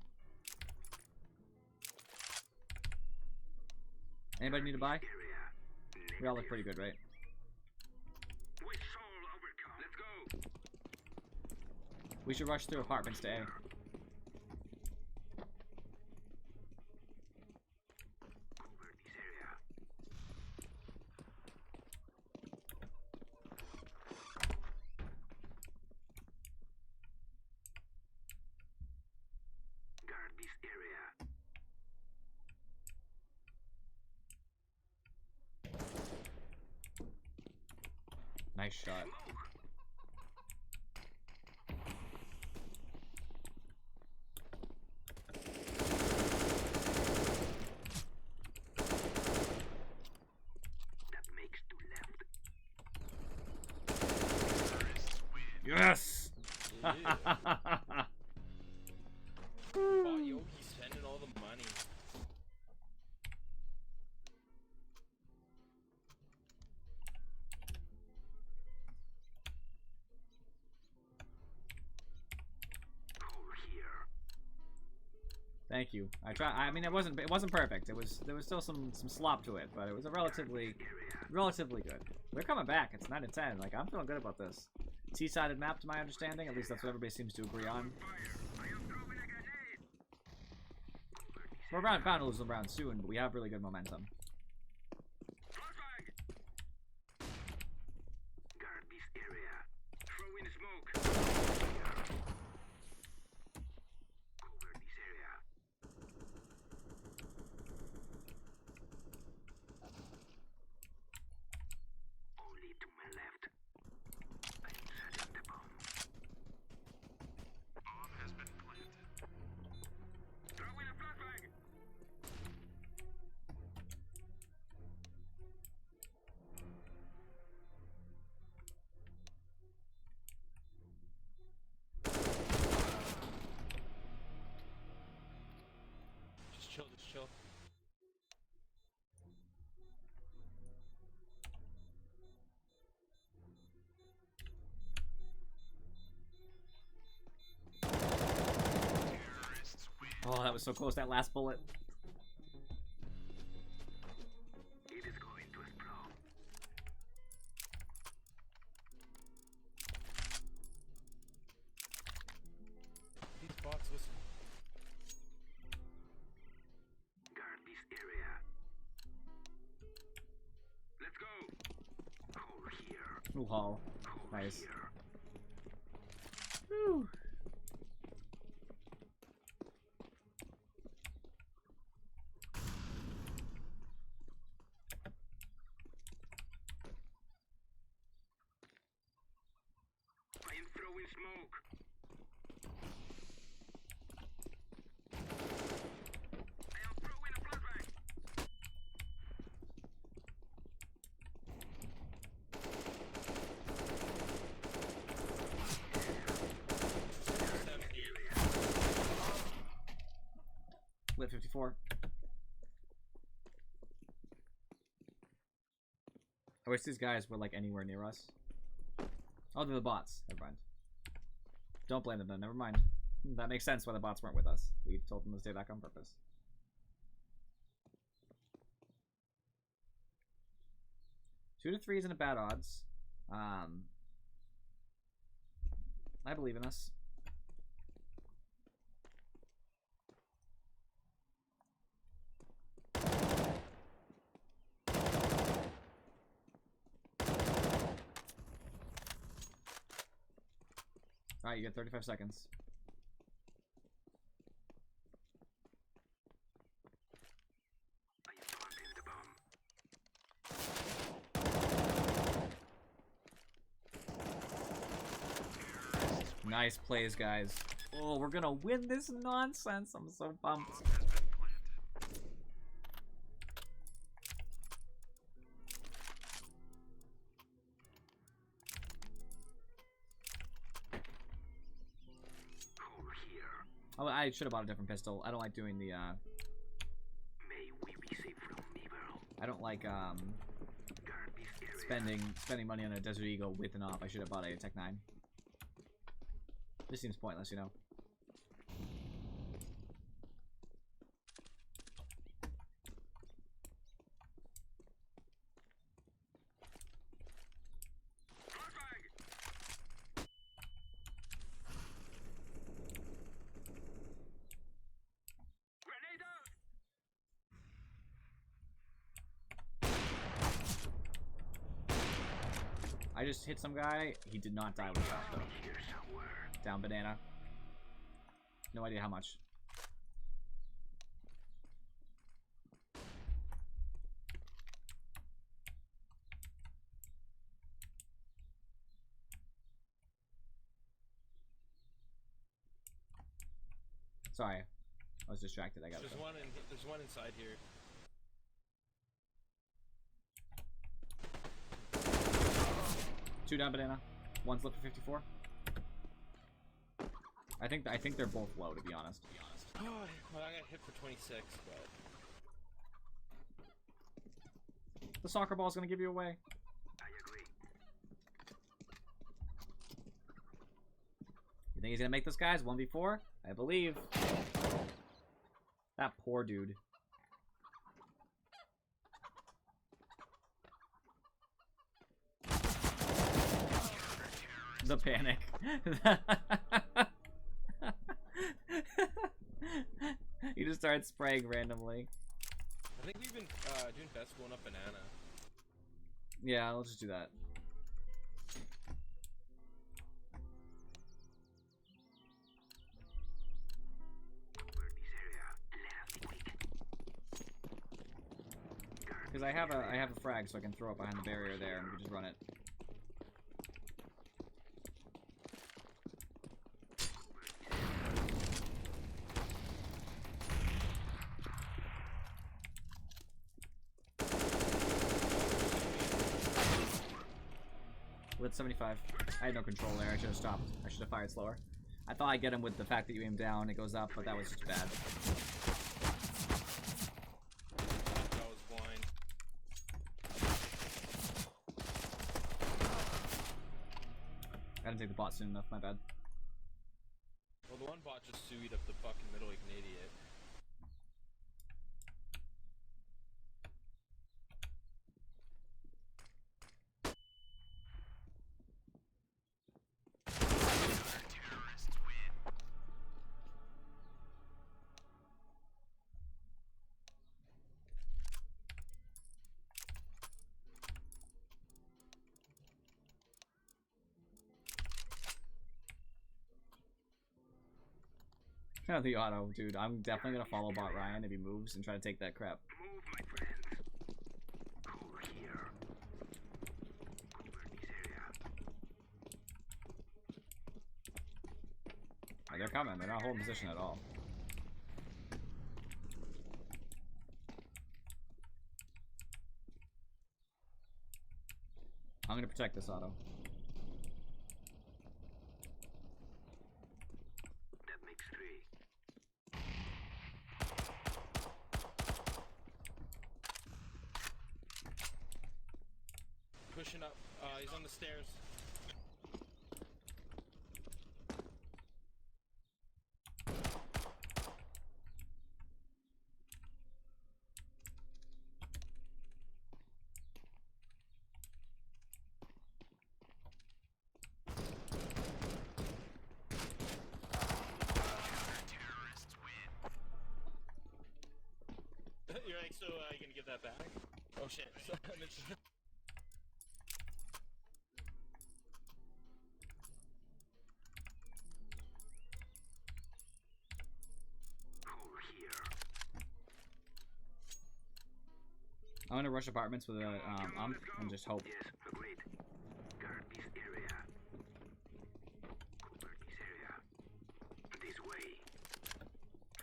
Anybody need to buy? We all look pretty good, right? We should rush through apartments to A. Nice shot. Yes! Yeah. Yogi spending all the money. Thank you. I mean, it wasn't perfect. There was still some slop to it, but it was a relatively good. We're coming back. It's 9-10. Like, I'm feeling good about this. T-sided map, to my understanding. At least that's what everybody seems to agree on. We're bound to lose them round soon, but we have really good momentum. Just chill, just chill. Oh, that was so close, that last bullet. It is going to explode. These bots listen. Guard this area. Ooh, haul. Nice. Whew. I am throwing smoke. I am throwing a flashbang. Lit 54. I wish these guys were like anywhere near us. Oh, they're the bots. Never mind. Don't blame them then. Never mind. That makes sense why the bots weren't with us. We told them to stay back on purpose. Two to three isn't a bad odds. I believe in us. Alright, you get 35 seconds. I am planting the bomb. Nice plays, guys. Oh, we're gonna win this nonsense. I'm so pumped. Over here. Oh, I should have bought a different pistol. I don't like doing the, May we be safe from evil. I don't like, Guard this area. spending money on a Desert Eagle with and off. I should have bought a Tech 9. This seems pointless, you know. Grenade out! I just hit some guy. He did not die with a shot, though. Here somewhere. Down banana. No idea how much. Sorry. I was distracted. I got it. There's one inside here. Two down banana. One's left for 54. I think they're both low, to be honest. Oh, well, I got hit for 26, but The soccer ball's gonna give you away. I agree. You think he's gonna make this, guys? 1v4? I believe. That poor dude. The panic. He just started spraying randomly. I think we've been doing best going up banana. Yeah, let's just do that. Cover this area. Let us be quick. Because I have a frag, so I can throw it behind the barrier there, and we can just run it. With 75. I had no control there. I should have stopped. I should have fired slower. I thought I'd get him with the fact that you aim down, it goes up, but that was just bad. I was blind. I didn't take the bot soon enough, my bad. Well, the one bot just suied up the fucking middle like an idiot. The auto, dude. I'm definitely gonna follow bot Ryan if he moves and try to take that crap. Move, my friends. Over here. Cover this area. Oh, they're coming. They're not holding position at all. I'm gonna protect this auto. That makes 3. Pushing up. He's on the stairs. You're like, so you gonna give that back? Oh shit. Over here. I'm gonna rush apartments with a ump and just hope. Yes, agreed. Guard this area. Cover this area. This way.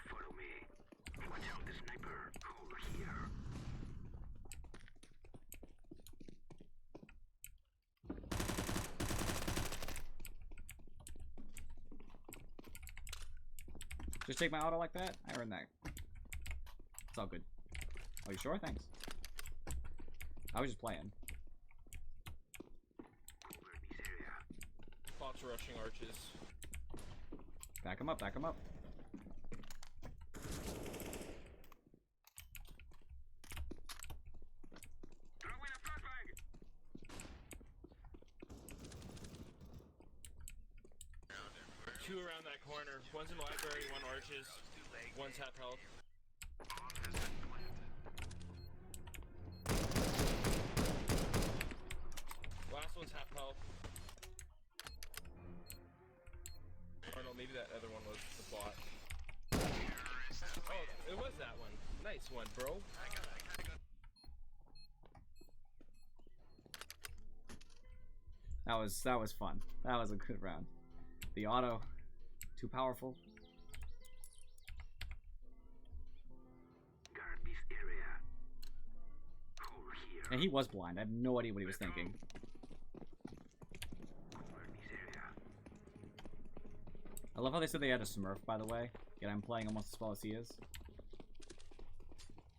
Follow me. Watch out, the sniper. Over here. Just take my auto like that? I earned that. It's all good. Oh, you sure? Thanks. I was just playing. Cover this area. Bots rushing arches. Back him up, back him up. Throw in a flashbang. Two around that corner. One's in library, one arches. One's half health. Last one's half health. Or no, maybe that other one was the bot. Oh, it was that one. Nice one, bro. That was fun. That was a good round. The auto, too powerful. Guard this area. Over here. And he was blind. I have no idea what he was thinking. Cover this area. I love how they said they had a Smurf, by the way. Yet I'm playing almost as well as he is.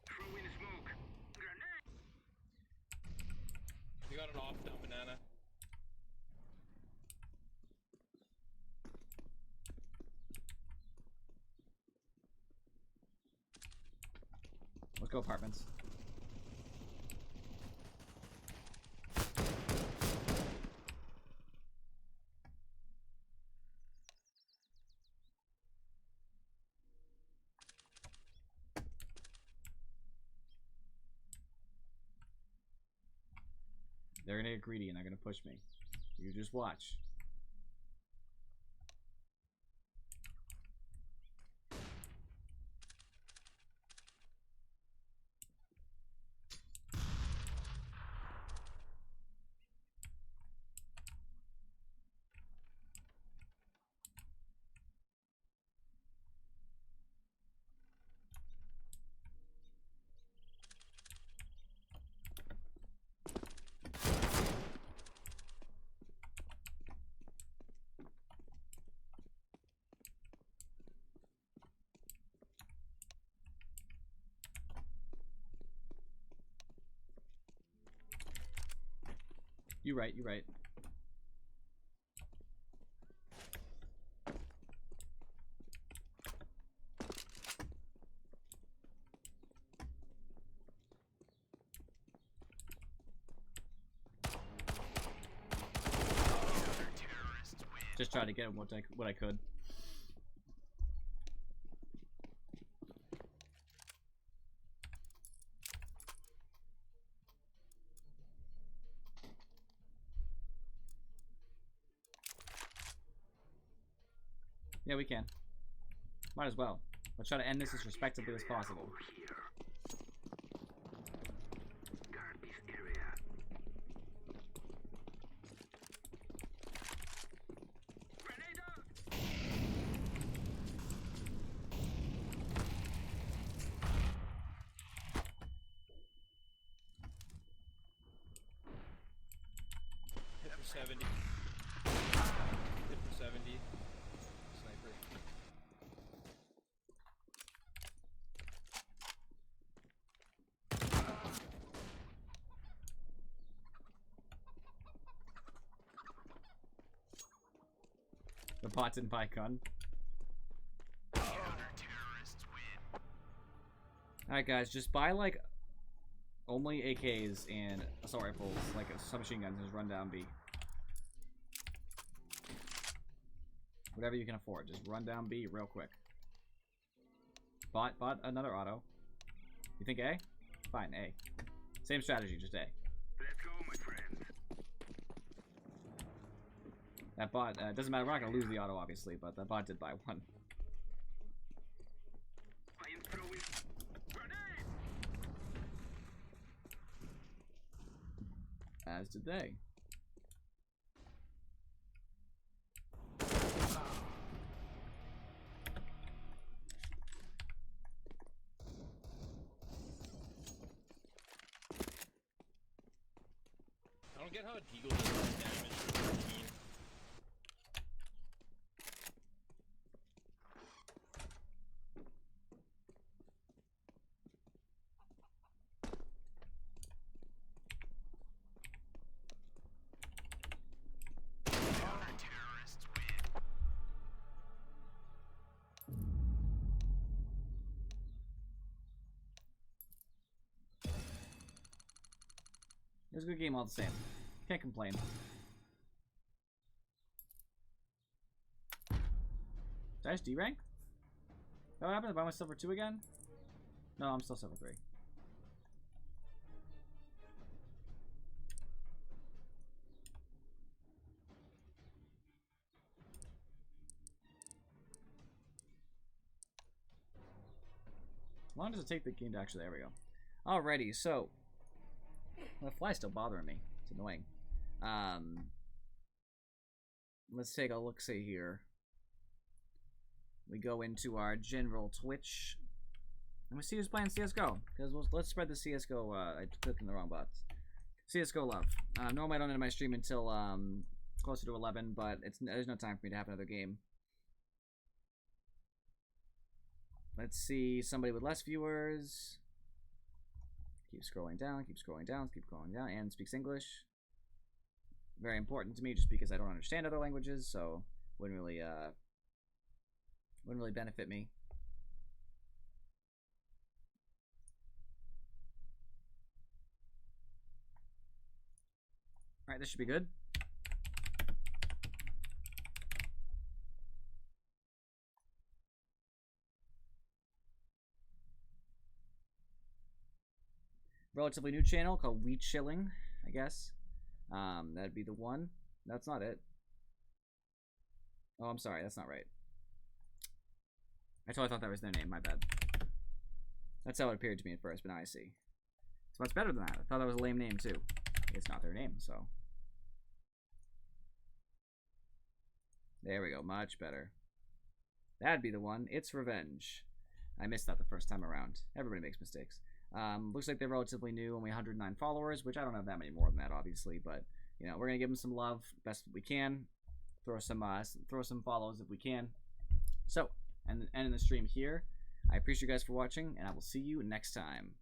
Throw in smoke. Grenade. You got an off down banana. Let's go apartments. They're gonna get greedy and they're gonna push me. You just watch. You're right, you're right. Just try to get what I could. Yeah, we can. Might as well. Let's try to end this as respectably as possible. Hit for 70. Hit for 70. Sniper. The bot didn't buy a gun. Alright guys, just buy like only AKs and assault rifles, like submachine guns, and just run down B. Whatever you can afford, just run down B real quick. Bot, another auto. You think A? Fine, A. Same strategy, just A. Let's go, my friends. That bot, doesn't matter, we're not gonna lose the auto obviously, but that bot did buy one. I am throwing grenade. As did they. I don't get how a Deagle does more damage for 13. It was a good game all the same. Can't complain. Did I just D-rank? That what happened? If I went silver 2 again? No, I'm still silver 3. How long does it take the game to actually... There we go. Alrighty, so... The fly's still bothering me. It's annoying. Let's take a look-see here. We go into our general Twitch. And we see who's playing CSGO. Because let's spread the CSGO... I clicked in the wrong bots. CSGO love. Normally I don't end my stream until closer to 11, but there's no time for me to have another game. Let's see somebody with less viewers. Keep scrolling down, keep scrolling down, keep scrolling down, and speaks English. Very important to me just because I don't understand other languages, so wouldn't really benefit me. Alright, this should be good. Relatively new channel called Wheat Shilling, I guess. That'd be the one. That's not it. Oh, I'm sorry, that's not right. I totally thought that was their name, my bad. That's how it appeared to me at first, but now I see. It's much better than that. I thought that was a lame name too. It's not their name, so. There we go, much better. That'd be the one. It's Revenge. I missed that the first time around. Everybody makes mistakes. Looks like they're relatively new, only 109 followers, which I don't have that many more than that, obviously, but you know, we're gonna give them some love best we can. Throw some follows if we can. So, and ending the stream here. I appreciate you guys for watching, and I will see you next time.